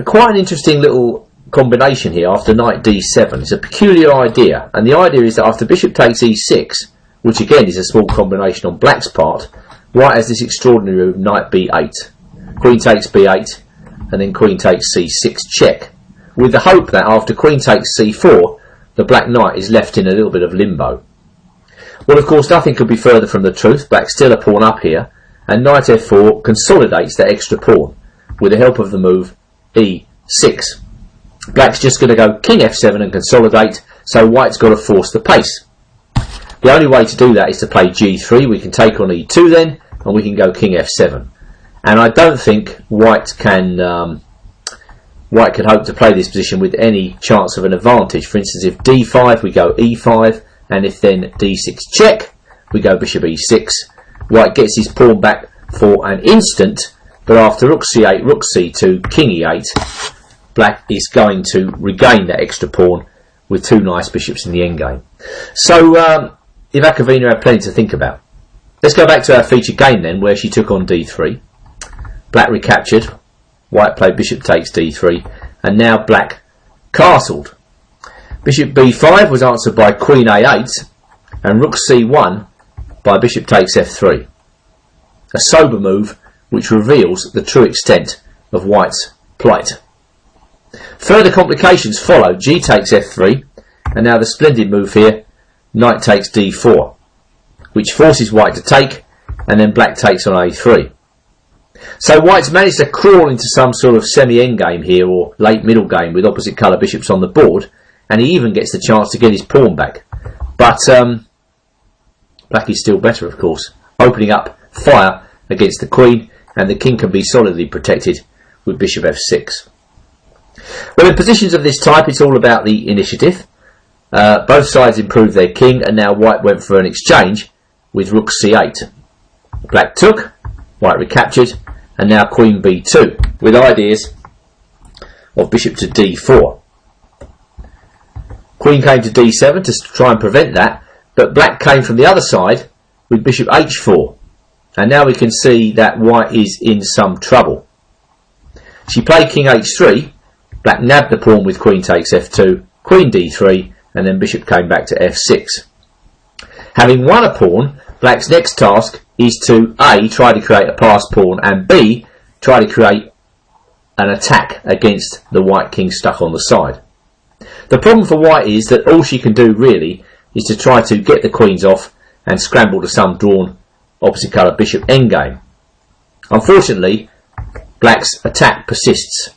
quite an interesting little combination here after knight d7. It's a peculiar idea, and the idea is that after bishop takes e6, which again is a small combination on black's part, white has this extraordinary move, knight b8. Queen takes b8, and then queen takes c6 check, with the hope that after queen takes c4, the black knight is left in a little bit of limbo. Well, of course, nothing could be further from the truth. Black's still a pawn up here, and knight f4 consolidates that extra pawn with the help of the move e6. Black's just going to go king f7 and consolidate, so white's got to force the pace. The only way to do that is to play g3. We can take on e2 then, and we can go king f7. And I don't think white can hope to play this position with any chance of an advantage. For instance, if d5, we go e5, and if then d6 check, we go bishop e6. White gets his pawn back for an instant, but after rook c8, rook c2, king e8, black is going to regain that extra pawn with two nice bishops in the endgame. So Ivakova had plenty to think about. Let's go back to our featured game then, where she took on d3. Black recaptured, white played bishop takes d3, and now black castled. Bishop b5 was answered by queen a8, and rook c1 by bishop takes f3. A sober move which reveals the true extent of white's plight. Further complications follow. G takes f3, and now the splendid move here, knight takes d4, which forces white to take, and then black takes on a3. So white's managed to crawl into some sort of semi-endgame here, or late middle game, with opposite colour bishops on the board, and he even gets the chance to get his pawn back. But black is still better, of course, opening up fire against the queen, and the king can be solidly protected with bishop f6. Well, in positions of this type, it's all about the initiative. Both sides improved their king, and now white went for an exchange with rook c8. Black took, white recaptured, and now queen b2, with ideas of bishop to d4. Queen came to d7 to try and prevent that, but black came from the other side with bishop h4. And now we can see that white is in some trouble. She played king h3, black nabbed the pawn with queen takes f2, queen d3, and then bishop came back to f6. Having won a pawn, black's next task is to A, try to create a passed pawn, and B, try to create an attack against the white king stuck on the side. The problem for white is that all she can do really is to try to get the queens off and scramble to some drawn opposite colour bishop endgame. Unfortunately, black's attack persists.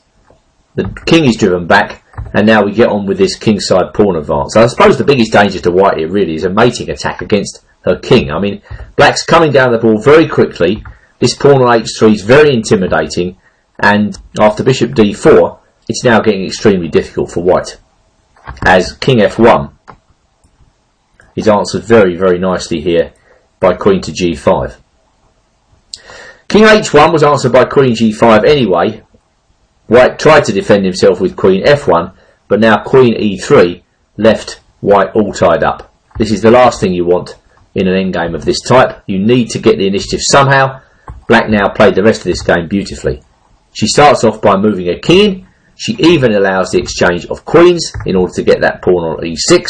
The king is driven back, and now we get on with this kingside pawn advance. I suppose the biggest danger to white here really is a mating attack against her king. I mean, black's coming down the board very quickly. This pawn on h3 is very intimidating, and after bishop d4, it's now getting extremely difficult for white, as king f1 is answered very, very nicely here by queen to g5. King h1 was answered by queen g5 anyway. White tried to defend himself with queen f1, but now queen e3 left white all tied up. This is the last thing you want in an endgame of this type. You need to get the initiative somehow. Black now played the rest of this game beautifully. She starts off by moving a king in. She even allows the exchange of queens in order to get that pawn on e6.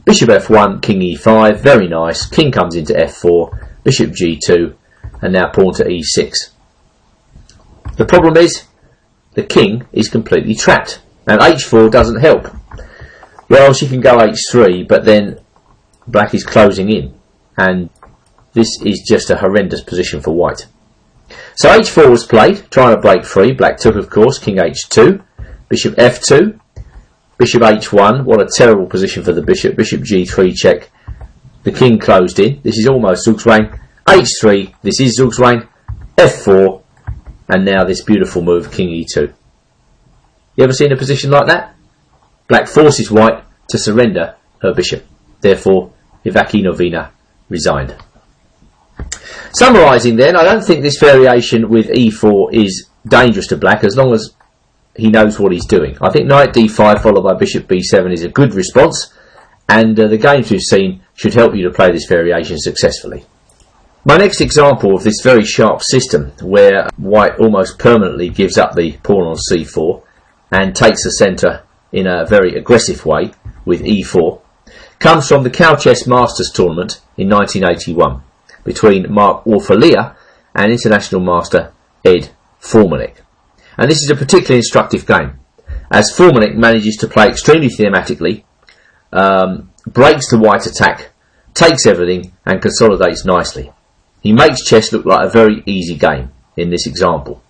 Bishop f1, king e5, very nice. King comes into f4, bishop g2, and now pawn to e6. The problem is, the king is completely trapped, and h4 doesn't help. Well, she can go h3, but then black is closing in, and this is just a horrendous position for white. So h4 was played, trying to break free. Black took, of course, king h2, bishop f2, bishop h1. What a terrible position for the bishop. Bishop g3 check. The king closed in. This is almost Zugzwang. h3, this is Zugzwang. f4, and now this beautiful move, king e2. You ever seen a position like that? Black forces white to surrender her bishop. Therefore, Ivaki Novina resigned. Summarising then, I don't think this variation with e4 is dangerous to black as long as he knows what he's doing. I think knight d5 followed by bishop b7 is a good response, and the games we've seen should help you to play this variation successfully. My next example of this very sharp system, where white almost permanently gives up the pawn on c4 and takes the centre in a very aggressive way with e4, comes from the Cow Chess Masters tournament in 1981 between Mark Orfalia and international master Ed Formanek. And this is a particularly instructive game, as Formanek manages to play extremely thematically, breaks the white attack, takes everything and consolidates nicely. He makes chess look like a very easy game in this example.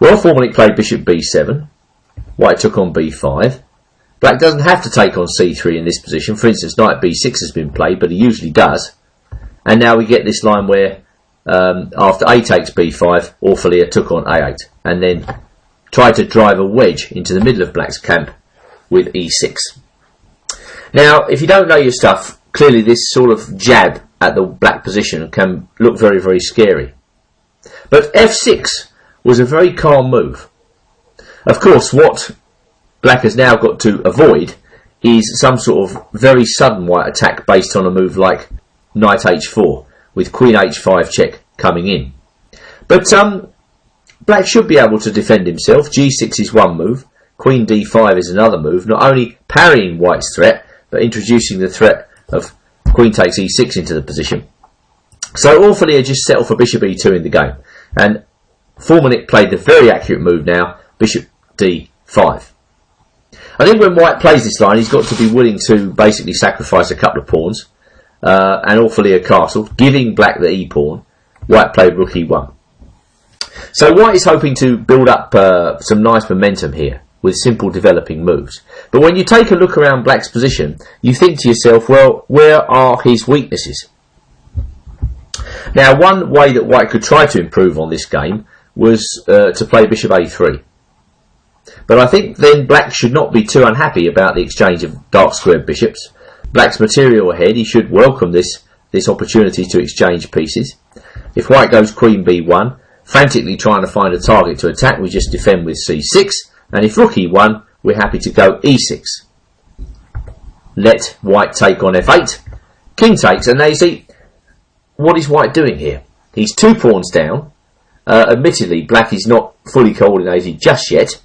Well, Formanek played bishop b7, white took on b5. Black doesn't have to take on c3 in this position. For instance, knight b6 has been played, but he usually does. And now we get this line where after a takes b5, Orfalia took on a8 and then tried to drive a wedge into the middle of black's camp with e6. Now, if you don't know your stuff, clearly this sort of jab at the black position can look very, very scary. But f6 was a very calm move. Of course, what black has now got to avoid is some sort of very sudden white attack based on a move like knight h4 with queen h5 check coming in. But black should be able to defend himself. g6 is one move, queen d5 is another move, not only parrying white's threat but introducing the threat of queen takes e6 into the position. So Orfalia just settled for bishop e2 in the game, and Formanek played the very accurate move now, bishop d5. I think when white plays this line, he's got to be willing to basically sacrifice a couple of pawns, and Orfalia castled, giving black the e-pawn. White played rook e1. So white is hoping to build up some nice momentum here with simple developing moves. But when you take a look around black's position, you think to yourself, well, where are his weaknesses? Now, one way that white could try to improve on this game was to play bishop a3. But I think then black should not be too unhappy about the exchange of dark squared bishops. Black's material ahead, he should welcome this opportunity to exchange pieces. If white goes queen b1, frantically trying to find a target to attack, we just defend with c6, and if rook e1, we're happy to go e6. Let white take on f8, king takes, and now you see, what is white doing here? He's 2 pawns down, Admittedly, black is not fully coordinated just yet,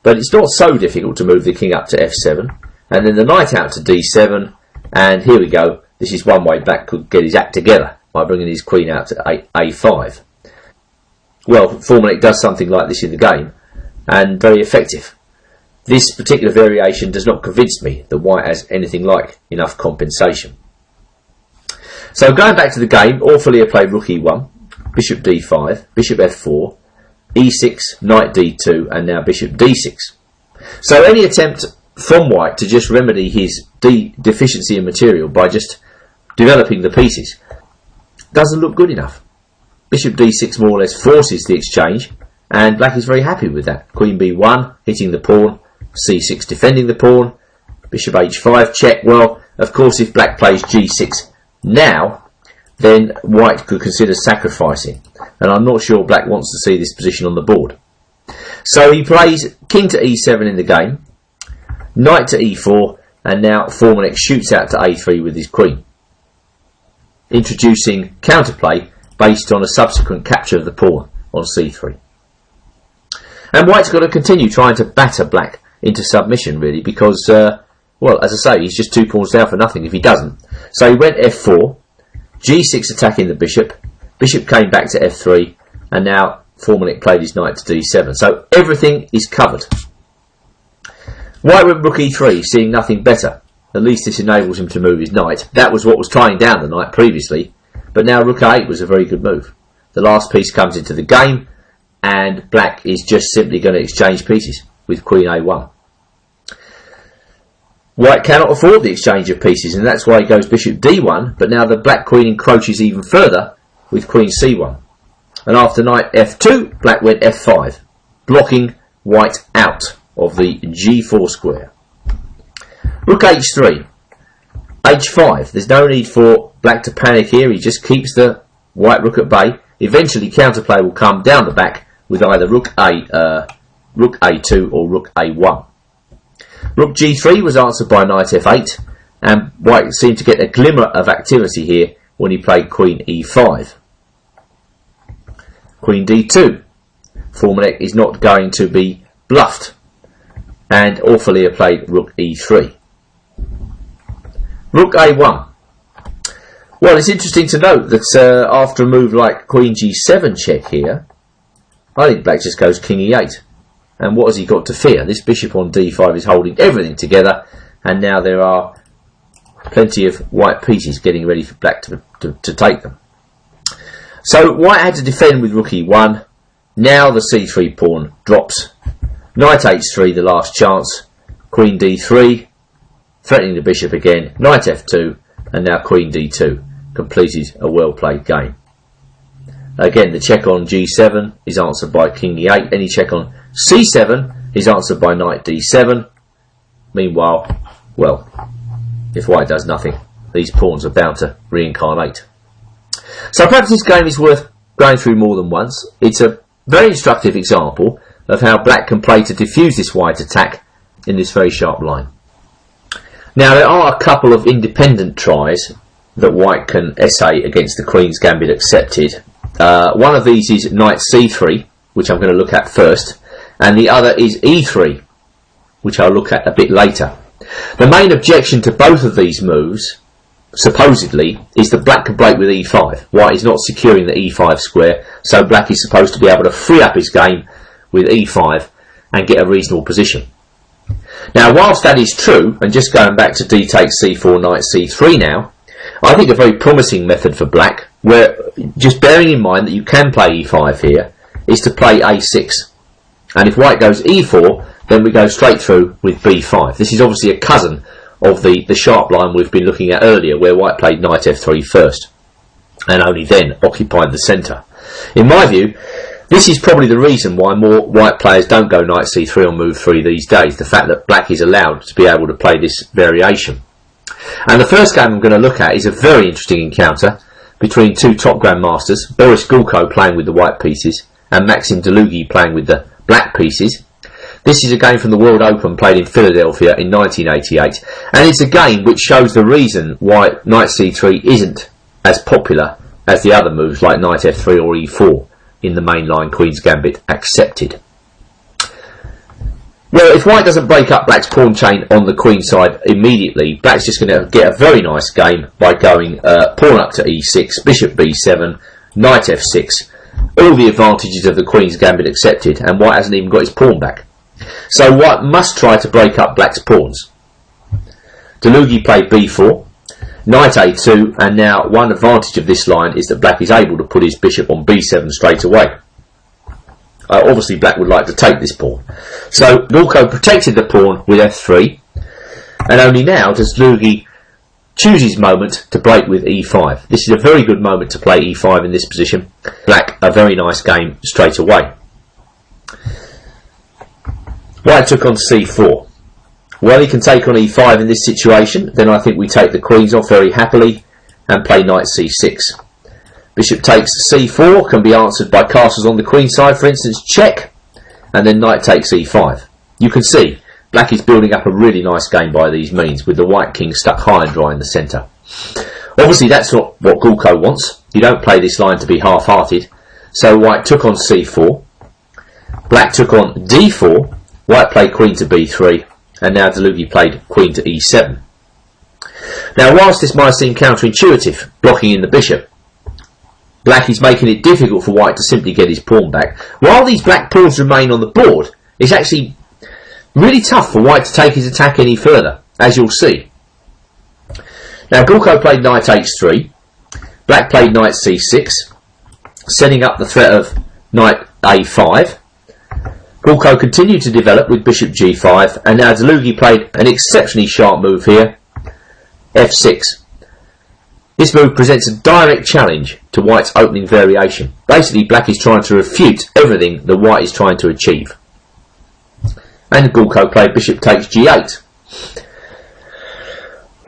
but it's not so difficult to move the king up to f7, and then the knight out to d7, and here we go. This is one way black could get his act together, by bringing his queen out to a5. Well, Formulaic does something like this in the game, and very effective. This particular variation does not convince me that white has anything like enough compensation. So going back to the game, Orfilia played rook e1, bishop d5, bishop f4, e6, knight d2, and now bishop d6. So any attempt from white to just remedy his deficiency in material by just developing the pieces doesn't look good enough. Bishop d6 more or less forces the exchange, and black is very happy with that. Queen b1 hitting the pawn, c6 defending the pawn, bishop h5 check. Well, of course, if black plays g6 now, then white could consider sacrificing, and I'm not sure black wants to see this position on the board. So he plays king to e7 in the game, knight to e4, and now Formulaic shoots out to a3 with his queen, introducing counterplay based on a subsequent capture of the pawn on c3. And white's got to continue trying to batter black into submission, really, because, well, as I say, he's just 2 pawns down for nothing if he doesn't. So he went f4, g6 attacking the bishop, bishop came back to f3, and now Formulaic played his knight to d7. So everything is covered. White went rook e3, seeing nothing better. At least this enables him to move his knight. That was what was tying down the knight previously, but now rook a8 was a very good move. The last piece comes into the game, and black is just simply going to exchange pieces with queen a1. White cannot afford the exchange of pieces, and that's why he goes bishop d1, but now the black queen encroaches even further with queen c1. And after knight f2, black went f5, blocking white out of the g4 square. Rook h3, h5. There's no need for black to panic here. He just keeps the white rook at bay. Eventually counterplay will come down the back with either rook a2 or rook a1. Rook g3 was answered by knight f8, and white seemed to get a glimmer of activity here when he played queen e5. Queen d2. Formulaic is not going to be bluffed, and Orfilia played rook e3. Rook a1. Well, it's interesting to note that after a move like queen g7 check here, I think black just goes king e8. And what has he got to fear? This bishop on d5 is holding everything together, and now there are plenty of white pieces getting ready for black to take them. So white had to defend with rook e1. Now the c3 pawn drops. Knight h3, the last chance. Queen d3, threatening the bishop again. Knight f2, and now queen d2. Completed a well-played game. Again, the check on g7 is answered by king e8. Any check on c7 is answered by knight d7. Meanwhile, well, if white does nothing, these pawns are bound to reincarnate. So perhaps this game is worth going through more than once. It's a very instructive example of how black can play to diffuse this white attack in this very sharp line. Now, there are a couple of independent tries that white can essay against the queen's gambit accepted. One of these is knight c3, which I'm going to look at first, and the other is e3, which I'll look at a bit later. The main objection to both of these moves, supposedly, is that black can break with e5. White is not securing the e5 square, so black is supposed to be able to free up his game with e5 and get a reasonable position. Now, whilst that is true, and just going back to d takes c4, knight c3 now, I think a very promising method for black, where just bearing in mind that you can play e5 here, is to play a6. And if white goes e4, then we go straight through with b5. This is obviously a cousin of the sharp line we've been looking at earlier, where white played knight f3 first, and only then occupied the centre. In my view, this is probably the reason why more white players don't go knight c3 on move 3 these days, the fact that black is allowed to be able to play this variation. And the first game I'm going to look at is a very interesting encounter between two top grandmasters, Boris Gulko playing with the white pieces and Maxim Dlugy playing with the black pieces. This is a game from the World Open played in Philadelphia in 1988, and it's a game which shows the reason why knight c3 isn't as popular as the other moves like knight f3 or e4. in the main line Queen's Gambit accepted. Well, if white doesn't break up black's pawn chain on the queen side immediately, black's just going to get a very nice game by going pawn up to e6, bishop b7, knight f6. All the advantages of the Queen's Gambit accepted, and white hasn't even got his pawn back. So white must try to break up black's pawns. Dlugi played b4, knight a2, and now one advantage of this line is that black is able to put his bishop on b7 straight away. Obviously black would like to take this pawn. So Gulko protected the pawn with f3, and only now does Dlugi choose his moment to break with e5. This is a very good moment to play e5 in this position. Black a very nice game straight away. White took on c4. Well, he can take on e5 in this situation. Then I think we take the queens off very happily and play knight c6. Bishop takes c4 can be answered by castles on the queen side, for instance, check, and then knight takes e5. You can see black is building up a really nice game by these means, with the white king stuck high and dry in the centre. Obviously that's not what Gulko wants. You don't play this line to be half-hearted. So white took on c4, black took on d4, white played queen to b3, and now Dlugi played queen to e7. Now whilst this might seem counterintuitive, blocking in the bishop, black is making it difficult for white to simply get his pawn back. While these black pawns remain on the board, it's actually really tough for white to take his attack any further, as you'll see. Now Gulko played knight h3, black played knight c6, setting up the threat of knight a5. Gulko continued to develop with bishop g5, and now Dlugi played an exceptionally sharp move here, f6. This move presents a direct challenge to white's opening variation. Basically, black is trying to refute everything that white is trying to achieve. And Gulko played bishop takes g8.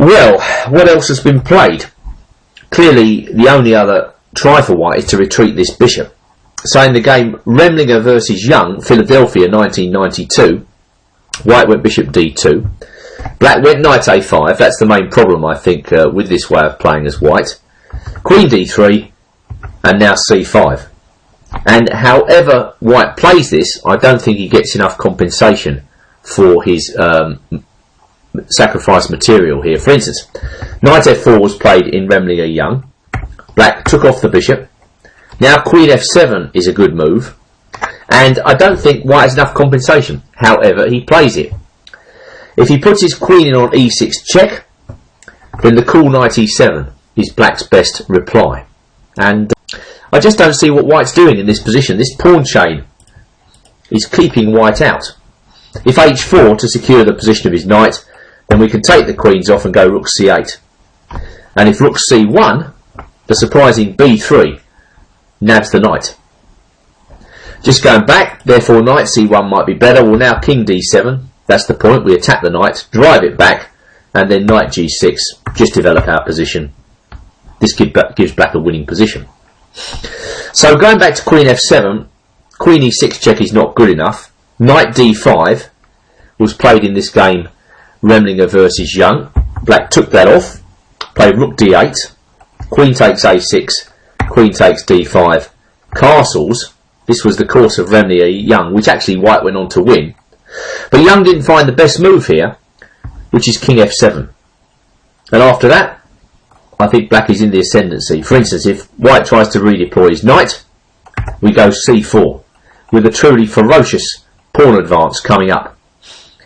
Well, what else has been played? Clearly, the only other try for white is to retreat this bishop. So in the game Remlinger versus Young, Philadelphia 1992, white went bishop d2. Black went knight a5. That's the main problem, I think, with this way of playing as white. Queen d3, and now c5. And however white plays this, I don't think he gets enough compensation for his sacrifice material here. For instance, knight f4 was played in Remlinger Young. Black took off the bishop. Now queen f7 is a good move, and I don't think white has enough compensation. However, he plays it. If he puts his queen in on e6 check, then the cool knight e7 is black's best reply. And I just don't see what white's doing in this position. This pawn chain is keeping white out. If h4 to secure the position of his knight, then we can take the queens off and go rook c8. And if rook c1, the surprising b3 nabs the knight. Just going back, therefore knight c1 might be better. Well, now king d7. That's the point. We attack the knight, drive it back, and then knight g6, just develop our position. This gives black a winning position. So going back to queen f7, queen e6 check is not good enough. Knight d5 was played in this game Remlinger versus Young. Black took that off, played rook d8, queen takes a6, queen takes d5, castles. This was the course of Remlinger Young, which actually white went on to win. But Young didn't find the best move here, which is king f7. And after that, I think black is in the ascendancy. For instance, if white tries to redeploy his knight, we go c4, with a truly ferocious pawn advance coming up.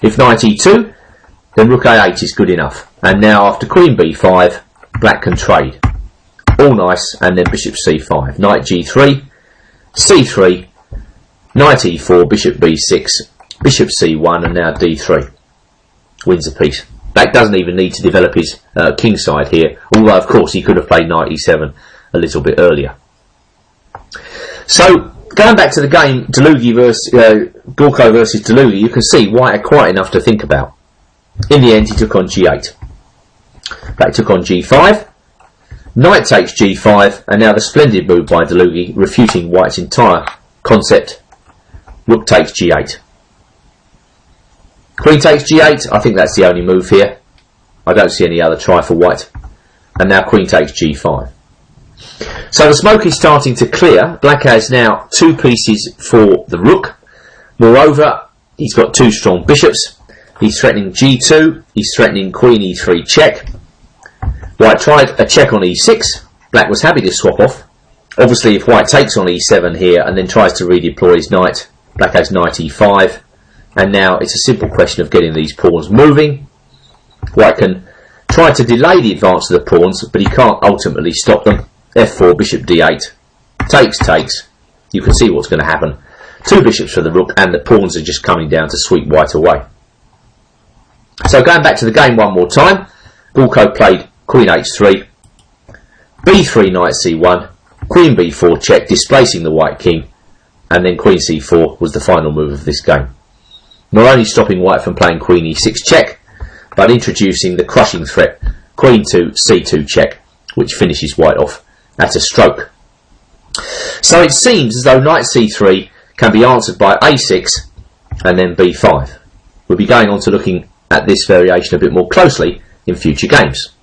If knight e2, then rook a8 is good enough. And now after queen b5, black can trade. All nice, and then bishop c5. Knight g3, c3, knight e4, bishop b6, bishop c1, and now d3. Wins a piece. Black doesn't even need to develop his king side here, although of course he could have played knight e7 a little bit earlier. So going back to the game Dlugi versus Gulko versus Dlugi, you can see white had quite enough to think about. In the end, he took on g8. Black took on g5. Knight takes g5, and now the splendid move by Dlugi, refuting white's entire concept. Rook takes g8. Queen takes g8, I think that's the only move here. I don't see any other try for white. And now queen takes g5. So the smoke is starting to clear. Black has now 2 pieces for the rook. Moreover, he's got 2 strong bishops. He's threatening g2. He's threatening queen e3 check. White tried a check on e6. Black was happy to swap off. Obviously, if white takes on e7 here and then tries to redeploy his knight, black has knight e5. And now it's a simple question of getting these pawns moving. White can try to delay the advance of the pawns, but he can't ultimately stop them. f4, bishop d8. Takes. You can see what's going to happen. 2 bishops for the rook, and the pawns are just coming down to sweep white away. So going back to the game one more time, Gulko played queen h3, b3 knight c1, queen b4 check, displacing the white king, and then queen c4 was the final move of this game. Not only stopping white from playing queen e6 check, but introducing the crushing threat, queen to c2 check, which finishes white off at a stroke. So it seems as though knight c3 can be answered by a6 and then b5. We'll be going on to looking at this variation a bit more closely in future games.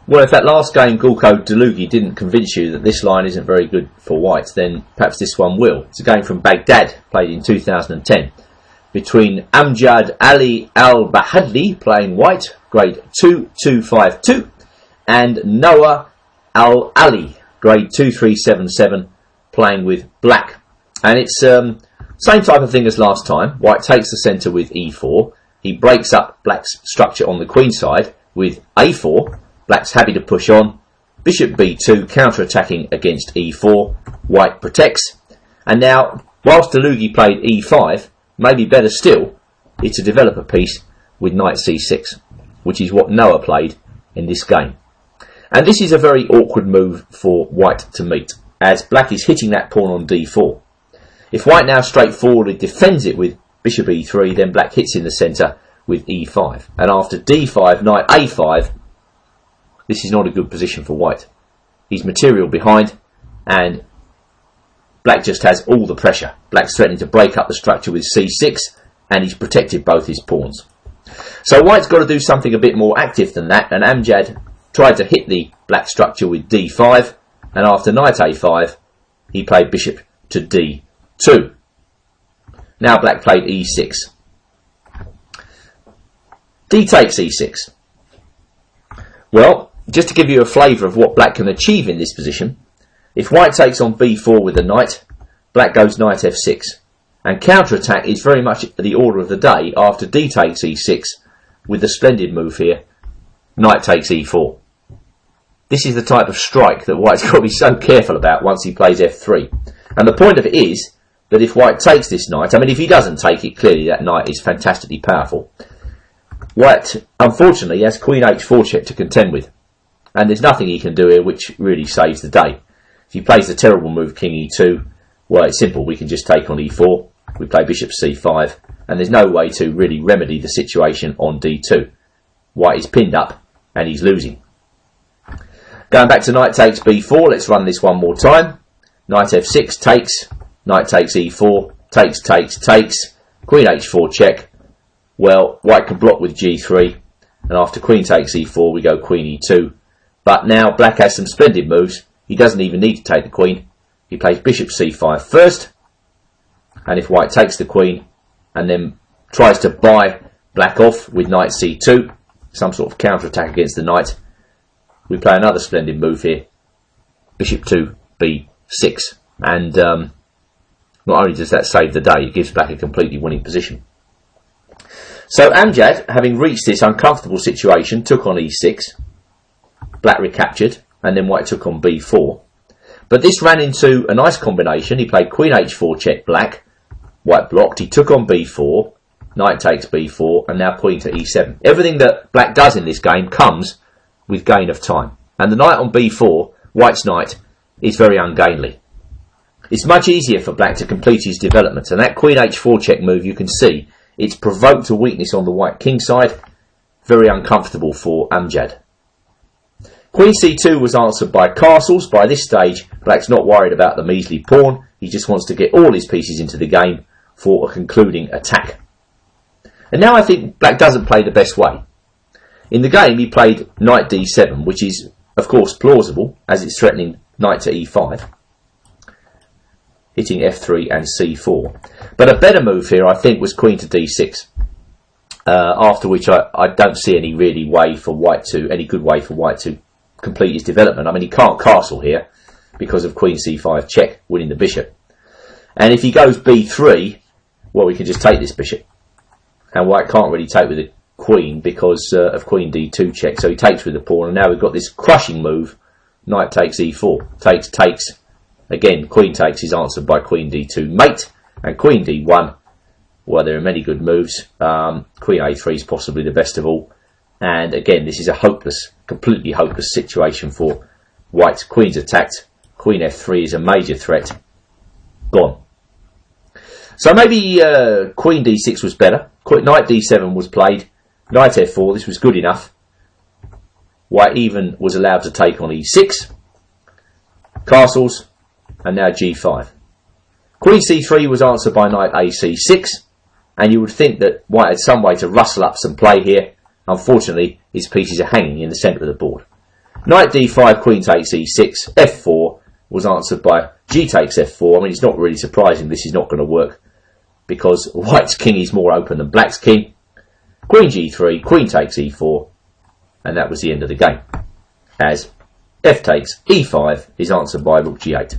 Well, if that last game Gulko Delugi didn't convince you that this line isn't very good for white, then perhaps this one will. It's a game from Baghdad, played in 2010, between Amjad Ali Al-Bahadli, playing white, grade 2252, and Noah Al-Ali, grade 2377, playing with black. And it's same type of thing as last time. White takes the centre with e4. He breaks up black's structure on the queen side with a4. Black's happy to push on. Bishop b2, counter-attacking against e4. White protects. And now, whilst Delugi played e5, maybe better still, it's to develop a piece with knight c6, which is what Noah played in this game. And this is a very awkward move for white to meet, as black is hitting that pawn on d4. If white now straightforwardly defends it with bishop e3, then black hits in the centre with e5. And after d5, knight a5, this is not a good position for white. He's material behind, and black just has all the pressure. Black's threatening to break up the structure with c6, and he's protected both his pawns. So white's got to do something a bit more active than that, and Amjad tried to hit the black structure with d5, and after knight a5, he played bishop to d2. Now black played e6. D takes e6. Well, just to give you a flavour of what black can achieve in this position, if white takes on b4 with the knight, black goes knight f6. And counter-attack is very much the order of the day after d takes e6, with the splendid move here, knight takes e4. This is the type of strike that white's got to be so careful about once he plays f3. And the point of it is that if white takes this knight, I mean, if he doesn't take it, clearly that knight is fantastically powerful. White, unfortunately, has queen h4 check to contend with. And there's nothing he can do here which really saves the day. If he plays the terrible move king e2, well, it's simple. We can just take on e4. We play bishop c5. And there's no way to really remedy the situation on d2. White is pinned up and he's losing. Going back to knight takes b4, let's run this one more time. Knight f6 takes, knight takes e4, takes, queen h4 check. Well, white can block with g3, and after queen takes e4 we go queen e2. But now black has some splendid moves. He doesn't even need to take the queen. He plays bishop c5 first, and if white takes the queen and then tries to buy black off with knight c2, some sort of counter-attack against the knight, we play another splendid move here, bishop to b6, and not only does that save the day, it gives black a completely winning position. So Amjad, having reached this uncomfortable situation, took on e6, black recaptured, and then white took on b4. But this ran into a nice combination. He played queen h4 check black, white blocked, he took on b4, knight takes b4, and now queen to e7. Everything that black does in this game comes with gain of time. And the knight on b4, white's knight, is very ungainly. It's much easier for black to complete his development, and that queen h4 check move, you can see, it's provoked a weakness on the white king side, very uncomfortable for Amjad. Queen c2 was answered by castles. By this stage, black's not worried about the measly pawn, he just wants to get all his pieces into the game for a concluding attack. And now I think black doesn't play the best way. In the game he played knight d7, which is of course plausible as it's threatening knight to e5, hitting f3 and c4. But a better move here, I think, was queen to d6. After which I don't see any really way for white to, any good way for white to complete his development. I mean, he can't castle here because of queen c5 check, winning the bishop. And if he goes b3, well, we can just take this bishop. And white can't really take with the queen because of queen d2 check. So he takes with the pawn, and now we've got this crushing move. Knight takes e4. Takes. Again, queen takes is answered by queen d2 mate. And queen d1. Well, there are many good moves. Queen a3 is possibly the best of all. And again, this is a hopeless, completely hopeless situation for white. Queen's attacked. Queen f3 is a major threat. Gone. So maybe queen d6 was better. Knight d7 was played. Knight f4, this was good enough. White even was allowed to take on e6. Castles. And now g5. Queen c3 was answered by knight ac6. And you would think that white had some way to rustle up some play here. Unfortunately, his pieces are hanging in the centre of the board. Knight d5, queen takes e6, f4 was answered by g takes f4. I mean, it's not really surprising this is not going to work because white's king is more open than black's king. Queen g3, queen takes e4, and that was the end of the game. As f takes e5 is answered by rook g8.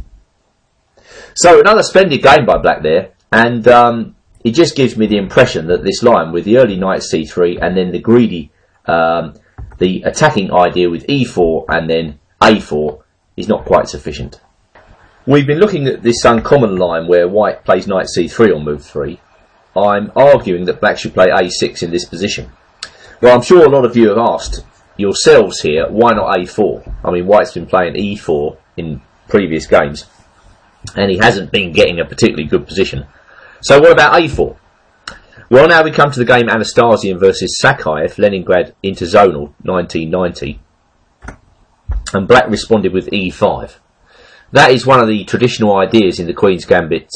So another splendid game by black there, and it just gives me the impression that this line with the early knight c3 and then the greedy, the attacking idea with e4 and then a4 is not quite sufficient. We've been looking at this uncommon line where white plays knight c3 on move 3. I'm arguing that black should play a6 in this position. Well, I'm sure a lot of you have asked yourselves here, why not a4? I mean, white's been playing e4 in previous games and he hasn't been getting a particularly good position. So what about a4? Well, now we come to the game Anastasian versus Sakhaev, Leningrad Interzonal 1990. And black responded with e5. That is one of the traditional ideas in the Queen's Gambit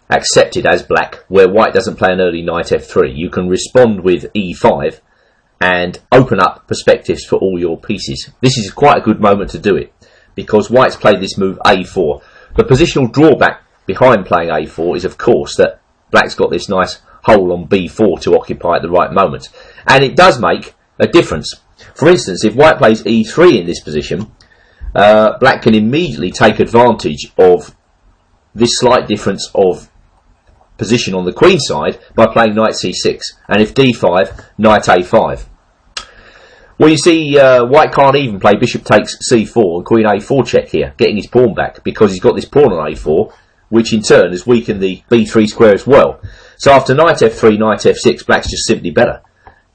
accepted as black, where white doesn't play an early knight f3. You can respond with e5 and open up perspectives for all your pieces. This is quite a good moment to do it, because white's played this move a4. The positional drawback behind playing a4 is, of course, that black's got this nice hole on b4 to occupy at the right moment. And it does make a difference. For instance, if white plays e3 in this position, black can immediately take advantage of this slight difference of position on the queen side by playing knight c6. And if d5, knight a5. Well, you see, white can't even play bishop takes c4 and queen a4 check here, getting his pawn back, because he's got this pawn on a4, which in turn has weakened the b3 square as well. So after knight f3, knight f6, black's just simply better.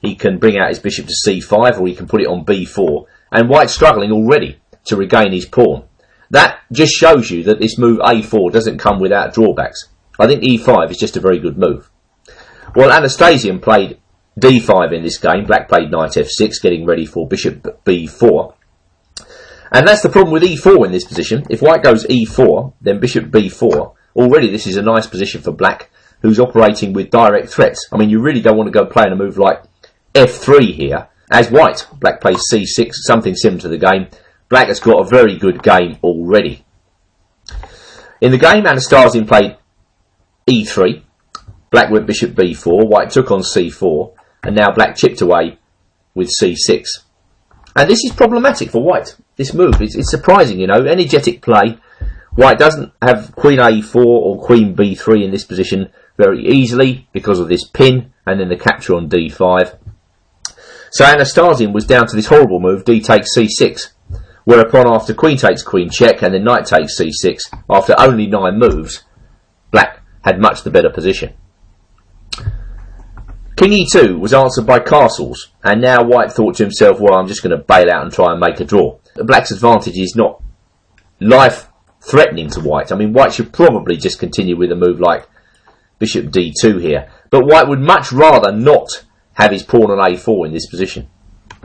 He can bring out his bishop to c5, or he can put it on b4, and white's struggling already to regain his pawn. That just shows you that this move a4 doesn't come without drawbacks. I think e5 is just a very good move. Well, Anastasian played d5 in this game. Black played knight f6, getting ready for bishop b4. And that's the problem with e4 in this position. If white goes e4, then bishop b4. Already this is a nice position for black, who's operating with direct threats. I mean, you really don't want to go playing a move like f3 here. As white, black plays c6, something similar to the game. Black has got a very good game already. In the game, Anastasian played e3. Black went bishop b4. White took on c4. And now black chipped away with c6. And this is problematic for white. This move, it's surprising, you know. Energetic play. White doesn't have queen a4 or queen b3 in this position very easily because of this pin and then the capture on d5. So Anastasian was down to this horrible move, d takes c6. Whereupon after queen takes queen check and then knight takes c6, after only 9 moves, black had much the better position. King e2 was answered by castles, and now white thought to himself, well, I'm just going to bail out and try and make a draw. Black's advantage is not life-threatening to white. I mean, white should probably just continue with a move like bishop d2 here. But white would much rather not have his pawn on a4 in this position,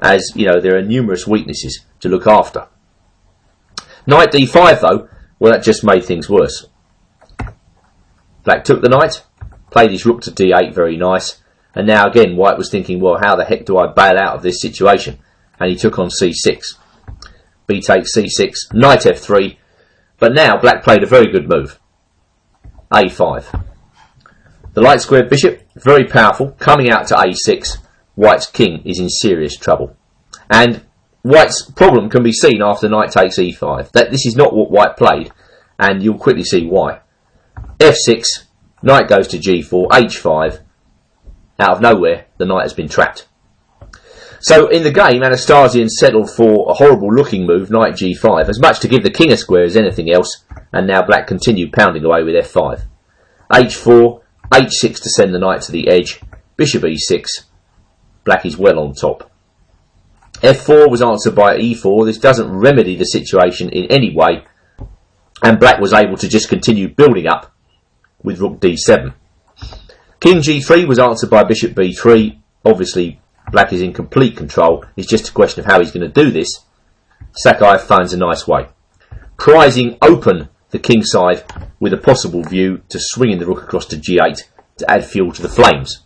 as, you know, there are numerous weaknesses to look after. Knight d5, though, well, that just made things worse. Black took the knight, played his rook to d8, very nice. And now again, white was thinking, well, how the heck do I bail out of this situation? And he took on c6. b takes c6, knight f3, but now black played a very good move, a5. The light squared bishop, very powerful, coming out to a6. White's king is in serious trouble. And White's problem can be seen after knight takes e5. That this is not what White played, and you'll quickly see why. f6, knight goes to g4, h5. Out of nowhere, the knight has been trapped. So in the game, Anastasian settled for a horrible looking move, knight g5, as much to give the king a square as anything else, and now black continued pounding away with f5. h4, h6 to send the knight to the edge, bishop e6, black is well on top. f4 was answered by e4. This doesn't remedy the situation in any way, and black was able to just continue building up with rook d7. King g3 was answered by bishop b3. Obviously black is in complete control. It's just a question of how he's going to do this. Sakai finds a nice way, prizing open the king side with a possible view to swinging the rook across to g8 to add fuel to the flames.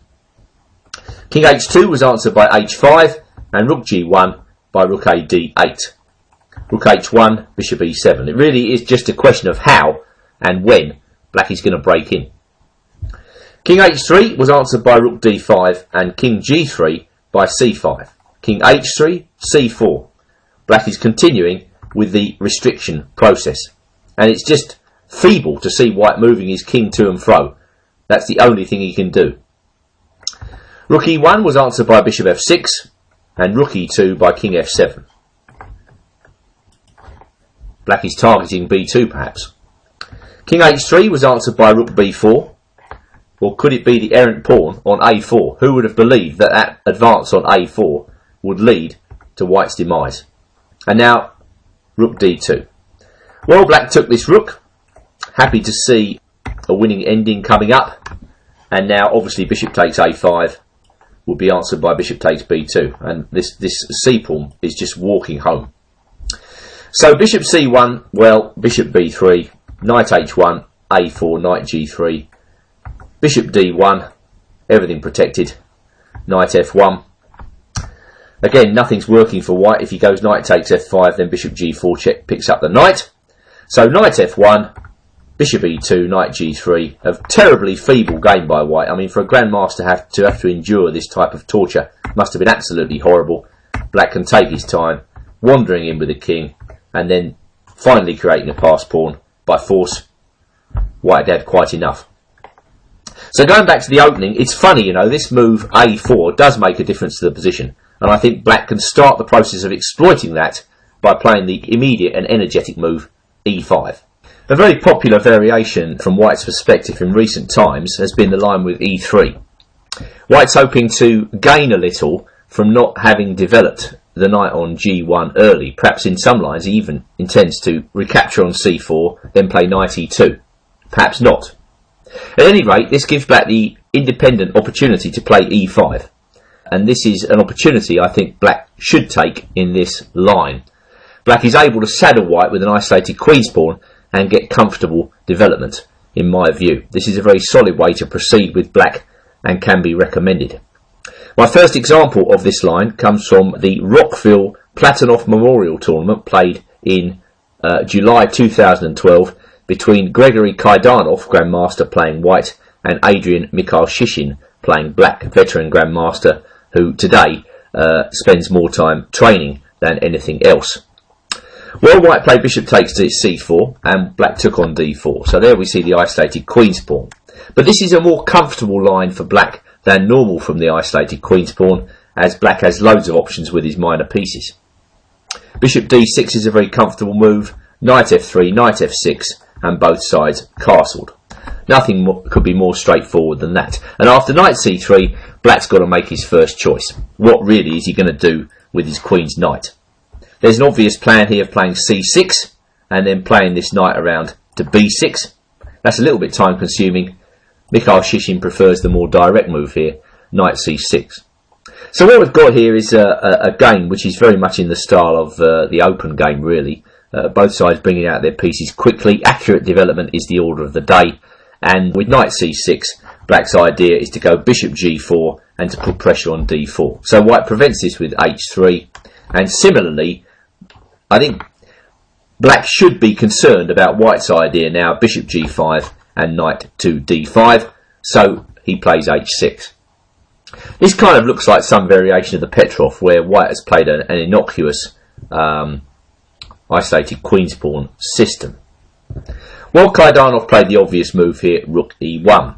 King h2 was answered by h5, and rook g1 by rook a d8. Rook h1, bishop e7. It really is just a question of how and when black is going to break in. King h3 was answered by rook d5 and king g3 by c5. King h3, c4. Black is continuing with the restriction process, and it's just feeble to see white moving his king to and fro. That's the only thing he can do. Rook e1 was answered by bishop f6 and rook e2 by king f7. Black is targeting b2 perhaps. King h3 was answered by rook b4, or could it be the errant pawn on a4? Who would have believed that that advance on a4 would lead to white's demise? And now rook d2. Well, black took this rook, happy to see a winning ending coming up, and now obviously bishop takes a5 will be answered by bishop takes b2, and this c pawn is just walking home. So bishop c1, well, bishop b3, knight h1, a4, knight g3, bishop d1, everything protected, knight f1. Again, nothing's working for white. If he goes knight takes f5, then bishop g4 check picks up the knight. So knight f1, bishop e2, knight g3. A terribly feeble game by white. I mean, for a grandmaster have to endure this type of torture must have been absolutely horrible. Black can take his time, wandering in with the king, and then finally creating a pass pawn by force. White had quite enough. So going back to the opening, it's funny, you know, this move a4 does make a difference to the position, and I think black can start the process of exploiting that by playing the immediate and energetic move e5. A very popular variation from white's perspective in recent times has been the line with e3. White's hoping to gain a little from not having developed the knight on g1 early. Perhaps in some lines he even intends to recapture on c4, then play knight e2. Perhaps not. At any rate, this gives black the independent opportunity to play e5, and this is an opportunity I think black should take in this line. Black is able to saddle white with an isolated queen's pawn and get comfortable development, in my view. This is a very solid way to proceed with black and can be recommended. My first example of this line comes from the Rockville Platonov Memorial Tournament played in July 2012 between Gregory Kaidanov, Grandmaster, playing white, and Adrian Mikhail-Shishin playing black, veteran Grandmaster who today spends more time training than anything else. Well, white played bishop takes to c4 and black took on d4. So there we see the isolated queen's pawn. But this is a more comfortable line for black than normal from the isolated queen's pawn, as black has loads of options with his minor pieces. Bishop d6 is a very comfortable move, knight f3, knight f6, and both sides castled. Nothing could be more straightforward than that. And after knight c3, black's got to make his first choice. What really is he going to do with his queen's knight? There's an obvious plan here of playing c6 and then playing this knight around to b6. That's a little bit time consuming. Mikhail Shishin prefers the more direct move here, knight c6. So what we've got here is a game which is very much in the style of the open game, really. Both sides bringing out their pieces quickly. Accurate development is the order of the day. And with knight c6, black's idea is to go bishop g4 and to put pressure on d4. So white prevents this with h3. And similarly, I think Black should be concerned about white's idea now, bishop g5 and knight to d5, so he plays h6. This kind of looks like some variation of the Petrov, where white has played an innocuous isolated queen's pawn system. While Kaidanov played the obvious move here, rook e1.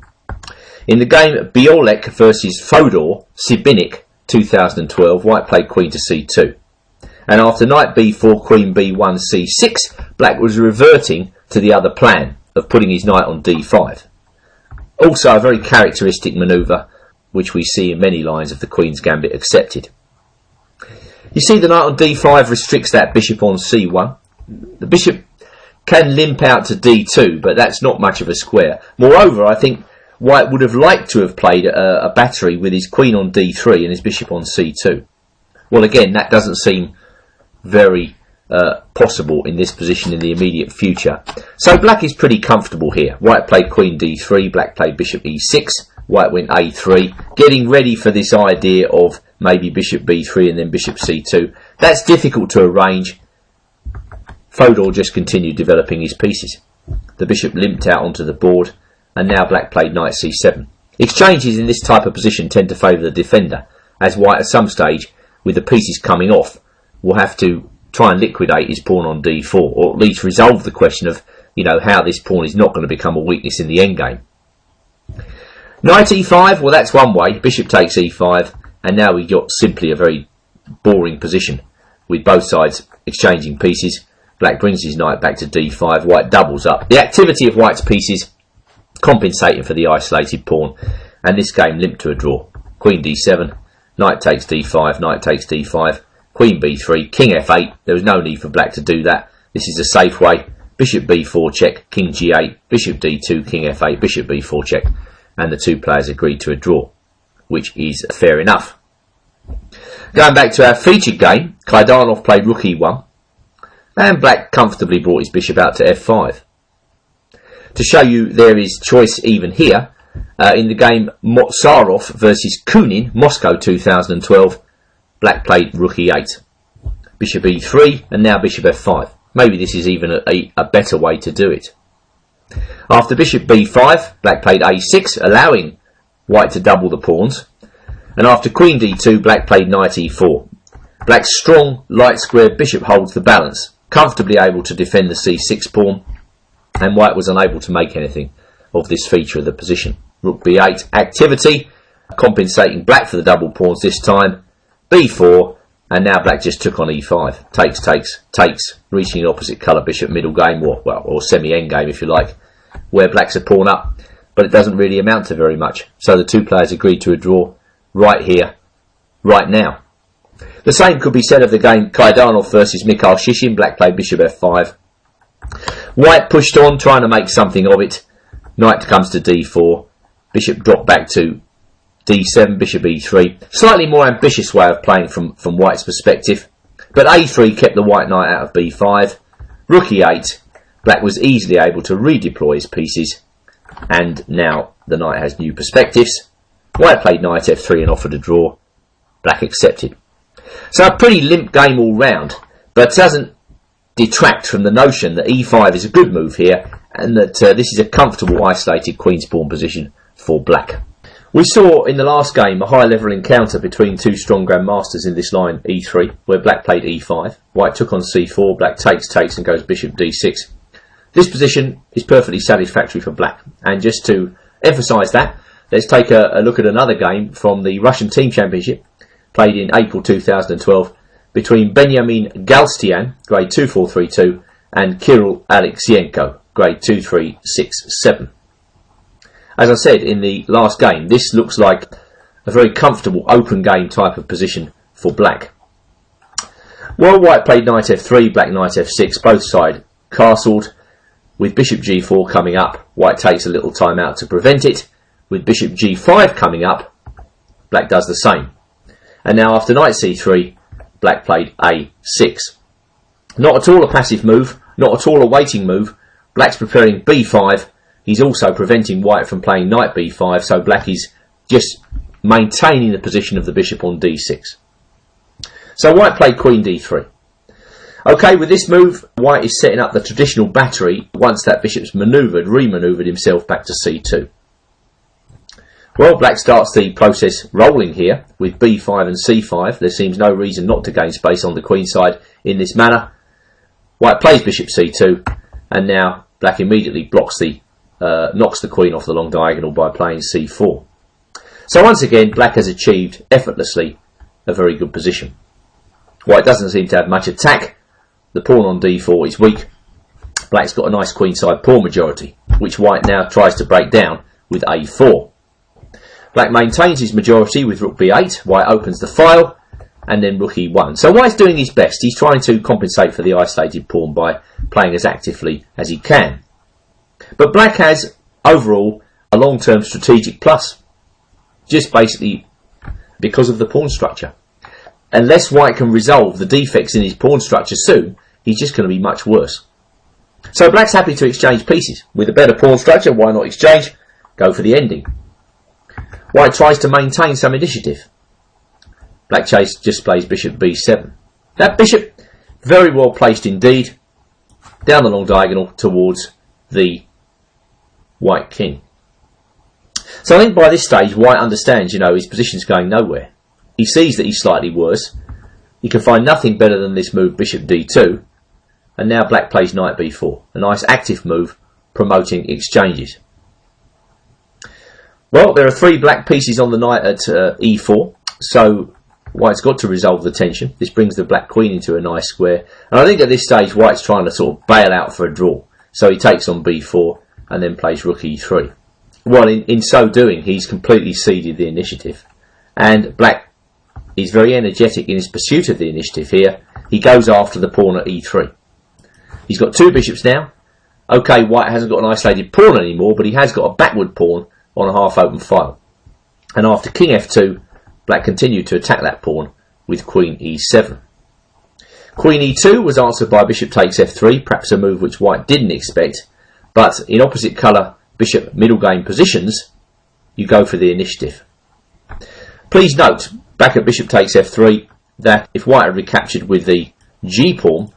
In the game Biolek versus Fodor Sibinik 2012, white played queen to c2. And after knight b4, queen b1, c6, black was reverting to the other plan of putting his knight on d5. Also a very characteristic manoeuvre, which we see in many lines of the Queen's Gambit accepted. You see the knight on d5 restricts that bishop on c1. The bishop can limp out to d2, but that's not much of a square. Moreover, I think white would have liked to have played a battery with his queen on d3 and his bishop on c2. Well, again, that doesn't seem very possible in this position in the immediate future. So black is pretty comfortable here. White played queen d3, black played bishop e6, white went a3, getting ready for this idea of maybe bishop b3 and then bishop c2. That's difficult to arrange. Fodor just continued developing his pieces. The bishop limped out onto the board, and now black played knight c7. Exchanges in this type of position tend to favour the defender, as white at some stage, with the pieces coming off, will have to try and liquidate his pawn on d4, or at least resolve the question of, how this pawn is not going to become a weakness in the endgame. Knight e5, well, that's one way. Bishop takes e5, and now we've got simply a very boring position with both sides exchanging pieces. Black brings his knight back to d5, white doubles up. The activity of white's pieces compensating for the isolated pawn, and this game limped to a draw. Queen d7, knight takes d5, knight takes d5, queen b3, king f8. There was no need for black to do that. This is a safe way. Bishop b4 check, king g8, bishop d2, king f8, bishop b4 check, and the two players agreed to a draw, which is fair enough. Going back to our featured game, Kaidanov played rook e1, and black comfortably brought his bishop out to f5. To show you there is choice even here, in the game Motsarov versus Kunin, Moscow 2012, black played rook e8, bishop e3, and now bishop f5. Maybe this is even a better way to do it. After bishop b5, black played a6, allowing white to double the pawns. And after queen d2, black played knight e4. Black's strong, light squared bishop holds the balance, comfortably able to defend the c6 pawn, and white was unable to make anything of this feature of the position. Rook b8, activity, compensating black for the double pawns this time. b4, and now black just took on e5. Takes, takes, takes, reaching an opposite colour bishop middle game, or semi-end game if you like, where black's a pawn up, but it doesn't really amount to very much. So the two players agreed to a draw right here, right now. The same could be said of the game Kaidanov versus Mikhail Shishin. Black played bishop f5. White pushed on, trying to make something of it. Knight comes to d4. Bishop dropped back to d7, bishop e3. Slightly more ambitious way of playing from white's perspective. But a3 kept the white knight out of b5. Rook e8. Black was easily able to redeploy his pieces. And now the knight has new perspectives. White played knight f3 and offered a draw. Black accepted. So a pretty limp game all round, but doesn't detract from the notion that e5 is a good move here, and that this is a comfortable isolated queen's pawn position for black. We saw in the last game a high level encounter between two strong grandmasters in this line, e3, where black played e5. White took on c4, black takes, takes, and goes bishop d6. This position is perfectly satisfactory for black, and just to emphasise that, let's take a look at another game from the Russian Team Championship, played in April 2012, between Benjamin Galstian, grade 2432, and Kirill Alexienko, grade 2367. As I said in the last game, this looks like a very comfortable open game type of position for black. While white played knight f3, black knight f6, both sides castled. With bishop g4 coming up, white takes a little time out to prevent it. With bishop g5 coming up, black does the same. And now after knight c3, black played a6. Not at all a passive move, not at all a waiting move. Black's preparing b5. He's also preventing white from playing knight b5, so black is just maintaining the position of the bishop on d6. So white played queen d3. Okay, with this move, white is setting up the traditional battery once that bishop's re-manoeuvred himself back to c2. Well, black starts the process rolling here with b5 and c5. There seems no reason not to gain space on the queen side in this manner. White plays bishop c2, and now black immediately knocks the queen off the long diagonal by playing c4. So once again, black has achieved effortlessly a very good position. White doesn't seem to have much attack. The pawn on d4 is weak. Black's got a nice queenside pawn majority, which white now tries to break down with a4. Black maintains his majority with rook b8. White opens the file, and then rook e1. So white's doing his best. He's trying to compensate for the isolated pawn by playing as actively as he can. But black has, overall, a long-term strategic plus, just basically because of the pawn structure. Unless white can resolve the defects in his pawn structure soon, he's just going to be much worse. So black's happy to exchange pieces. With a better pawn structure, why not exchange? Go for the ending. White tries to maintain some initiative. Black just plays bishop b7. That bishop, very well placed indeed, down the long diagonal towards the white king. So I think by this stage, white understands, his position's going nowhere. He sees that he's slightly worse. He can find nothing better than this move, bishop d2. And now black plays knight b4. A nice active move, promoting exchanges. Well, there are 3 black pieces on the knight at e4. So white's got to resolve the tension. This brings the black queen into a nice square. And I think at this stage, white's trying to sort of bail out for a draw. So he takes on b4 and then plays rook e3. Well, in so doing, he's completely ceded the initiative. And black is very energetic in his pursuit of the initiative here. He goes after the pawn at e3. He's got 2 bishops now. Okay, white hasn't got an isolated pawn anymore, but he has got a backward pawn on a half-open file. And after king f2, black continued to attack that pawn with queen e7. Queen e2 was answered by bishop takes f3, perhaps a move which white didn't expect, but in opposite colour bishop middle game positions, you go for the initiative. Please note, back at bishop takes f3, that if white had recaptured with the g pawn,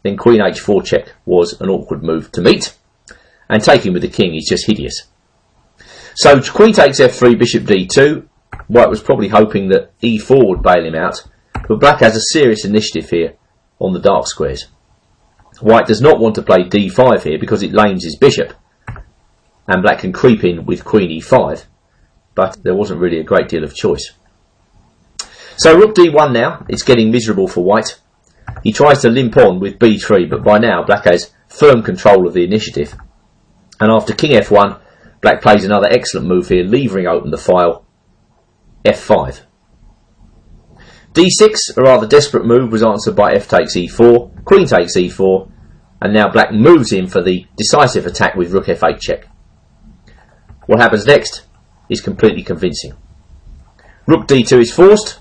then queen h4 check was an awkward move to meet, and taking with the king is just hideous. So queen takes f3, bishop d2. White was probably hoping that e4 would bail him out, but black has a serious initiative here on the dark squares. White does not want to play d5 here because it lames his bishop, and black can creep in with queen e5, but there wasn't really a great deal of choice. So rook d1 now, it's getting miserable for white. He tries to limp on with b3, but by now black has firm control of the initiative. And after king f1, black plays another excellent move here, levering open the file, f5. d6, a rather desperate move, was answered by f takes e4, queen takes e4, and now black moves in for the decisive attack with rook f8 check. What happens next is completely convincing. Rook d2 is forced,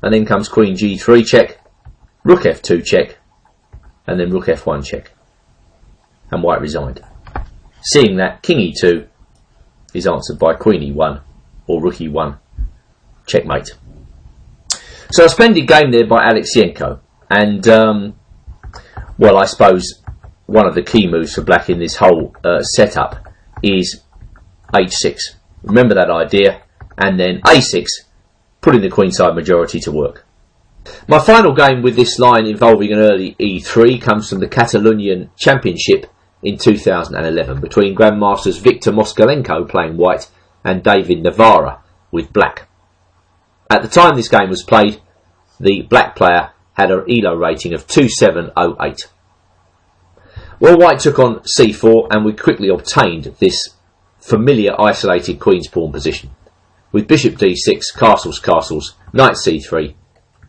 and then comes queen g3 check, rook f2 check, and then rook f1 check. And white resigned. Seeing that, king e2 is answered by queen e1, or rook e1, checkmate. So a splendid game there by Alexienko, and well, I suppose one of the key moves for black in this whole setup is h6. Remember that idea, and then a6, putting the queenside majority to work. My final game with this line involving an early e3 comes from the Catalonian Championship in 2011 between Grandmasters Victor Moskalenko playing white and David Navarra with black. At the time this game was played, the black player had an ELO rating of 2708. Well, white took on c4 and we quickly obtained this familiar isolated queen's pawn position. With bishop d6, castles, castles, knight c3,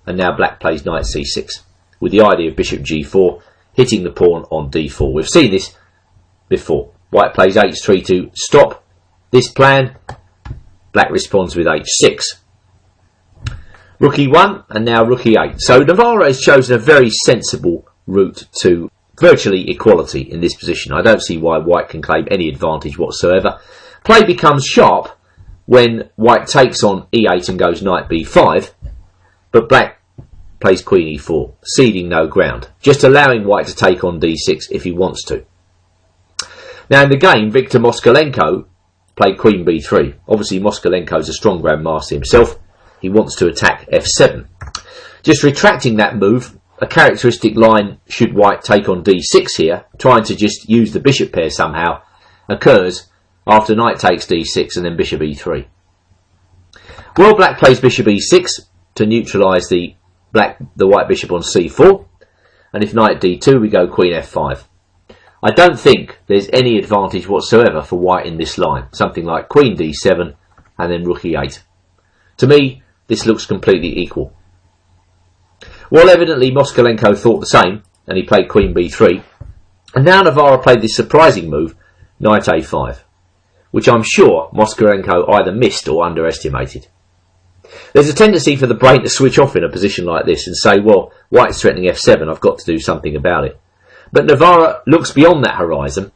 and now black plays knight c6, with the idea of bishop g4 hitting the pawn on d4. We've seen this before. White plays h3 to stop this plan. Black responds with h6. Rook e1 and now rook e8. So Navarra has chosen a very sensible route to virtually equality in this position. I don't see why white can claim any advantage whatsoever. Play becomes sharp when white takes on e8 and goes knight b5, but black plays queen e4, ceding no ground, just allowing white to take on d6 if he wants to. Now in the game, Viktor Moskalenko played queen b3. Obviously Moskalenko's a strong grandmaster himself. He wants to attack f7. Just retracting that move, a characteristic line should white take on d6 here, trying to just use the bishop pair somehow, occurs after knight takes d6 and then bishop e3. Well, black plays bishop e6 to neutralise the white bishop on c4, and if knight d2 we go queen f5. I don't think there's any advantage whatsoever for white in this line, something like queen d7 and then rook e8. To me, this looks completely equal. Well, evidently Moskalenko thought the same, and he played queen b3, and now Navarro played this surprising move, knight a5, which I'm sure Moskalenko either missed or underestimated. There's a tendency for the brain to switch off in a position like this and say, well, white's threatening f7, I've got to do something about it. But Navarro looks beyond that horizon,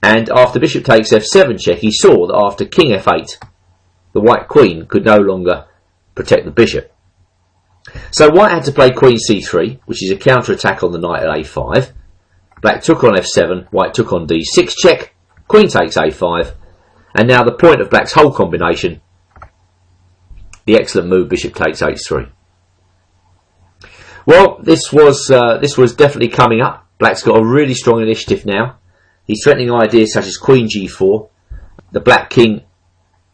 and after bishop takes f7 check, he saw that after king f8, the white queen could no longer protect the bishop. So white had to play queen c3, which is a counter-attack on the knight at a5. Black took on f7, white took on d6 check, queen takes a5, and now the point of black's whole combination, the excellent move bishop takes h3. Well, this was definitely coming up. Black's got a really strong initiative now. He's threatening ideas such as queen g4. The black king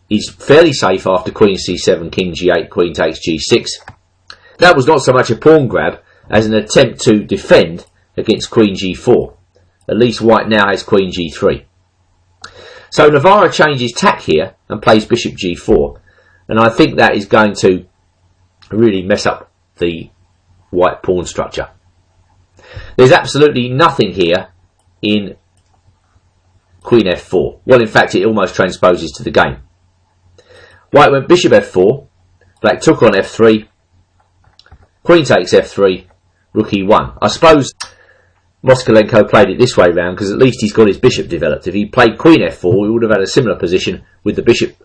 is fairly safe after queen c7, king g8, queen takes g6. That was not so much a pawn grab as an attempt to defend against queen g4. At least white now has queen g3. So Navarro changes tack here and plays bishop g4. And I think that is going to really mess up the white pawn structure. There's absolutely nothing here in queen f4. Well, in fact, it almost transposes to the game. White went bishop f4, black took on f3, queen takes f3, rook e1. I suppose Moskalenko played it this way round because at least he's got his bishop developed. If he played queen f4, we would have had a similar position with the bishop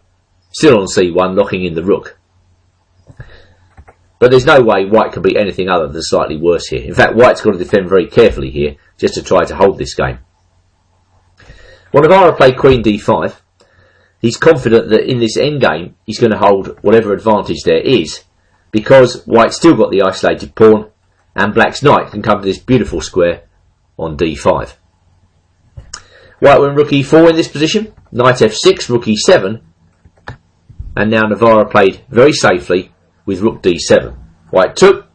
still on c1, locking in the rook. But there's no way white can be anything other than slightly worse here. In fact, white's got to defend very carefully here just to try to hold this game. Well, Navarro played queen d5. He's confident that in this endgame he's going to hold whatever advantage there is, because white's still got the isolated pawn and black's knight can come to this beautiful square on d5. White went rook e4 in this position, knight f6, rook e7, and now Navarro played very safely with rook d7. White took,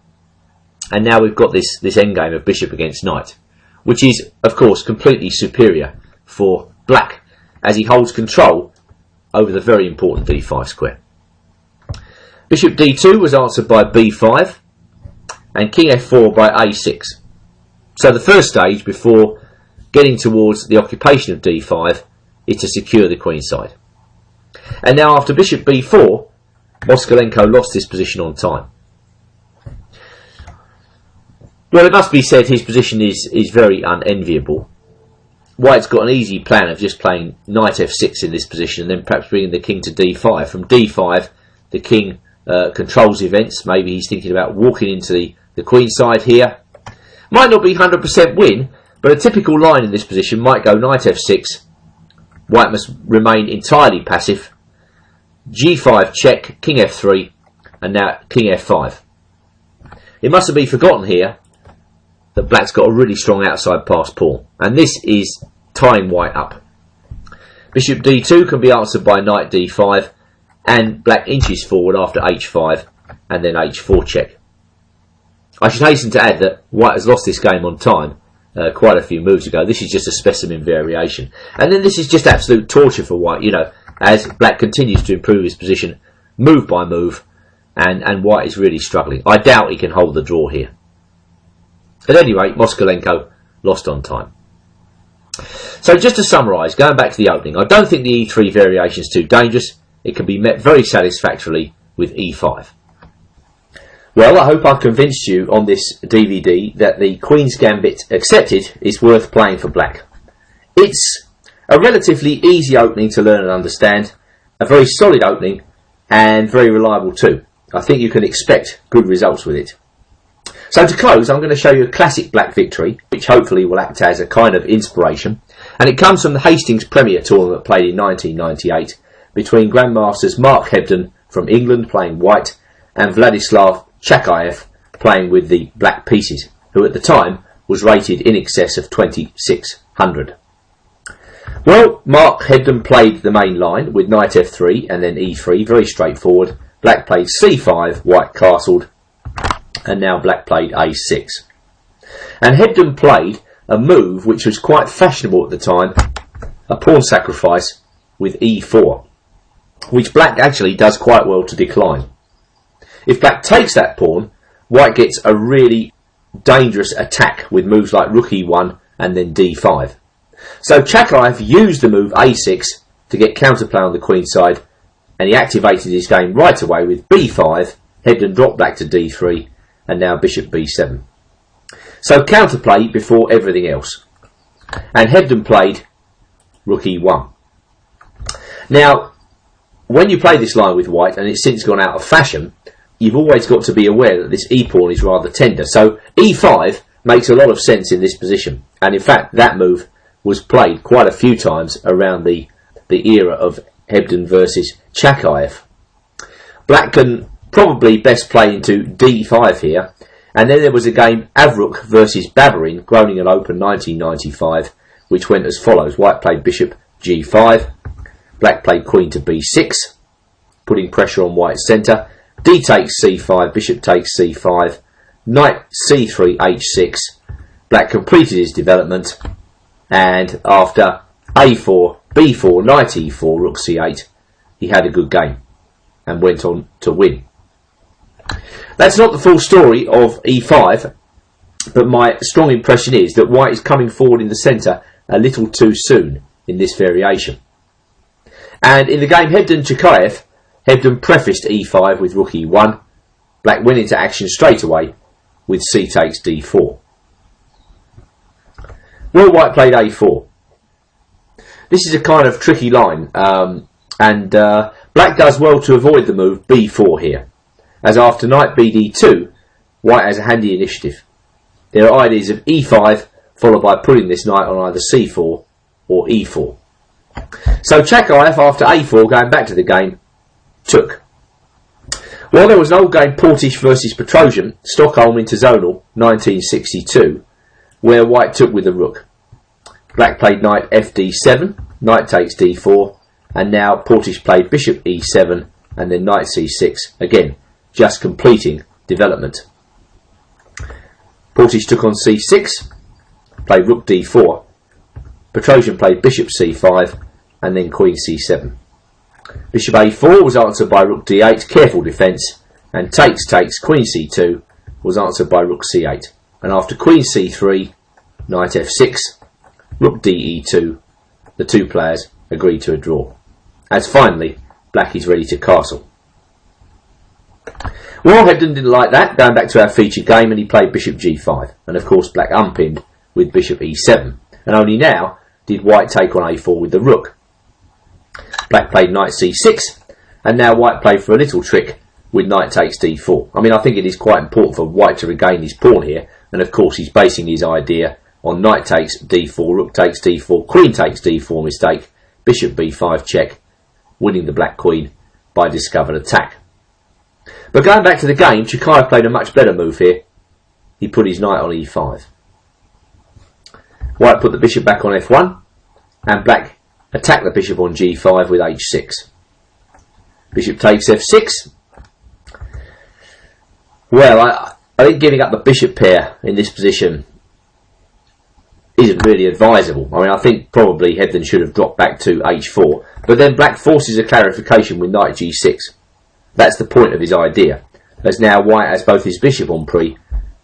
and now we've got this endgame of bishop against knight, which is of course completely superior for black as he holds control over the very important d5 square. Bishop d2 was answered by b5 and king f4 by a6. So the first stage before getting towards the occupation of d5 is to secure the queen side. And now after bishop b4, Moskalenko lost this position on time. Well, it must be said his position is very unenviable. White's got an easy plan of just playing knight f6 in this position and then perhaps bringing the king to d5. From d5 the king controls events. Maybe he's thinking about walking into the queen side here. Might not be 100% win, but a typical line in this position might go knight f6. White must remain entirely passive. g5 check, king f3, and now king f5. It mustn't be forgotten here that black's got a really strong outside pass pawn, and this is tying white up. Bishop d2 can be answered by knight d5, and black inches forward after h5 and then h4 check. I should hasten to add that white has lost this game on time quite a few moves ago. This is just a specimen variation, and then this is just absolute torture for white, you know, as black continues to improve his position move by move, and white is really struggling. I doubt he can hold the draw here. At any rate, Moskalenko lost on time. So just to summarise, going back to the opening, I don't think the e3 variation is too dangerous. It can be met very satisfactorily with e5. Well, I hope I've convinced you on this DVD that the Queen's Gambit Accepted is worth playing for black. It's a relatively easy opening to learn and understand, a very solid opening, and very reliable too. I think you can expect good results with it. So to close, I'm going to show you a classic black victory, which hopefully will act as a kind of inspiration, and it comes from the Hastings Premier Tournament played in 1998 between Grandmasters Mark Hebden from England playing white and Vladislav Chakayev playing with the black pieces, who at the time was rated in excess of 2600. Well, Mark Hebden played the main line with knight f3 and then e3, very straightforward. Black played c5, white castled, and now black played a6. And Hebden played a move which was quite fashionable at the time, a pawn sacrifice with e4, which black actually does quite well to decline. If black takes that pawn, white gets a really dangerous attack with moves like rook e1 and then d5. So Chakayev used the move a6 to get counterplay on the queen side, and he activated his game right away with b5. Hebden dropped back to d3, and now bishop b7. So counterplay before everything else. And Hebden played rook e1. Now, when you play this line with white, and it's since gone out of fashion, you've always got to be aware that this e-pawn is rather tender. So e5 makes a lot of sense in this position. And in fact, that move was played quite a few times around the era of Hebden versus Chakayev. Black can probably best play into d5 here. And then there was a game Avrukh versus Babarin, Groningen Open 1995, which went as follows. White played bishop g5. Black played queen to b6, putting pressure on white's centre. D takes c5, bishop takes c5, knight c3, h6. Black completed his development, and after a4, b4, knight e4, rook c8, he had a good game and went on to win. That's not the full story of e5, but my strong impression is that white is coming forward in the centre a little too soon in this variation. And in the game Hebden-Chakayev, Hebden prefaced e5 with rook e1. Black went into action straight away with c takes d4. Well, white played a4. This is a kind of tricky line, and black does well to avoid the move b4 here, as after knight bd2, white has a handy initiative. There are ideas of e5 followed by putting this knight on either c4 or e4. So Chakayev, after a4, going back to the game, took. Well, there was an old game, Portish versus Petrosian, Stockholm Interzonal, 1962, where white took with the rook. Black played knight fd7, knight takes d4, and now Portish played bishop e7, and then knight c6, again, just completing development. Portish took on c6, played rook d4, Petrosian played bishop c5, and then queen c7. Bishop a4 was answered by rook d8, careful defence, and takes, queen c2 was answered by rook c8. And after queen c3, knight f6, rook de2, the two players agreed to a draw. As finally, black is ready to castle. Well, Hebden didn't like that, going back to our featured game, and he played bishop g5. And of course, black unpinned with bishop e7. And only now did white take on a4 with the rook. Black played knight c6, and now white played for a little trick with knight takes d4. I mean, I think it is quite important for white to regain his pawn here, and of course he's basing his idea on knight takes d4, rook takes d4, queen takes d4 mistake, bishop b5 check, winning the black queen by discovered attack. But going back to the game, Chakayev played a much better move here. He put his knight on e5. White put the bishop back on f1, and black attacked the bishop on g5 with h6. Bishop takes f6. Well, I think giving up the bishop pair in this position isn't really advisable. I mean, I think probably Hebden should have dropped back to h4, but then black forces a clarification with knight g6. That's the point of his idea, as now white has both his bishop on pre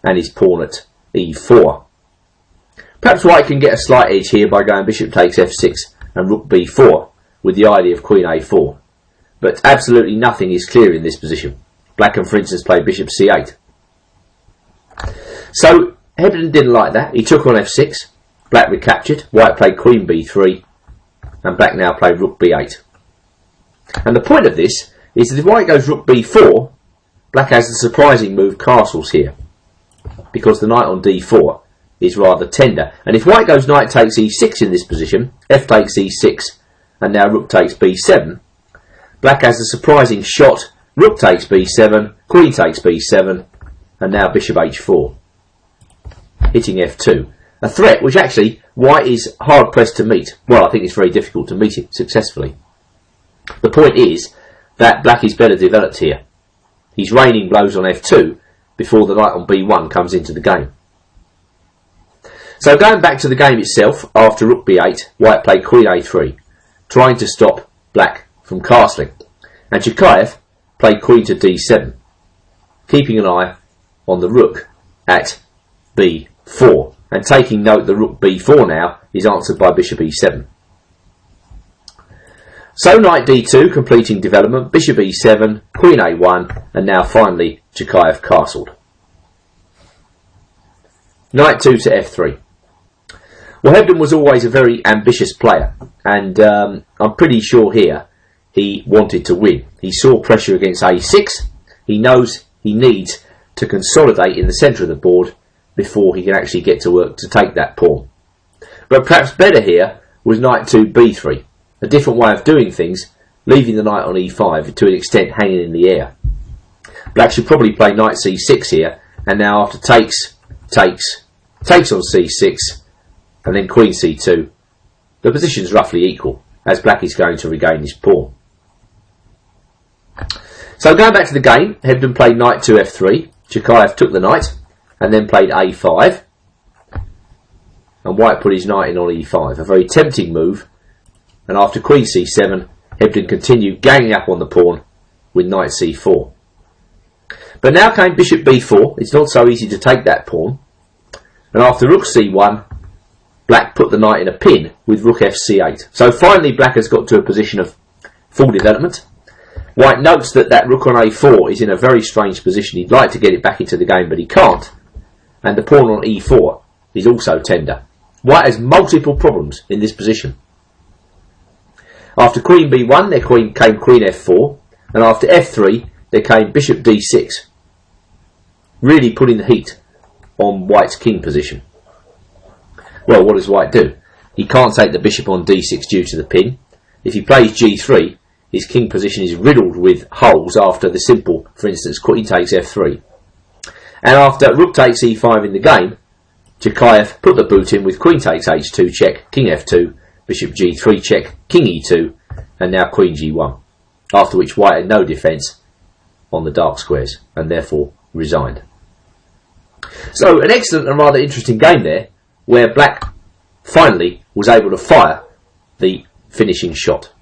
and his pawn at e4. Perhaps white can get a slight edge here by going bishop takes f6 and rook b4 with the idea of queen a4, but absolutely nothing is clear in this position. Black can, for instance, play bishop c8. So Hebden didn't like that. He took on f6, black recaptured, white played queen b3, and black now played rook b8. And the point of this is that if white goes rook b4, black has the surprising move castles here. because the knight on d4 is rather tender. And if white goes knight takes e6 in this position, f takes e6, and now rook takes b7, black has a surprising shot. Rook takes b7, queen takes b7, and now bishop h4, hitting f2. A threat which actually white is hard pressed to meet. Well, I think it's very difficult to meet it successfully. The point is that black is better developed here. He's raining blows on f2 before the knight on b1 comes into the game. So going back to the game itself, after rook b8, white played queen a3, trying to stop black from castling. And Chikaev played queen to d7, keeping an eye on the rook at b4, and taking note the rook b4 now is answered by bishop e7. So knight d2 completing development, bishop e7, queen a1, and now finally Chikaev castled. Knight 2 to f3. Well, Hebden was always a very ambitious player, and I'm pretty sure here he wanted to win. He saw pressure against a6. He knows he needs to consolidate in the centre of the board before he can actually get to work to take that pawn. But perhaps better here was knight 2 b3, a different way of doing things, leaving the knight on e5 to an extent hanging in the air. Black should probably play knight c6 here, and now after takes on c6, and then queen c2, the position's roughly equal, as black is going to regain his pawn. So going back to the game, Hebden played knight to f3, Chikaev took the knight, and then played a5, and white put his knight in on e5, a very tempting move, and after queen c7, Hebden continued ganging up on the pawn with knight c4. But now came bishop b4, it's not so easy to take that pawn, and after rook c1, black put the knight in a pin with rook fc8. So finally black has got to a position of full development. White notes that that rook on a4 is in a very strange position. He'd like to get it back into the game, but he can't. And the pawn on e4 is also tender. White has multiple problems in this position. After queen b1, there came queen f4, and after f3, there came bishop d6, really putting the heat on white's king position. Well, what does white do? He can't take the bishop on d6 due to the pin. If he plays g3, his king position is riddled with holes after the simple, for instance, queen takes f3. And after rook takes e5 in the game, Chikaev put the boot in with queen takes h2 check, king f2, bishop g3 check, king e2, and now queen g1. After which white had no defence on the dark squares, and therefore resigned. So an excellent and rather interesting game there, where black finally was able to fire the finishing shot.